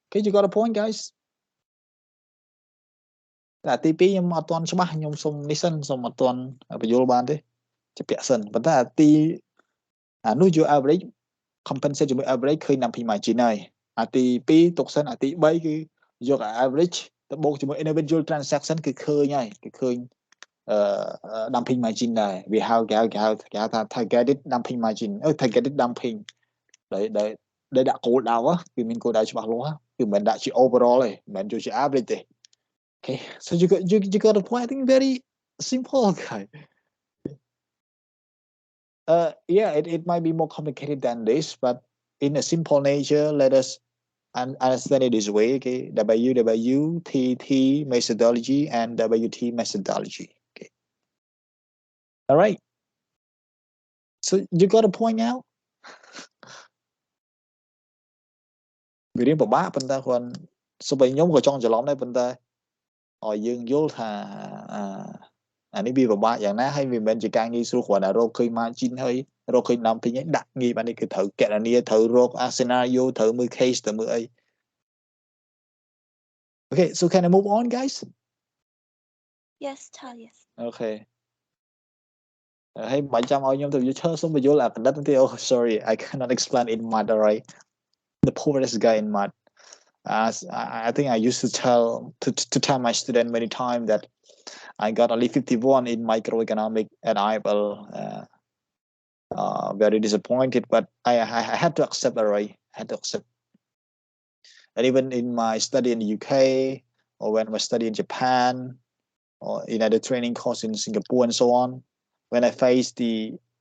Okay you got a point guys តែទី2ខ្ញុំអត់ទាន់ច្បាស់ខ្ញុំសុំនេះសិនសុំអត់ទាន់បញ្យល់បានទេជាពាក់សិនប៉ុន្តែទីអានោះយក average compensate ជាមួយ average ឃើញ dumping margin ហើយអាទី2ទុកសិនអាទី3គឺយក average ទៅបូកជាមួយ individual transaction គឺឃើញហើយគឺឃើញdumping margin ដែរវាហៅគេហៅថា targeted dumping margin targeted dumping ដែលដាក់គោលដៅគឺមានគោលដៅច្បាស់លាស់គឺមិនដាក់ជា overall ទេមិនយកជា average ទេ Okay so you got a point I think very simple guy yeah it might be more complicated than this but in a simple nature let us understand it this way okay WWTT methodology and WT methodology okay all right so you got a point now វារៀនពិបាកប៉ុន្តែគាត់សូម្បីខ្ញុំក៏ចង់ច្រឡំដែរប៉ុន្តែឲ្យយើងយល់ថាអានេះវាពិបាកយ៉ាងណាហើយវាមិនមែនជាការងាយស្រួលគ្រាន់តែរកឃើញ margin ហើយរកឃើញ dumping ឯងដាក់ងាយបាននេះគឺត្រូវកណនាត្រូវរក scenario ត្រូវមើល case ទៅមើលអី Okay so can I move on guys Yes yes Okay ហើយមិនចាំឲ្យខ្ញុំទៅឈើសុំបញ្យល់អាកណ្ដិតទេ Oh sorry I cannot explain in mud alright the poorest guy in mud I think I used to tell my student many times that I got only 51 in microeconomic at IEPL very disappointed but I had to accept alright I had to accept and even in my study in the UK or when I study in Japan or in other training course in Singapore and so on when I faced the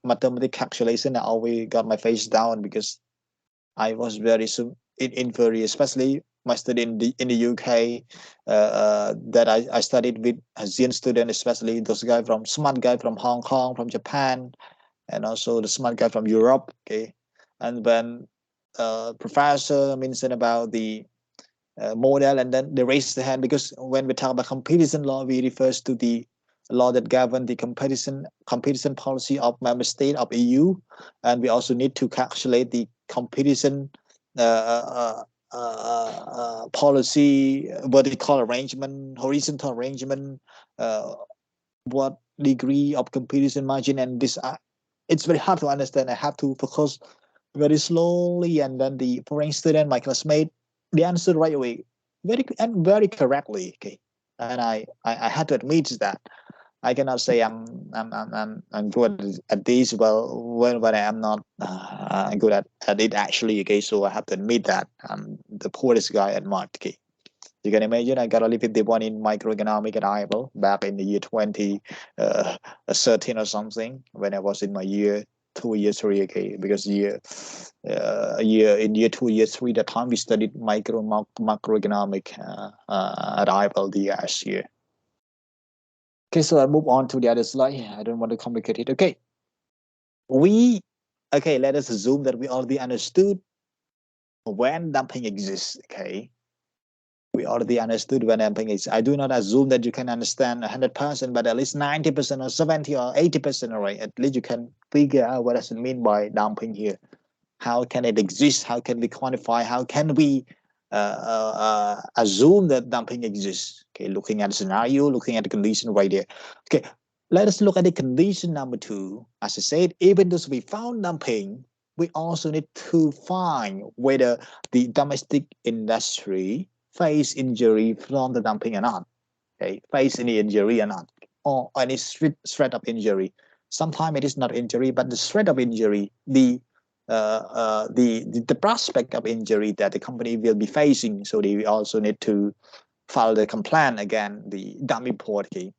mathematical calculation I always got my face down because I was very inferior especially my study in the UK that I studied with ASEAN students especially those guys from smart guy from Hong Kong from Japan and also the smart guy from Europe okay and when professor mentioned about the model and then they raised the hand because when we talk about competition law we refers to the law that govern the competition policy of member state of EU and we also need to calculate the competition policy, vertical arrangement, horizontal arrangement, what degree of competition margin, and this it's very hard to understand. I have to focus very slowly, and then the foreign student, my classmate, they answered right away, very correctly. Okay, and I had to admit that I cannot say I'm good at this. Well, when I am not good at it actually. Okay, so I have to admit that I'm the poorest guy at Mart. Okay, you can imagine I got only 51 in microeconomic at IEL back in the year 2013 or something when I was in my year 2 year 3. Okay, because year 2 year 3 that time we studied macroeconomic at IEL the last year. Okay, so I move on to the other slide. I don't want to complicate it. Okay, let us assume that we already understood when dumping exists. Okay, we already understood when dumping exists. I do not assume that you can understand 100%, but at least 90% or 70 or 80%. All right, at least you can figure out what does it mean by dumping here. How can it exist? How can we quantify? How can we assume that dumping exists? Okay, looking at the scenario, looking at the condition right there. Okay, let us look at the condition number 2. As I said, even though we found dumping, we also need to find whether the domestic industry face injury from the dumping or not. Okay, face any injury or not, or any threat of injury. Sometimes it is not injury, but the threat of injury, the prospect of injury that the company will be facing. So they also need to file the complaint against the dumping port. Okay.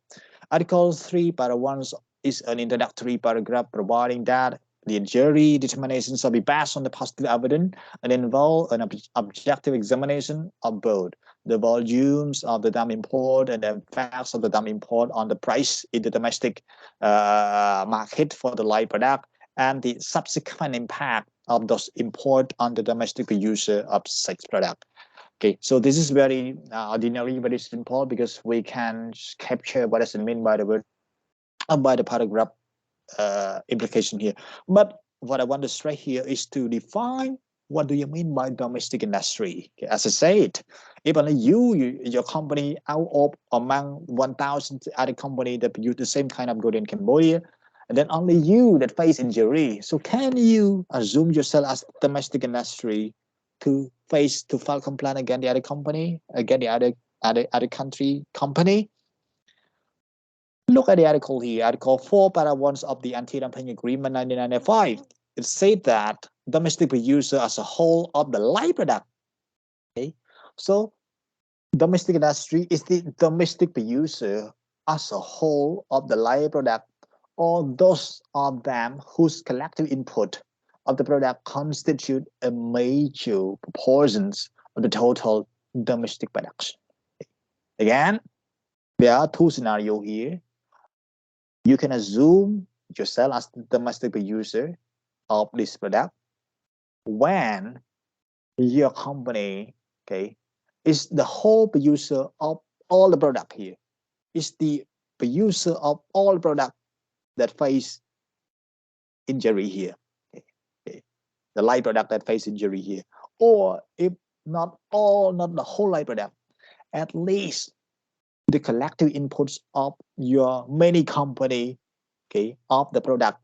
Article 3, paragraph 1 is an introductory paragraph providing that the injury determination shall be based on the positive evidence and involve an objective examination of both the volumes of the dumping import and the effects of the dumping import on the price in the domestic market for the light product, and the subsequent impact of those import on the domestic producer of such product. Okay, so this is very ordinary, very simple, because we can capture what does it mean by the word, by the paragraph implication here. But what I want to stress here is to define what do you mean by domestic industry. Okay, as I said, if only your company out of among 1,000 other companies that produce the same kind of good in Cambodia, and then only you that face injury. So can you assume yourself as domestic industry to file complaint against the other company, against the other country company? Look at the article here, Article 4, Paragraph 1 of the Anti-Dumping Agreement 1995. It said that domestic producer as a whole of the light product. Okay, so domestic industry is the domestic producer as a whole of the light product, or those of them whose collective input of the product constitute a major proportions of the total domestic production. Again, there are two scenarios here. You can assume yourself as the domestic producer of this product when your company, okay, is the whole producer of all the product here. Is the producer of all the product that face injury here. Okay. The light product that face injury here. Or if not the whole light product, at least the collective inputs of your many company, okay, of the product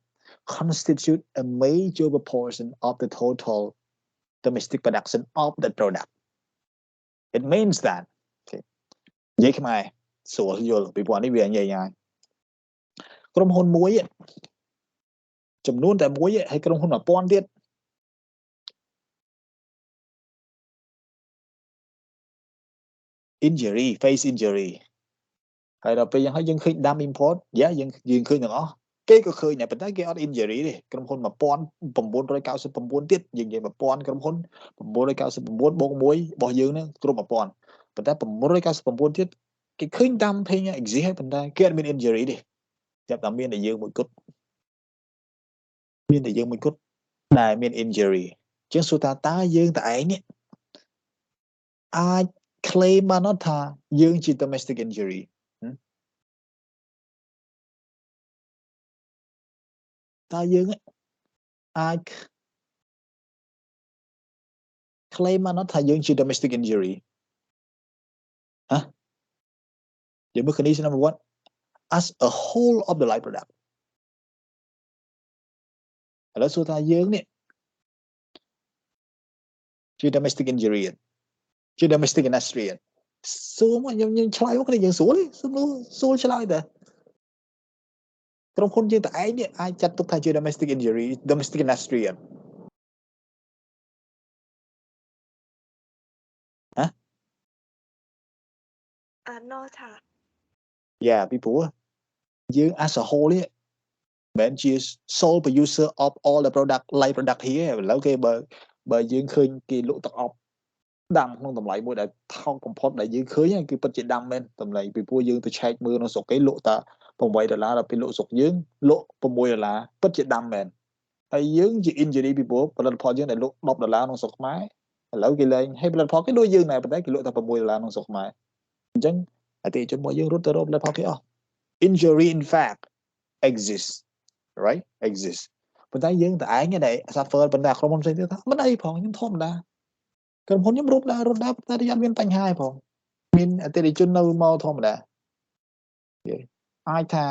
constitute a major proportion of the total domestic production of the product. It means that, okay, និយាយខ្មែរស្រួលយល់ពីព្រោះនេះវាងាយៗក្រុមហ៊ុនមួយចំនួនតែមួយហើយក្រុមហ៊ុន1000ទៀត injury face injury ហើយដល់ពេលយ៉ាងហើយយើងឃើញ dam import យើងឃើញទាំងអស់គេក៏ឃើញដែរប៉ុន្តែគេអត់ injury ទេក្រុមហ៊ុន1999ទៀតយើងនិយាយ1000ក្រុមហ៊ុន999បូក1របស់យើងហ្នឹងគ្រប់1000ប៉ុន្តែ999ទៀតគេឃើញ dumping exist ហើយប៉ុន្តែគេអត់មាន injury ទេចាប់តែមានតែយើងមួយគត់ដែលមាន injury ជាងសួរថាតើយើងតឯងនេះអាច claim បានអត់ថាយើងជា domestic injury តើយើងអាច claim មកថាយើងជា domestic injury ហ៎យើងមើល condition number 1 as a whole of the live product ឥឡូវសួរថាយើងនេះជា domestic injury ជា domestic industry សួរមកខ្ញុំឆ្លើយមកគ្នាយើងស្រួលស្រួលឆ្លើយតើក្រុមហ៊ុនយើងតែឯងនេះអាចចាត់ទុកថាជា domestic injury domestic industry ហ៎no ថា Yeah ពីព្រោះយើង as a whole នេះមិនជា sole producer of all the product live product here ឥឡូវគេបើយើងឃើញគេលក់ទឹកអប់ដាំក្នុងតម្លៃមួយដែលថោកបំផុតដែលយើងឃើញគឺពិតជាដាំមែនតម្លៃពីព្រោះយើងទៅឆែកមើលនៅស្រុកគេលក់តែ$8ដល់ពេលលក់ស្រុកយើងលក់$6ពិតជាដាំមែនហើយយើងជា injury ពីព្រោះផលិតផលយើងដែលលក់$10ក្នុងស្រុកខ្មែរឥឡូវគេលែងឲ្យផលិតផលគេដូចយើងដែរប៉ុន្តែគេលក់តែ$6ក្នុងស្រុកខ្មែរអញ្ចឹងអតិថិជនរបស់យើងរត់ទៅរកផលិតផលគេអស់ injury in fact exists right exist ប៉ុន្តែយើងតែឯងដែល suffer ប៉ុន្តែក្រុមហ៊ុនផ្សេងទៀតថាមិនអីផងខ្ញុំធម្មតាក្រុមហ៊ុនខ្ញុំរត់ដែរប៉ុន្តែអត់មានបញ្ហាទេផងមានអតិថិជននៅមកធម្មតាអាចថា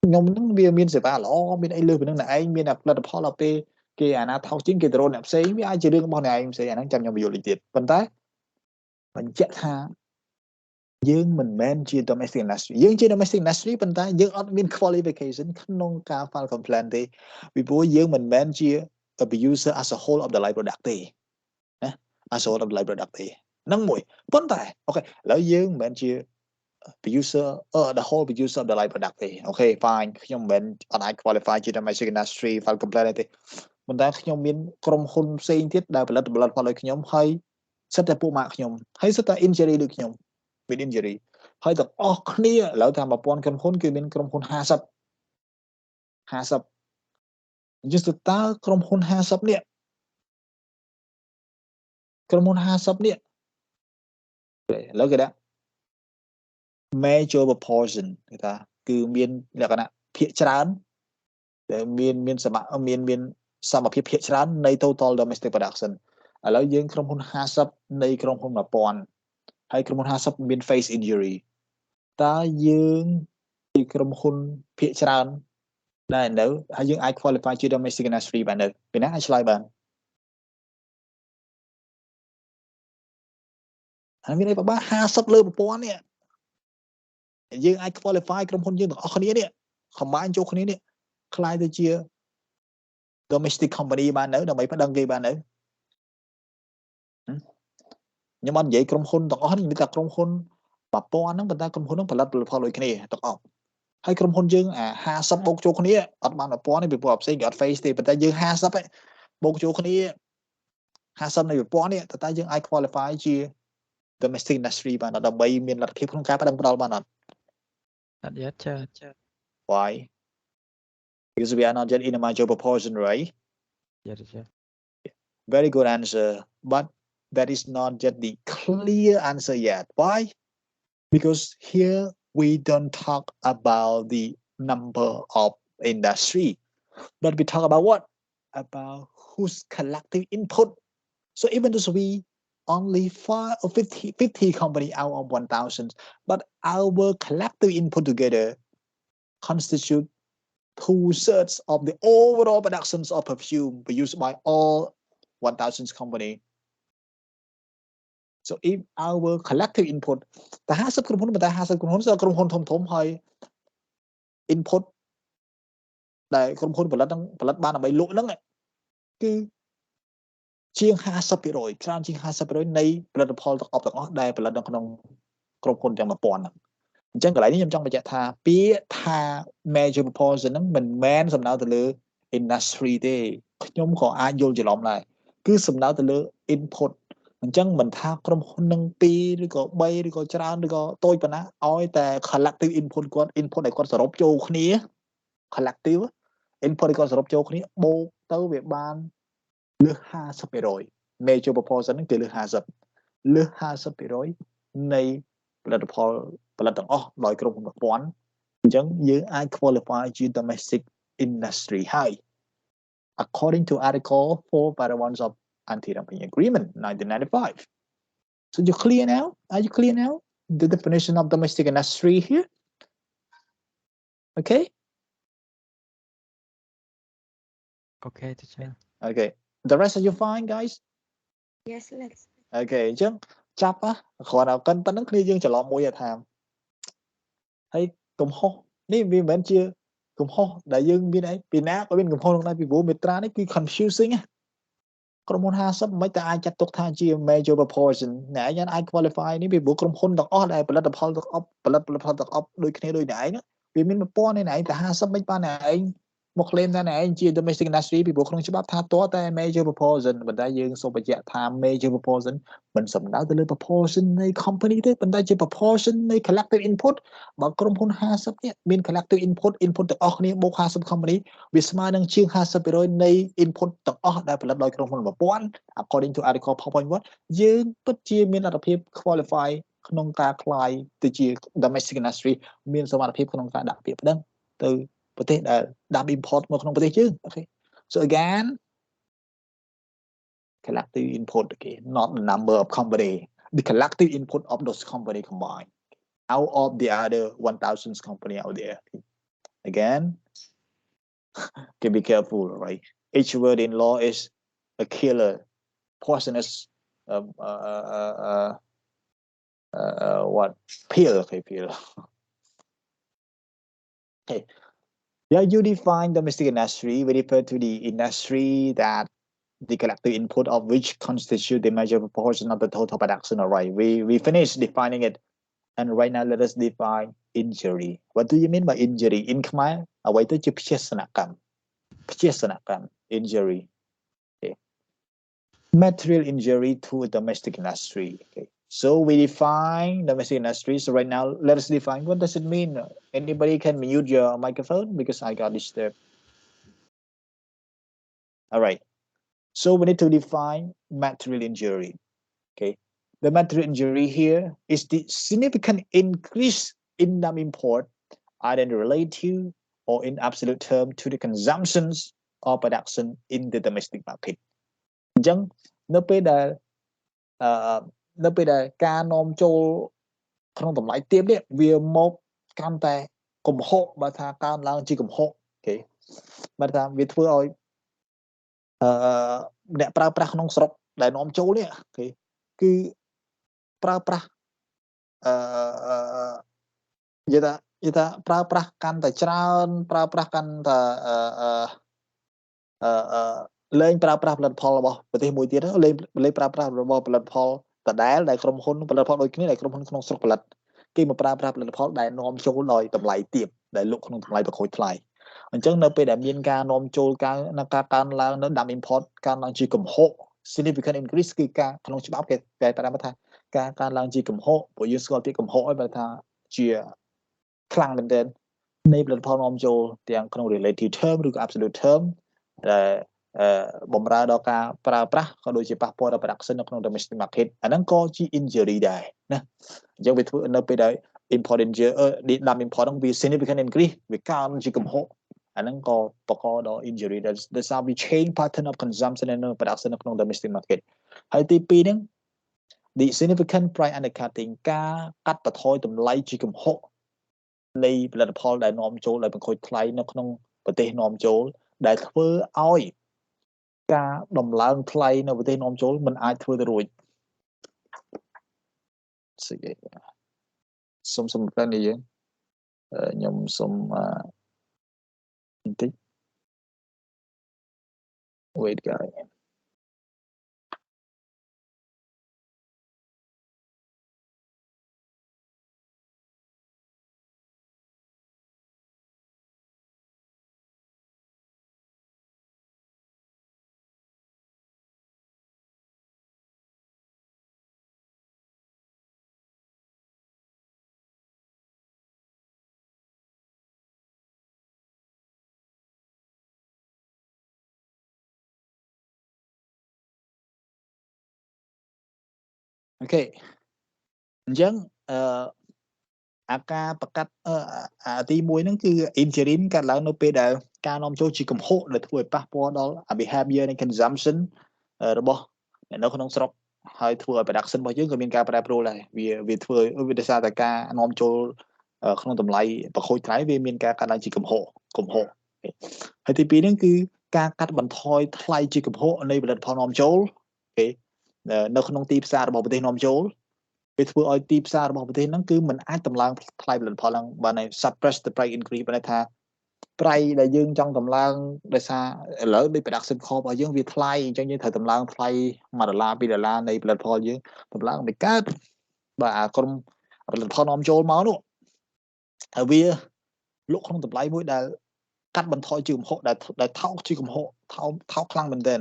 ខ្ញុំនឹងវាមានសេវាល្អមានអីលើពីនឹងតែឯងមានផលិតផលដល់ពេលគេអាណាថោកជាងគេទៅរកអ្នកផ្សេងវាអាចជារឿងរបស់អ្នកឯងផ្សេងអាហ្នឹងចាំខ្ញុំបញ្យល់តិចទៀតប៉ុន្តែបញ្ជាក់ថាយើងមិនមែនជា domestic industry យើងជា domestic industry ប៉ុន្តែយើងអត់មាន qualification ក្នុងការ file complaint ទេពីព្រោះយើងមិនមែនជា abuser as a whole of the live product ទេណា as a whole of the live product ទេហ្នឹងមួយប៉ុន្តែអូខេឥឡូវយើងមិនមែនជា producer the whole producer of the live product ទេអូខេ fine ខ្ញុំមិនអត់អាច qualify ជា domestic industry file complaint ទេប៉ុន្តែខ្ញុំមានក្រុមហ៊ុនផ្សេងទៀតដែលផលិតផលឲ្យខ្ញុំហើយសិតតែពួកម៉ាក់ខ្ញុំហើយសិតតែ injury ដូចខ្ញុំមាន injury ហើយទាំងអស់គ្នាឥឡូវថា1000ក្រុមហ៊ុនគឺមានក្រុមហ៊ុន50អញ្ចឹងតើក្រុមហ៊ុន50នេះក្រុមហ៊ុន50នេះឥឡូវគេដាក់ major proportion គេថាគឺមានលក្ខណៈភាគច្រើនដែលមានសមភាពភាគច្រើននៃ total domestic production ឥឡូវយើងក្រុមហ៊ុន50នៃក្រុមហ៊ុន1000ហើយក្រុមហ៊ុន50មាន face injury តើយើងជាក្រុមហ៊ុនភាគច្រើនដែរនៅហើយយើងអាច qualify ជា domestic industry បាននៅពីណាអាចឆ្លើយបានហើយមានអីបបា50លើ1000នេះយើងអាច qualify ក្រុមហ៊ុនយើងទាំងអស់គ្នានេះ combine ចូលគ្នានេះខ្លាយទៅជា domestic company បាននៅដើម្បីប្តឹងគេបាននៅខ្ញុំអត់និយាយក្រុមហ៊ុនទាំងអស់នេះនិយាយតែក្រុមហ៊ុន1000ហ្នឹងប៉ុន្តែក្រុមហ៊ុនហ្នឹងផលិតផលដូចគ្នាទាំងអស់ហើយក្រុមហ៊ុនយើង50បូកចូលគ្នាអត់បាន1000ទេពីព្រោះផ្សេងគេអត់ face ទេប៉ុន្តែយើង50ឯងបូកចូលគ្នា50នៃ1000នេះតើយើងអាច qualify ជា domestic industry បានដើម្បីមានលទ្ធភាពក្នុងការប្តឹងផ្តល់បានអត់Yet, why because we are not yet in a major proportion right yeah. very good answer but that is not yet the clear answer yet why because here we don't talk about the number of industry but we talk about what about whose collective input so even though we only 5 or 50 company out of 1000 but our collective input together constitute 2/3 of the overall productions of perfume produced by all 1000 company so if our collective input តែ50ក្រុមហ៊ុនប៉ុន្តែ50ក្រុមហ៊ុនគឺក្រុមហ៊ុនធំហើយ input ដែលក្រុមហ៊ុនផលិតបានដើម្បីលក់ហ្នឹងគឺជាង 50% ច្រើនជាង 50% នៃផលិតផលទាំងអស់ដែលផលិតនៅក្នុងក្រុមហ៊ុនទាំង1000ហ្នឹងអញ្ចឹងកន្លែងនេះខ្ញុំចង់បញ្ជាក់ថាពាក្យថា major proportion ហ្នឹងមិនមែនសំដៅទៅលើ industry ទេខ្ញុំក៏អាចយល់ច្រឡំដែរគឺសំដៅទៅលើ input អញ្ចឹងមិនថាក្រុមហ៊ុននឹង2ឬក៏3ឬក៏ច្រើនឬក៏តូចប៉ុណ្ណាឲ្យតែ collective input គាត់ input ដែលគាត់សរុបចូលគ្នា collective input ដែលគាត់សរុបចូលគ្នាបូកទៅវាបានលើស 50% major proportion ហ្នឹងគឺលើស 50% លើស 50% នៃផលិតផលផលិតទាំងអស់ដោយក្រុមហ៊ុន1000អញ្ចឹងយើងអាច qualify ជា domestic industry ហើយ according to article 4 paragraphs of Anti-Dumping Agreement 1995. So you clear now? Are you clear now? The definition of domestic industry here. Okay. Okay, teacher. Okay. The rest are you fine, guys? Yes, let's. Okay អញ្ចឹងចាប់គ្រាន់តែកាន់ប៉ុណ្្នឹងគ្នាយើងច្រឡំមួយថាហើយកំហុសនេះវាមិនមែនជាកំហុសដែលយើងមានអីពីណាក៏មានកំហុសក្នុងដែរពីព្រោះមេត្រានេះគឺ confusing ក្រុមហ៊ុន50មិនតែអាចចាត់ទុកថាជា major proportion ណែឯងអាច qualify នេះពីព្រោះក្រុមហ៊ុនទាំងអស់ដែលផលិតផលទាំងអស់ផលិតផលទាំងអស់ដូចគ្នាដូចណែឯងវាមានប្រព័ន្ធឯងតែ50មិនបានឯងមក claim ថាណែឯងជា domestic industry ពីព្រោះក្នុងច្បាប់ថាតតែ major proportion ប៉ុន្តែយើងសូមបញ្ជាក់ថា major proportion មិនសំដៅទៅលើ proportion នៃ company ទេប៉ុន្តែជា proportion នៃ collective input បើក្រុមហ៊ុន50នេះមាន collective input ទាំងអស់គ្នាបូក50 company វាស្មើនឹងជាង 50% នៃ input ទាំងអស់ដែលផលិតដោយក្រុមហ៊ុនប្រព័ន្ធ according to article 4.1 យើងពិតជាមានលទ្ធភាព qualify ក្នុងការខ្លាយទៅជា domestic industry មានសមត្ថភាពក្នុងការដាក់ពាក្យប្តឹងទៅប្រទេសដែលដាក់ import មកក្នុងប្រទេសយើង okay so again collective input again not the number of company the collective input of those company combined out of the other 1,000 company out there again okay be careful right each word in law is a killer poisonous what pill okay pill okay yeah you define domestic industry we refer to the industry that the collective input of which constitute the major proportion of the total production. All right, we finished defining it, and right now let us define injury. What do you mean by injury? In Khmer, away to injury. Okay. Material injury to a domestic industry. Okay. So we define domestic industry. So right now, let us define what does it mean. Anybody can mute your microphone because I got disturbed. All right. So we need to define material injury. Okay, the material injury here is the significant increase in import, either in relative or in absolute term to the consumptions or production in the domestic market. អញ្ចឹងនៅពេលដែលការនាំចូលក្នុងតម្លៃទាបនេះវាមកកាន់តែកំហុសបើថាកើនឡើងជាកំហុសអូខេបើថាវាធ្វើឲ្យអ្នកប្រើប្រាស់ក្នុងស្រុកដែលនាំចូលនេះអូខេគឺប្រើប្រាស់និយាយថាប្រើប្រាស់កាន់តែច្រើនប្រើប្រាស់កាន់តែលែងប្រើប្រាស់ផលិតផលរបស់ប្រទេសមួយទៀតលែងប្រើប្រាស់របស់ផលិតផលដដែលដែលក្រុមហ៊ុនផលិតផលដូចគ្នាដែលក្រុមហ៊ុនក្នុងស្រុកផលិតគេមកប្រើប្រាស់ផលិតផលដែលនាំចូលដោយតម្លៃទាបដែលលក់ក្នុងតម្លៃប្រខូចថ្លៃអញ្ចឹងនៅពេលដែលមានការនាំចូលការកើនឡើងនៅដាំ import កើនឡើងជាកំហុស significant increase គឺការក្នុងច្បាប់គេតែតាមថាការកើនឡើងជាកំហុសព្រោះយើងស្គាល់ពីកំហុសឲ្យបើថាជាខ្លាំងមែនទែននៃផលិតផលនាំចូលទាំងក្នុង relative term ឬក៏ absolute term ដែលបំរើដល់ការប្រើប្រាស់ក៏ដូចជាប៉ះពាល់ដល់ production នៅក្នុង domestic market អាហ្នឹងក៏ជា injury ដែរណាអញ្ចឹងវាធ្វើនៅពេលដែល import injury ដាំ import ហ្នឹងវា significant increase វាកើនជាកំហុសអាហ្នឹងក៏បង្កដល់ injury ដែលដោយសារវា change pattern of consumption and production នៅក្នុង domestic market ហើយទី2ហ្នឹង the significant price undercutting ការកាត់បន្ថយតម្លៃជាកំហុសនៃផលិតផលដែលនាំចូលដោយបង្ខូចថ្លៃនៅក្នុងប្រទេសនាំចូលដែលធ្វើឲ្យការដំឡើងថ្លៃនៅប្រទេសនាំចូលមិនអាចធ្វើទៅរួចស្អីសុំតែនេះយើងខ្ញុំសុំបន្តិច wait guys okay អញ្ចឹងអាការប្រកាសទី1ហ្នឹងគឺ injury កើតឡើងនៅពេលដែលការនាំចូលជាកំហុសដែលធ្វើឲ្យប៉ះពាល់ដល់ behavior and consumption របស់ nó không sọc hơi thua production bao nhiêu người miền caประปรูเลยvì thua vì để sao tại ca nom châu không tầm lại và khôi thái vì miền ca đang chỉ cầm hộ hay thì pi ហ្នឹងគឺការកាត់បន្ថយថ្លៃជាកំហុសនៃផលិតផលនាំចូលនៅក្នុងទីផ្សាររបស់ប្រទេសនាំចូលវាធ្វើឲ្យទីផ្សាររបស់ប្រទេសហ្នឹងគឺมันអាចតម្លើងថ្លៃផលិតផលហ្នឹងបាន suppress the price increase បានថាប្រៃដែលយើងចង់តម្លើងដោយសារឥឡូវដូច production cost របស់យើងវាថ្លៃអញ្ចឹងយើងត្រូវតម្លើងថ្លៃ$1 $2នៃផលិតផលយើងតម្លើងមិនកើតបាទអាក្រុមផលិតផលនាំចូលមកនោះហើយវាលក់ក្នុងតម្លៃមួយដែលកាត់បន្ថយជាកំហុសដែលថោកជាកំហុសថោកខ្លាំងមែនទែន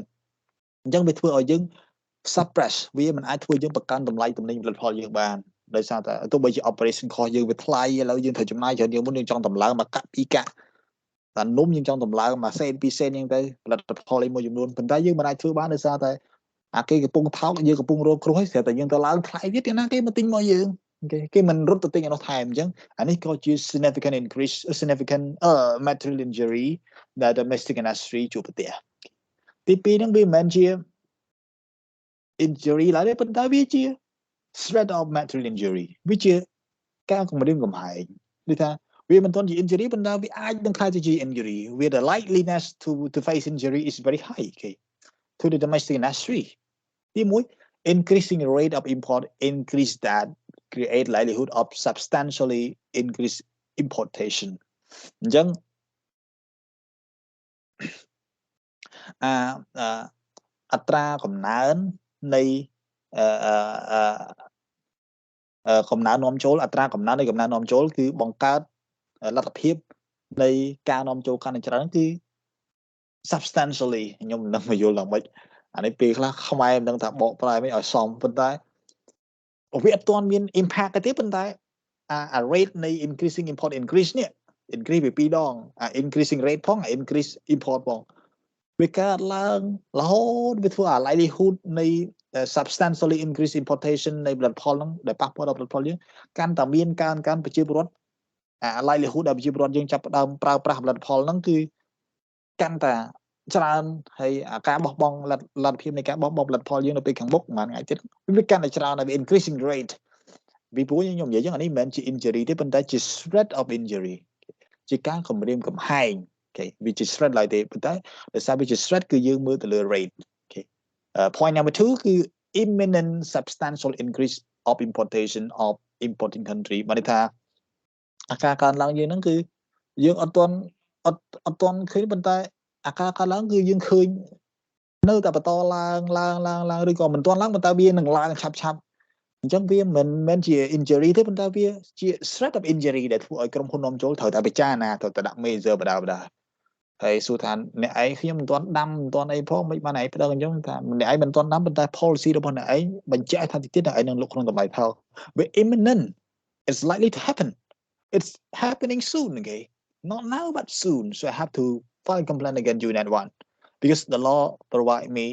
អញ្ចឹងវាធ្វើឲ្យយើង suppress វាមិនអាចធ្វើយើងបង្កើនតម្លៃទំនិញផលិតផលយើងបានដោយសារតែទោះបីជា operation cost យើងវាថ្លៃឥឡូវយើងត្រូវចំណាយច្រើនជាងមុនយើងចង់តម្លើងមកកាត់ពីកាក់តែនំយើងចង់តម្លើងមួយសេនពីរសេនយ៉ាងទៅផលិតផលឯមួយចំនួនប៉ុន្តែយើងមិនអាចធ្វើបានដោយសារតែអាគេកំពុងថោកយើងកំពុងរងគ្រោះហើយស្រាប់តែយើងទៅឡើងថ្លៃទៀតយ៉ាងណាគេមកទិញមកយើងគេមិនរត់ទៅទិញឯនោះថែមអញ្ចឹងអានេះក៏ជា significant increase significant material injury ដែល domestic industry ជួបប្រទះទី2ហ្នឹងវាមិនមែនជា injury ឡើយទេប៉ុន្តែវាជា threat of material injury វាជាការគំរាមកំហែងដូចថាវាមិនទាន់ជា injury ប៉ុន្តែវាអាចនឹងក្លាយទៅជា injury where the likeliness to face injury is very high to the domestic industry ទី1 increasing rate of import increase that create likelihood of substantially increase importation អញ្ចឹងអត្រាកំណើននៃកំណើននាំចូលអត្រាកំណើននៃកំណើននាំចូលគឺបង្កើតលទ្ធភាពនៃការនាំចូលកាន់តែច្រើនគឺ substantially ខ្ញុំមិនដឹងមកយល់ដល់ម៉េចអានេះពេលខ្លះខ្មែរមិនដឹងថាបកប្រែមិនឲ្យសមប៉ុន្តែវាអត់ទាន់មាន impact ទេប៉ុន្តែអា rate នៃ increasing import increase នេះ increase ពី2ដងincreasing rate ផង increase import ផងវាកើតឡើងរហូតវាធ្វើអា likelihood នៃ substantially increase importation នៃផលិតផលហ្នឹងដែលប៉ះពាល់ដល់ផលិតផលយើងកាន់តែមានការប្រជាពលរដ្ឋlivelihood ដែលប្រជាពលរដ្ឋយើងចាប់ផ្ដើមប្រើប្រាស់ផលិតផលហ្នឹងគឺកាន់តែច្រើនហើយការបោះបង់លទ្ធភាពនៃការបោះបង់ផលិតផលយើងនៅពេលខាងមុខមួយថ្ងៃទៀតវាកាន់តែច្រើនហើយ increasing rate ពីព្រោះខ្ញុំនិយាយចឹងអានេះមិនមែនជា injury ទេប៉ុន្តែជា threat of injury ជាការគំរាមកំហែងវាជា threat ឡើយទេប៉ុន្តែដោយសារវាជា threat គឺយើងមើលទៅលើ rate point number 2 គឺ imminent substantial increase of importation of importing country បានន័យថាអាការកើនឡើងយើងហ្នឹងគឺយើងអត់ទាន់ឃើញប៉ុន្តែអាការកើនឡើងគឺយើងឃើញនៅតែបន្តឡើងឬក៏មិនទាន់ឡើងប៉ុន្តែវានឹងឡើងឆាប់អញ្ចឹងវាមិនមែនជា injury ទេប៉ុន្តែវាជា threat of injury ដែលធ្វើឲ្យក្រុមហ៊ុននាំចូលត្រូវតែពិចារណាត្រូវតែដាក់ measure បដាហើយសួរថាអ្នកឯងខ្ញុំមិនទាន់ដាំមិនទាន់អីផងមិនបានឯងប្តឹងអញ្ចឹងថាអ្នកឯងមិនទាន់ដាំប៉ុន្តែ policy របស់អ្នកឯងបញ្ជាក់ថាទៀតអ្នកឯងនឹងលុកក្នុងតម្លៃថោកវា imminent it's likely to happen it's happening soon okay not now but soon so I have to file a complaint against you in that one because the law provide me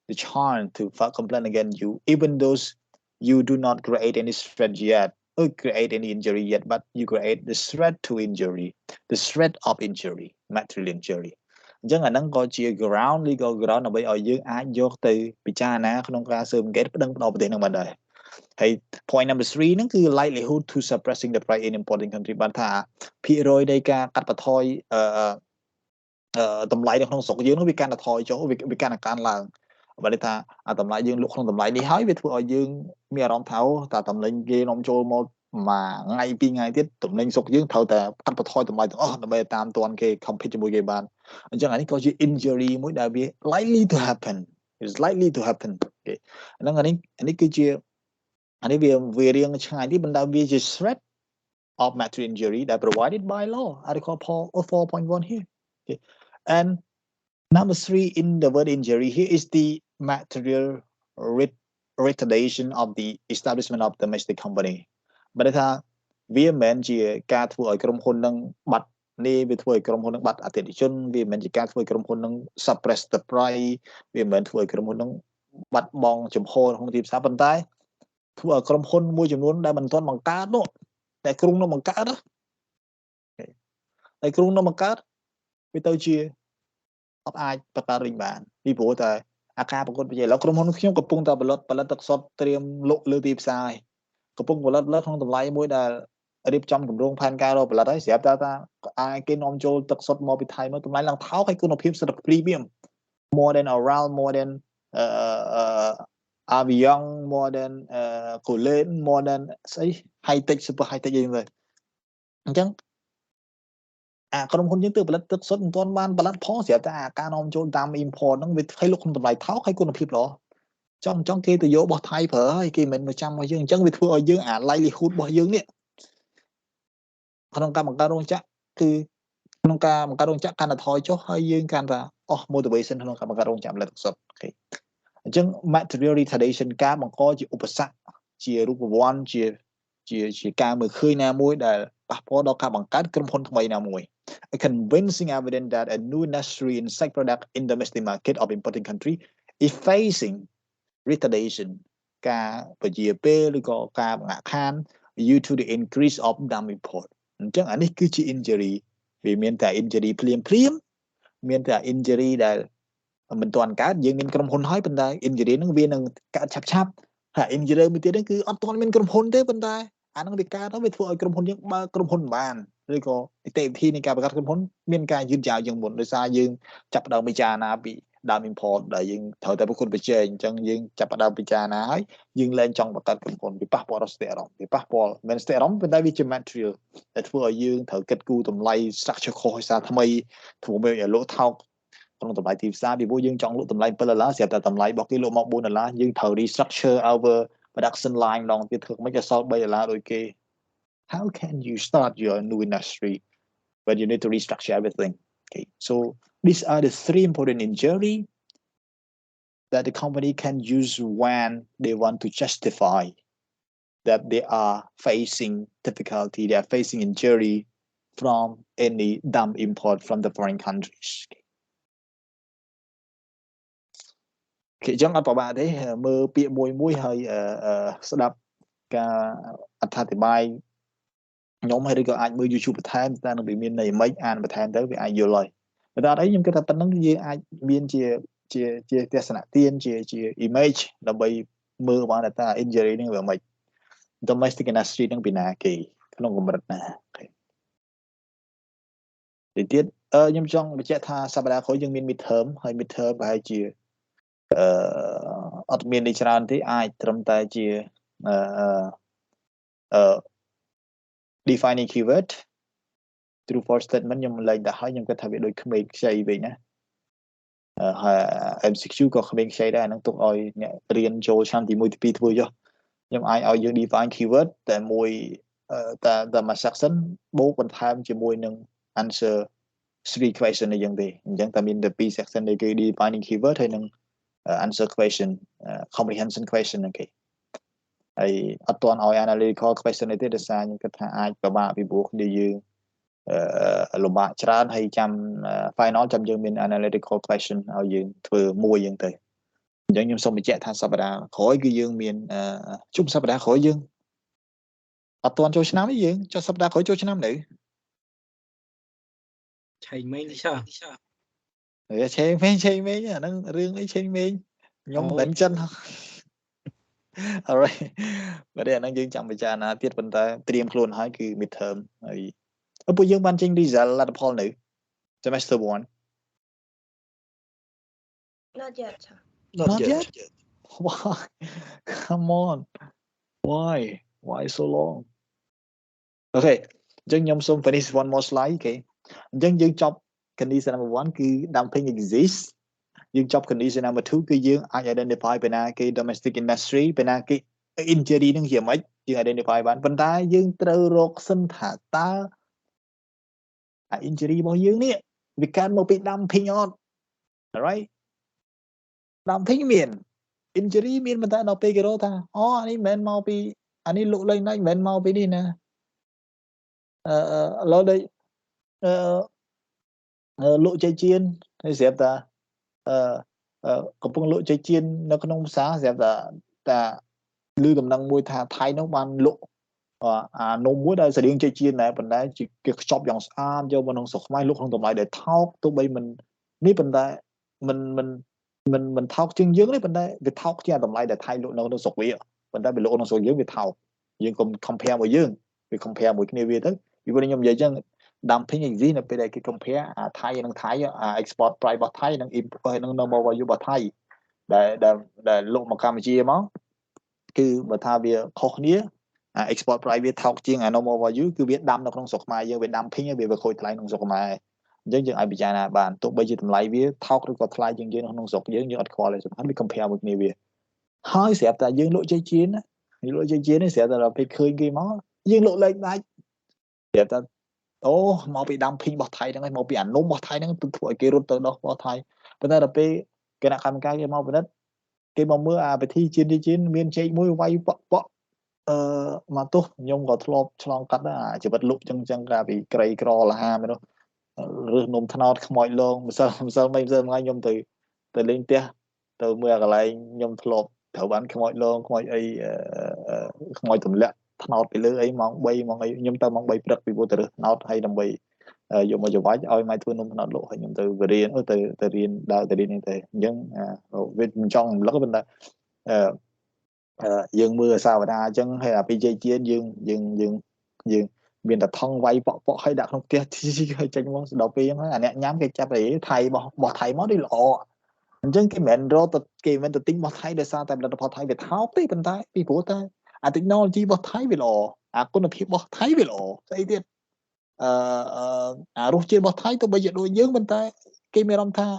the chance to file a complaint against you even though you do not create any threat yet or create any injury yet but you create the threat to injury the threat of injury material injury អញ្ចឹងអាហ្នឹងក៏ជា ground legal ground ដើម្បីឲ្យយើងអាចយកទៅពិចារណាក្នុងការស៊ើបអង្កេតប្តឹងដល់ប្រទេសហ្នឹងបានដែរហើយ point number 3 ហ្នឹងគឺ likelihood to suppressing the price in importing country បានថាភាគរយនៃការកាត់បន្ថយតម្លៃនៅក្នុងស្រុកយើងនោះវាកាន់តែថយចុះវាកាន់តែកើនឡើងបើន័យថាអាតម្លៃយើងលក់ក្នុងតម្លៃនេះហើយវាធ្វើឲ្យយើងមានអារម្មណ៍ថាតាតម្លៃគេនាំចូលមកមួយថ្ងៃពីរថ្ងៃទៀតតម្លៃស្រុកយើងត្រូវតែកាត់បន្ថយតម្លៃទាំងអស់ដើម្បីតាមទាន់គេ compete ជាមួយគេបានអញ្ចឹងអានេះក៏ជា injury មួយដែលវា likely to happen is likely to happen ហ្នឹងអានេះគឺជាអានេះវារៀងឆ្ងាយទីប៉ុន្តែវាជា threat of material injury that provided by law article 4.1 here okay. and number 3 in the word injury here is the material retardation of the establishment of domestic company បើថាវាមិនមែនជាការធ្វើឲ្យក្រុមហ៊ុននឹងបាត់នេះវាធ្វើឲ្យក្រុមហ៊ុននឹងបាត់អតិថិជនវាមិនមែនជាការធ្វើឲ្យក្រុមហ៊ុននឹង suppress the price វាមិនមែនធ្វើឲ្យក្រុមហ៊ុននឹងបាត់បង់ចំហក្នុងទីផ្សារប៉ុន្តែធ្វើឲ្យក្រុមហ៊ុនមួយចំនួនដែលមិនទាន់បង្កើតនោះតែក្រុមនោះបង្កើតតែក្រុមនោះបង្កើតវាទៅជាអត់អាចបន្តវិញបានពីព្រោះតែ អាការប្រកួតប្រជែងឥឡូវក្រុមហ៊ុនខ្ញុំកំពុងតែផលិតទឹកសុទ្ធត្រៀមលក់លើទីផ្សារកំពុងផលិតក្នុងតម្លៃមួយដែលរៀបចំគម្រោងផែនការរកផលិតហើយស្រាប់តែអាចគេនាំចូលទឹកសុទ្ធមកពីថៃមកតម្លៃឡើងថោកហើយគុណភាពសិតតែ premium more than oral more than avion more than colen more than ស្អី high tech super high tech យ៉ាងទៅអញ្ចឹងក្រុមហ៊ុនយើងទៅផលិតទឹកសុទ្ធមិនទាន់បានផលិតផងស្រាប់តែការនាំចូលតាម import ហ្នឹងវាឲ្យលក់ក្នុងតម្លៃថោកហើយគុណភាពល្អចង់គេទៅយករបស់ថៃប្រើហើយគេមិនមកចាំរបស់យើងអញ្ចឹងវាធ្វើឲ្យយើង livelihood របស់យើងនេះក្នុងការបង្កើតរោងចក្រគឺក្នុងការបង្កើតរោងចក្រកាន់តែថយចុះហើយយើងកាន់តែអស់ motivation ក្នុងការបង្កើតរោងចក្រផលិតទឹកសុទ្ធអូខេអញ្ចឹង material retardation ការបង្កជាឧបសគ្គជារូបវ័ន្តជាការមើលឃើញណាមួយដែលប៉ះពាល់ដល់ការបង្កើតក្រុមហ៊ុនថ្មីណាមួយ A convincing evidence that a new industry in sex product in domestic market of importing country is facing retardation ការពជាពេលឬក៏ការបង្អាក់ខាន due to the increase of dump import អញ្ចឹងអានេះគឺជា injury វាមានតែ injury ភ្លាមមានតែ injury ដែលមិនទាន់កើតយើងមានក្រុមហ៊ុនហើយប៉ុន្តែ injury ហ្នឹងវានឹងកើតឆាប់ហើយ injury មួយទៀតហ្នឹងគឺអត់ទាន់មានក្រុមហ៊ុនទេប៉ុន្តែអាហ្នឹងវាកើតហើយវាធ្វើឲ្យក្រុមហ៊ុនយើងបើក្រុមហ៊ុនបានឬក៏នីតិវិធីនៃការបង្កើតក្រុមហ៊ុនមានការយឺតយ៉ាវជាងមុនដោយសារយើងចាប់ផ្ដើមពិចារណាពីដើម import ដែលយើងត្រូវតែប្រកួតប្រជែងអញ្ចឹងយើងចាប់ផ្ដើមពិចារណាហើយយើងលែងចង់បង្កើតក្រុមហ៊ុនវាប៉ះពាល់ដល់ស្ថិរភាពវាប៉ះពាល់មិនស្ថិរភាពប៉ុន្តែវាជា material ដែលធ្វើឲ្យយើងត្រូវគិតគូរតម្លៃ structure ខុសឲ្យសារថ្មីធ្វើឲ្យលក់ថោកក្នុងតម្លៃទីផ្សារពីព្រោះយើងចង់លក់តម្លៃ$7ស្រាប់តែតម្លៃរបស់គេលក់មក$4យើងត្រូវ restructure our production line ម្ដងទៀតធ្វើមិនឲ្យសល់$3ដូចគេ How can you start your new industry when you need to restructure everything? Okay, so these are the three important injury that the company can use when they want to justify that they are facing difficulty, they are facing injury from any dump import from the foreign countries. គេចឹងអត់ប្របាក់ទេមើលពាក្យមួយហើយស្ដាប់ការអត្ថាធិប្បាយខ្ញុំហើយឬក៏អាចមើល YouTube បន្ថែមតែនឹងវាមានន័យមិនអានបន្ថែមទៅវាអាចយល់ហើយប៉ុន្តែអត់អីខ្ញុំគិតថាប៉ុណ្្នឹងយើងអាចមានជាទស្សនៈទានជា image ដើម្បីមើលបានថា injury នេះវាមិន domestic industry នឹងពីណាគេក្នុងកម្រិតណាទៀតខ្ញុំចង់បញ្ជាក់ថាសប្តាហ៍ក្រោយយើងមាន midterm ហើយ midterm ប្រហែលជាអត់មាននេះច្រើនទេអាចត្រឹមតែជាdefining keyword true false statement ខ្ញុំលេខដាក់ហើយខ្ញុំគិតថាវាដូចក្មេងខ្ចីវិញណាហើយ MCQ ក៏ក្មេងខ្ចីដែរអានឹងទុកឲ្យអ្នករៀនចូលឆ្នាំទី1ទី2ធ្វើចុះខ្ញុំអាចឲ្យយើង define keyword តែមួយតែមួយ section បូកបន្ថែមជាមួយនឹង answer 3 question អីយ៉ាងទេអញ្ចឹងតែមានតែ2 section នៃគេ defining keyword ហើយនឹងanswer question comprehension question ហ្នឹងគេហើយអត់ទាន់ឲ្យ analytical question ទេដោយសារខ្ញុំគិតថាអាចពិបាកពីព្រោះគ្នាយើងលំបាកច្រើនហើយចាំ final ចាំយើងមាន analytical question ឲ្យយើងធ្វើមួយយ៉ាងទៅអញ្ចឹងខ្ញុំសូមបញ្ជាក់ថាសប្តាហ៍ក្រោយគឺយើងមានជុំសប្តាហ៍ក្រោយយើងអត់ទាន់ចូលឆ្នាំទេយើងចុះសប្តាហ៍ក្រោយចូលឆ្នាំនៅឆៃមេងឆាឆេងមេងអាហ្នឹងរឿងអីឆេងមេងខ្ញុំមិនចិនalright បើតែអាហ្នឹងយើងចាំពិចារណាទៀតប៉ុន្តែត្រៀមខ្លួនហើយគឺ midterm ហើយពួកយើងបានចេញ result លទ្ធផលនៅ semester 1 Not yet. Not yet? Why? Come on. Why so long? Okay. អញ្ចឹងខ្ញុំសូម finish one more slide គេអញ្ចឹងយើងចប់ condition number 1 គឺ dumping exist យើងចប់ condition number 2 គឺយើងអាច identify ពីណាគេ domestic industry ពីណាគេ injury នឹងជាម៉េចយើង identify បានប៉ុន្តែយើងត្រូវរកសិនថាតើinjury របស់យើងនេះវាកើតមកពី dumping អត់ alright dumping មាន injury មានប៉ុន្តែដល់ពេលគេរកថាអានេះមិនមែនមកពីអានេះលក់លេងមិនមែនមកពីនេះណាឥឡូវដូចលក់ចេកចៀនហើយស្រាប់តែកំពុងលក់ចេកចៀននៅក្នុងផ្សារស្រាប់តែឮដំណឹងមួយថាថៃនោះបានលក់អានំមួយដែលស្រៀងចេកចៀនដែរប៉ុន្តែគេខ្ចប់យ៉ាងស្អាតយកមកក្នុងស្រុកខ្មែរលក់ក្នុងតម្លៃដែលថោកទោះបីមិននេះប៉ុន្តែមិន mình thao chương dương đấy vấn đề về thao kia tầm lại để thay lộ nó sọc vị vấn đề về lộ nó sọc dương về thao dương cùng compare với dương về compare với cái này tới vì vậy nhom vậy chứ dumping như gì là bây giờ cái compare Thái năng Thái export price bảo Thái năng import năng normal value bảo Thái để lộ một Campuchia máu cứ mà tha về khó nia export price về thao chiên normal value cứ biết đâm nó không sọc mai dương về dumping về khôi thái nó sọc mai dân ai bị chán à bạn tụi bây giờ tầm lại với thao có thay dân dân không sọc dân dân khó là hắn bị compare một nhiều việc hơi xẹp tại dân lộ chơi chiến á lộ chơi chiến ấy xẹp là phải khơi cái máu dân lộ lên này xẹp ta mau bị dumping bỏ thay đang mau bị ảnh nôm bỏ thay đang từ tuổi kia rồi từ đó bỏ thay bây giờ là cái nào làm cái mau bên cái mau mưa về thi chiến miền chạy môi quay bỏ mà tốt nhung có thlop chlong cắt chỉ vật lục chân ra bị cây cro là ha mới đâu rước nôm thao mọi luôn sao bây giờ ngay nhung từ lên tia từ mưa cái lại nhung thlop thầu bán mọi luôn mọi ấy mọi tụm lẹ thao bị lưới ấy mong ấy nhung tao mong bay bật bị vô từ thao hay đầm bay dùng mà dùng vải oi mai thua nôm thao lộ hay nhung từ vừa riêng từ riêng đào từ riêng từ nhưng bên trong lắc bên đây dương mưa sao ra chân hay là PJ chiến dương miền đặt thông vay bỏ hay đặt không kia thì tranh mong đầu tiên nó là nhám cái chắp để thầy bỏ thầy máu đi lộ chân cái mẹn rô tật cái mẹn tật tính bỏ thầy để sao tại là bỏ thầy về tháo tí bên tay bị bố tay technology bỏ thầy về lộ con là bỏ thầy về lộ cái tiết rút trên bỏ thầy tôi bây giờ đôi dương bên tay cái mẹn ông tha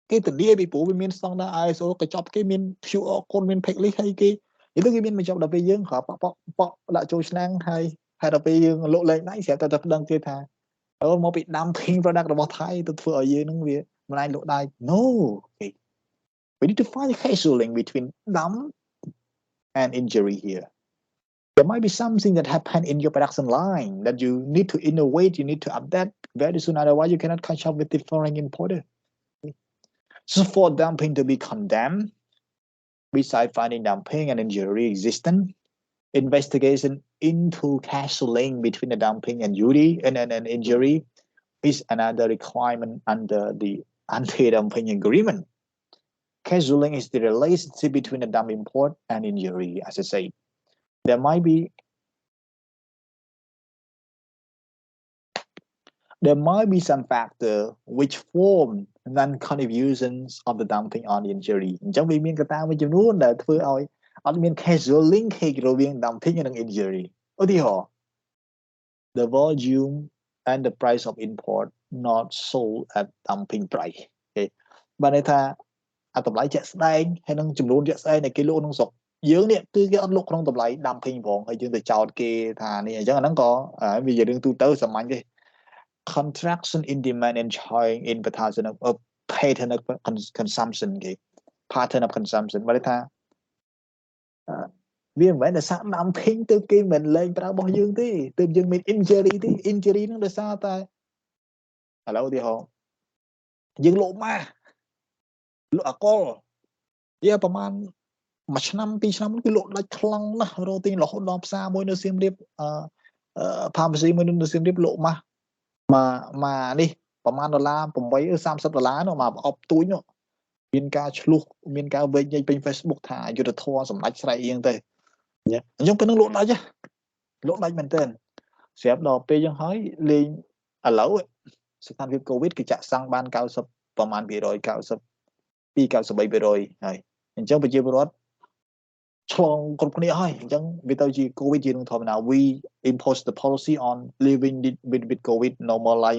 cái từ đi bị bố bên miền song đã ISO cái chop cái miền pure con miền phèn lý hay cái itu cái miền mình chop đập về dương họ bỏ lại trôi sang hay đập về dương lộ lên nãy sẽ tập đăng kia thà mà bị dumping productរបស់ថៃទៅធ្វើឲ្យយើងនឹងវាមិនអាចលក់ដែរ no okay. We need to find a causal link between dump and injury here. There might be something that happened in your production line that you need to innovate, you need to update very soon, otherwise you cannot catch up with the foreign importer. So for dumping to be condemned, besides finding dumping and injury existence, investigation into causal link between the dumping and injury is another requirement under the anti-dumping agreement. Causal link is the relationship between the dump import and injury, as I say. There might be some factor which form non-contributions of the dumping on the injury. Trong vì miền ta mới chịu nuốt làធ្វើឲ្យអត់មាន causal link រវាង dumping និង injury. ឧទាហរណ៍ the volume and the price of import not sold at dumping price. Okay. បានន័យថាតម្លៃជាក់ស្ដែងហើយនឹងចំនួនជាក់ស្ដែងនៃគេលក់ក្នុងស្រុកយើងនេះគឺគេអត់លក់ក្នុងតម្លៃ dumping ផងហើយយើងទៅចោទគេថានេះអញ្ចឹងអាហ្នឹងក៏វាជារឿងទូទៅសាមញ្ញទេ contraction in demand and change in pattern of consumption គេ pattern of consumption បានន័យថាវាមិនមែនតែសាក់ dumping ទៅគេមិនលែងប្រើរបស់យើងទេទើបយើងមាន injury ទេ injury ហ្នឹងដោយសារតែឥឡូវឧទាហរណ៍យើងលក់ម៉ាស់លក់អាកុលវាប្រហែលមួយឆ្នាំពីរឆ្នាំគឺលក់ដាច់ខ្លាំងណាស់រហូតដល់ផ្សារមួយនៅសៀមរាបpharmacy មួយនៅសៀមរាបលក់ម៉ាស់មកនេះប្រហែល$8 $30នោះមកប្រអប់ទួយនោះមានការឆ្លុះមានការវែកញែកពេញ Facebook ថាយុទ្ធធរសម្ដេចស្រែកអៀងទៅអញ្ចឹងពេលហ្នឹងលក់ដាច់មែនទែនស្រាប់ដល់ពេលអញ្ចឹងហើយលេងឥឡូវស្ថានភាព COVID គេចាក់សាំងបាន90ប្រហែល%92 93% ហើយអញ្ចឹងប្រជាពលរដ្ឋឆ្លងគ្រប់គ្នាហើយអញ្ចឹងវាទៅជា COVID ជានឹងធម្មតា we impose the policy on living with COVID normal life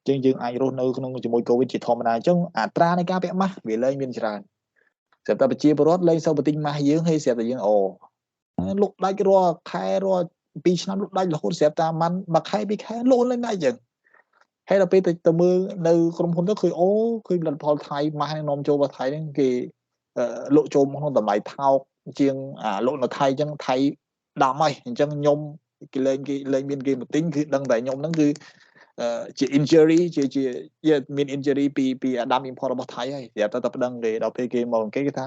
ទៅអញ្ចឹងយើងអាចរស់នៅក្នុងជាមួយ COVID ជាធម្មតាអញ្ចឹងអត្រានៃការពាក់ម៉ាស់វាលែងមានច្រើនស្រាប់តែប្រជាពលរដ្ឋលែងសូវបន្ទិញម៉ាស់យើងហើយស្រាប់តែយើងលក់ដាច់រាល់ខែរាល់2ឆ្នាំលក់ដាច់រហូតស្រាប់តែមួយខែពីរខែលក់ឡើងដាច់អញ្ចឹងហើយដល់ពេលទៅមើលនៅក្រុមហ៊ុនទៅឃើញឃើញផលិតផលថៃម៉ាស់នឹងនាំចូលមកថៃហ្នឹងគេលក់ចូលក្នុងតម្លៃថោកជាងលក់នៅថៃអញ្ចឹងថៃដាំហើយអញ្ចឹងខ្ញុំគេលែងមានគេមកទិញគឺដឹងតែខ្ញុំហ្នឹងគឺជា injury ជាមាន injury ពី Adam import របស់ថៃហើយស្រាប់តែប្តឹងគេដល់ពេលគេមកគេថា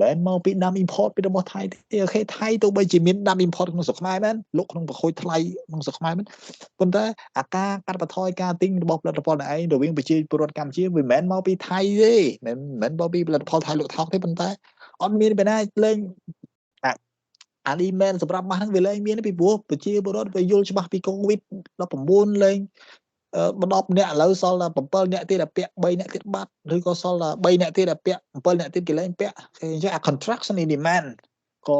មិនមកពីដាំ import ពីរបស់ថៃទេអូខេថៃទោះបីជាមានដាំ import ក្នុងស្រុកខ្មែរមែនលក់ក្នុងប្រខូចថ្លៃក្នុងស្រុកខ្មែរមែនប៉ុន្តែអាការកាត់បន្ថយការទិញរបស់ផលិតផលឯងរវាងប្រជាពលរដ្ឋកម្ពុជាវាមិនមែនមកពីថៃទេមិនមកពីផលិតផលថៃលក់ថោកទេប៉ុន្តែអត់មានពេលណាលេងអានេះមែនសម្រាប់ម៉ាស់ហ្នឹងវាលែងមានពីព្រោះប្រជាពលរដ្ឋវាយល់ច្បាស់ពី COVID-19 លែង10នាក់ឥឡូវសល់តែ7នាក់ទៀតដែលពាក់3នាក់ទៀតបាត់ឬក៏សល់តែ3នាក់ទៀតដែលពាក់7នាក់ទៀតគេលែងពាក់អញ្ចឹងអា contraction in demand ក៏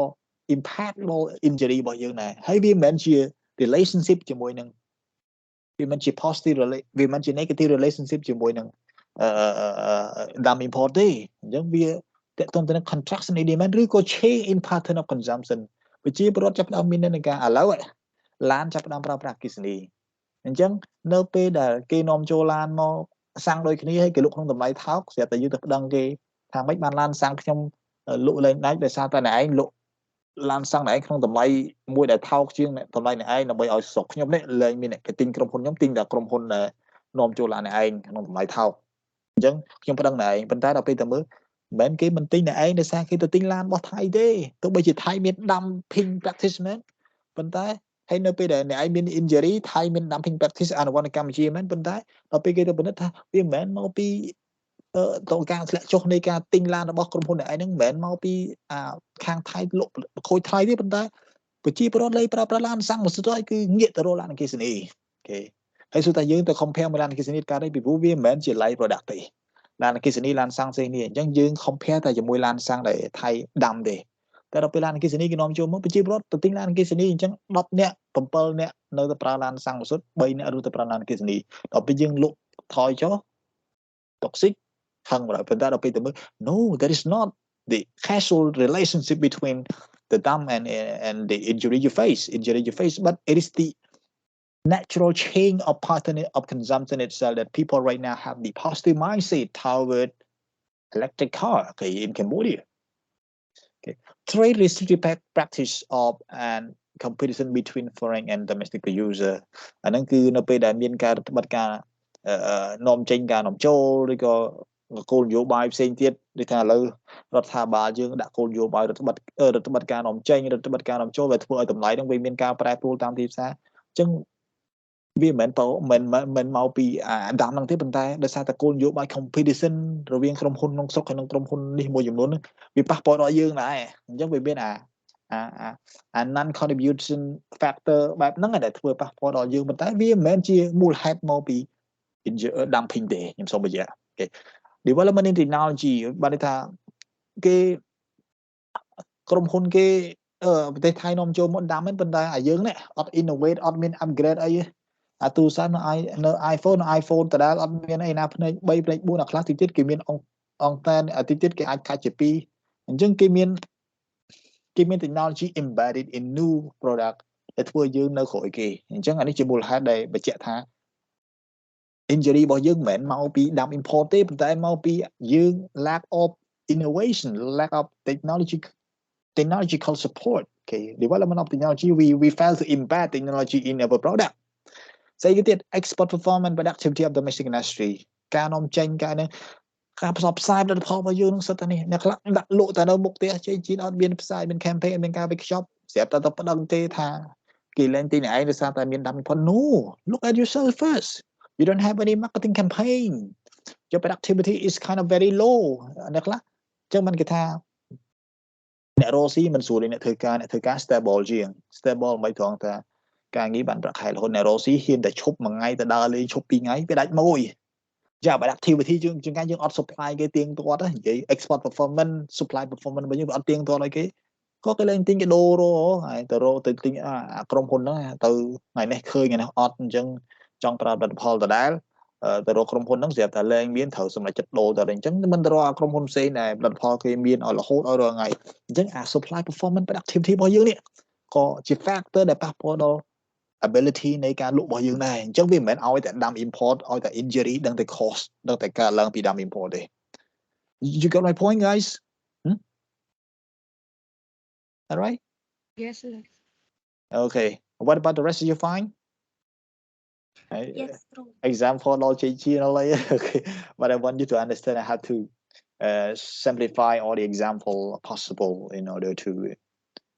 impact ដល់ injury របស់យើងដែរហើយវាមិនមែនជា relationship ជាមួយនឹងវាមិនជា positive វាមិនជា negative relationship ជាមួយនឹងdumb import ទេអញ្ចឹងវាតកតងទៅនឹង contraction in demand ឬក៏ change in pattern of consumption ប្រជាពលរដ្ឋចាប់ផ្ដើមមាននិន្នាការឥឡូវឡានចាប់ផ្ដើមប្រើប្រាស់អគ្គិសនីអញ្ចឹងនៅពេលដែលគេនាំចូលឡានមកសាំងដូចគ្នាហើយគេលក់ក្នុងតម្លៃថោកស្រាប់តែយើងទៅប្តឹងគេថាម៉េចបានឡានសាំងខ្ញុំលក់លែងដាច់ដោយសារតែអ្នកឯងលក់ឡានសាំងអ្នកឯងក្នុងតម្លៃមួយដែលថោកជាងតម្លៃអ្នកឯងដើម្បីឲ្យស្រុកខ្ញុំនេះលែងមានអ្នកគេទិញក្រុមហ៊ុនខ្ញុំទិញតែក្រុមហ៊ុនដែលនាំចូលឡានអ្នកឯងក្នុងតម្លៃថោកអញ្ចឹងខ្ញុំប្តឹងអ្នកឯងប៉ុន្តែដល់ពេលទៅមើលមិនមែនគេមិនទិញអ្នកឯងដោយសារគេទៅទិញឡានរបស់ថៃទេទោះបីជាថៃមាន dumping practice មែនប៉ុន្តែហើយនៅពេលដែលអ្នកឯងមាន injury ថៃមាន dumping practice អនុវត្តនៅកម្ពុជាមែនប៉ុន្តែដល់ពេលគេទៅពិនិត្យថាវាមិនមែនមកពីតោការធ្លាក់ចុះនៃការទិញឡានរបស់ក្រុមហ៊ុនអ្នកឯងហ្នឹងមិនមែនមកពីខាងថៃលក់ខូចថ្លៃទេប៉ុន្តែប្រជាពលរដ្ឋលេងប្រើប្រាស់ឡានសាំងមួយសុទ្ធហើយគឺងាកទៅរកឡានអគ្គិសនីអូខេហើយសុទ្ធតែយើងទៅ compare មួយឡានអគ្គិសនីកើតទេពីព្រោះវាមិនមែនជា light product ទេឡានអគ្គិសនីឡានសាំងផ្សេងនេះអញ្ចឹងយើង compare តែជាមួយឡានសាំងដែលថៃដាំទេតែដល់ពេលឡានអគ្គិសនីគេនាំចូលមកប្រជាពលរដ្ឋទៅទិញឡានអគ្គិសនីអញ្ចឹង10នាក់7នាក់នៅតែប្រើឡានសាំងមួយសុទ្ធ3នាក់រត់ទៅប្រើឡានអគ្គិសនីដល់ពេលយើងលក់ថយចុះ toxic ហឹងដល់ពេលដល់ពេលទៅមើល no that is not the causal relationship between the dump and the injury you face but it is the natural change of pattern of consumption itself that people right now have the positive mindset toward electric car okay in Cambodia okay trade restrictive practice of and competition between foreign and domestic producer អាហ្នឹងគឺនៅពេលដែលមានការរដ្ឋបတ်ការនាំចេញការនាំចូលឬក៏គោលនយោបាយផ្សេងទៀតដូចថាឥឡូវរដ្ឋាភិបាលយើងដាក់គោលនយោបាយរដ្ឋបတ်ការនាំចេញរដ្ឋបတ်ការនាំចូលដែលធ្វើឲ្យតម្លៃហ្នឹងវាមានការប្រែប្រួលតាមទីផ្សារអញ្ចឹងវាមិនមកពីអាដាមហ្នឹងទេប៉ុន្តែដោយសារតែគោលនយោបាយ competition រវាងក្រុមហ៊ុនក្នុងស្រុកហើយនិងក្រុមហ៊ុននេះមួយចំនួនវាប៉ះពាល់ដល់យើងដែរអញ្ចឹងវាមានអា non contribution factor បែបហ្នឹងដែលធ្វើប៉ះពាល់ដល់យើងប៉ុន្តែវាមិនមែនជាមូលហេតុមកពី dumping ទេខ្ញុំសូមបញ្ជាក់អូខេ development in technology បានន័យថាគេក្រុមហ៊ុនគេប្រទេសថៃនាំចូលមកដាំហ្នឹងប៉ុន្តែអាយើងនេះអត់ innovate អត់មាន upgrade អីអាទូរស័ព្ទនៅ iPhone ដដែលអត់មានអីណាផ្នែក3ផ្នែក4អាខ្លះតិចទៀតគេមានអង្គតែតិចទៀតគេអាចកាច់ជា2អញ្ចឹងគេមាន technology embedded in new product ដែលធ្វើយើងនៅក្រោយគេអញ្ចឹងអានេះជាមូលហេតុដែលបញ្ជាក់ថា injury របស់យើងមិនមែនមកពី dump import ទេប៉ុន្តែមកពីយើង lack of innovation lack of technological support okay development of technology we fail to embed technology in our product ស្អីគេទៀត export performance productivity of domestic industry ការនាំចេញការនឹងការផ្សព្វផ្សាយផលិតផលរបស់យើងនឹងសិតតែនេះអ្នកខ្លះដាក់លក់តែនៅមុខផ្ទះជ័យជៀនអត់មានផ្សាយមាន campaign អត់មានការ workshop ស្រាប់តែទៅប្តឹងទេថាគេលែងទិញឯងដោយសារតែមានដាំ import no look at yourself first you don't have any marketing campaign your productivity is kind of very low អ្នកខ្លះចឹងមិនគេថាអ្នករស់ស៊ីមិនស្រួលអ្នកធ្វើការ stable ជាង stable មិនត្រង់ថាការងារបានប្រាក់ខែរហូតអ្នករស់ស៊ីហ៊ានតែឈប់មួយថ្ងៃទៅដើរលេងឈប់2ថ្ងៃវាដាច់មួយចា productivity យើងកាយើងអត់ supply គេទៀងទាត់និយាយ export performance supply performance របស់យើងវាអត់ទៀងទាត់ឲ្យគេក៏គេលែងទិញគេដូរហើយទៅរកទៅទិញក្រុមហ៊ុនហ្នឹងទៅថ្ងៃនេះឃើញថ្ងៃនេះអត់អញ្ចឹងចង់ប្រើផលិតផលដដែលទៅរកក្រុមហ៊ុនហ្នឹងស្រាប់តែលែងមានត្រូវសម្រេចចិត្តដូរទៅអញ្ចឹងមិនទៅរកក្រុមហ៊ុនផ្សេងដែលផលិតផលគេមានឲ្យរហូតឲ្យរាល់ថ្ងៃអញ្ចឹងអា supply performance productivity របស់យើងនេះក៏ជា factor ដែលប៉ះពាល់ដល់ ability នៃការលក់របស់យើងដែរអញ្ចឹងវាមិនមែនឲ្យតែដាំ import ឲ្យតែ injury ដឹងតែ cost ដឹងតែការឡើងពីដាំ import ទេ You got my point guys all right Yes sir. okay what about the rest of you fine Yes true. example ដល់ជ័យជាដល់អី okay but I want you to understand how to simplify all the example possible in order to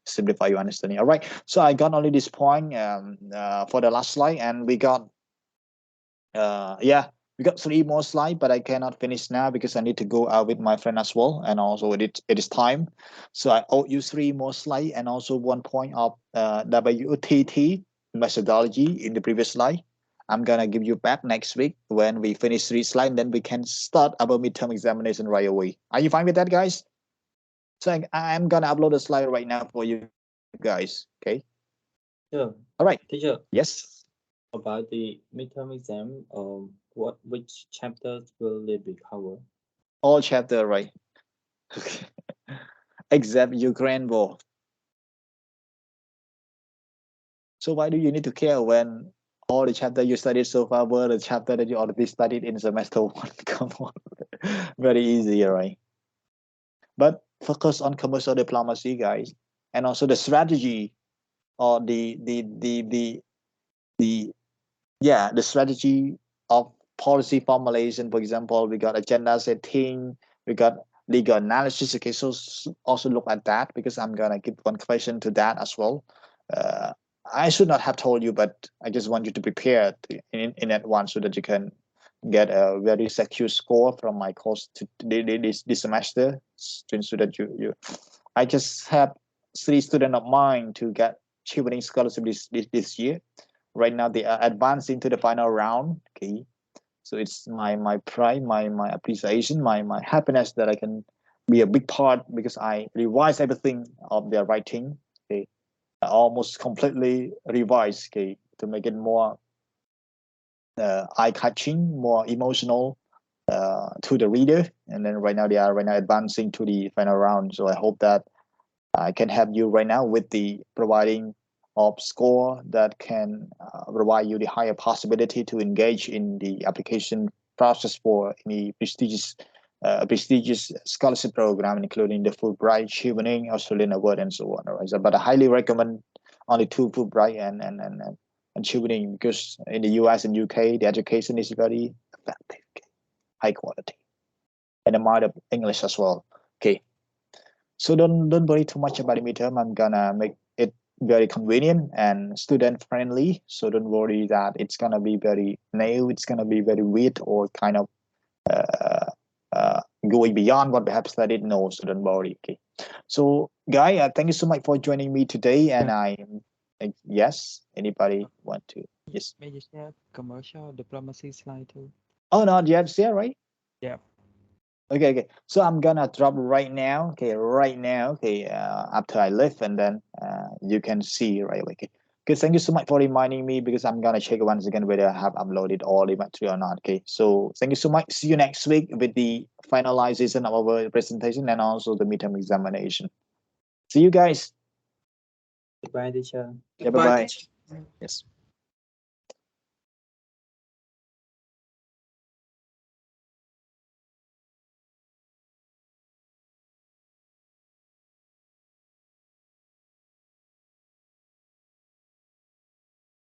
simplify your understanding. All right, so I got only this point for the last slide, and we got we got 3 more slides, but I cannot finish now because I need to go out with my friend as well, and also it is time. So I owe you 3 more slides and also 1 point of WTT methodology in the previous slide. I'm gonna give you back next week when we finish 3 slides, then we can start our midterm examination right away. Are you fine with that, guys? So I'm gonna upload a slide right now for you guys. Okay. Sure. All right. Teacher. Yes. About the midterm exam, which chapters will they be covered? All chapter, right? Except Ukraine war. So why do you need to care when all the chapter you studied so far were the chapter that you already studied in semester 1? Come on. Very easy, right? But focus on commercial diplomacy, guys, and also the strategy or the strategy of policy formulation. For example, we got agenda setting, we got legal analysis. Okay, so also look at that because I'm gonna give one question to that as well. I should not have told you, but I just want you to prepare in advance so that you can get a very secure score from my course this semester, so that you I just have 3 students of mine to get Chevening scholarship this year. Right now they are advancing to the final round. Okay, so it's my pride, my appreciation, my happiness that I can be a big part because I revise everything of their writing. Okay, I almost completely revise. Okay, to make it more eye-catching, more emotional to the reader. And then right now they are advancing to the final round. So I hope that I can help you right now with the providing of score that can provide you the higher possibility to engage in the application process for any prestigious scholarship program, including the Fulbright, Chevening, Australian Award, and so on. Right? So, but I highly recommend only 2 Fulbright and Chevening because in the US and UK the education is very effective, high quality, and the amount of English as well. Okay. So don't worry too much about the midterm. I'm gonna make it very convenient and student friendly. So don't worry that it's gonna be very new, it's gonna be very weird or kind of going beyond what we have studied. No, so don't worry. Okay. So Guy, thank you so much for joining me today. And yes, anybody want to? Yes. May you share commercial diplomacy slide too? Oh no, you have to share, right? Yeah. Okay. So I'm gonna drop right now. Okay, right now. Okay, after I leave, and then you can see right away. Okay. Because thank you so much for reminding me because I'm gonna check once again whether I have uploaded all the material or not. Okay. So thank you so much. See you next week with the finalization of our presentation and also the midterm examination. See you guys. Goodbye, teacher. Yeah. Bye bye. teacher. Yes.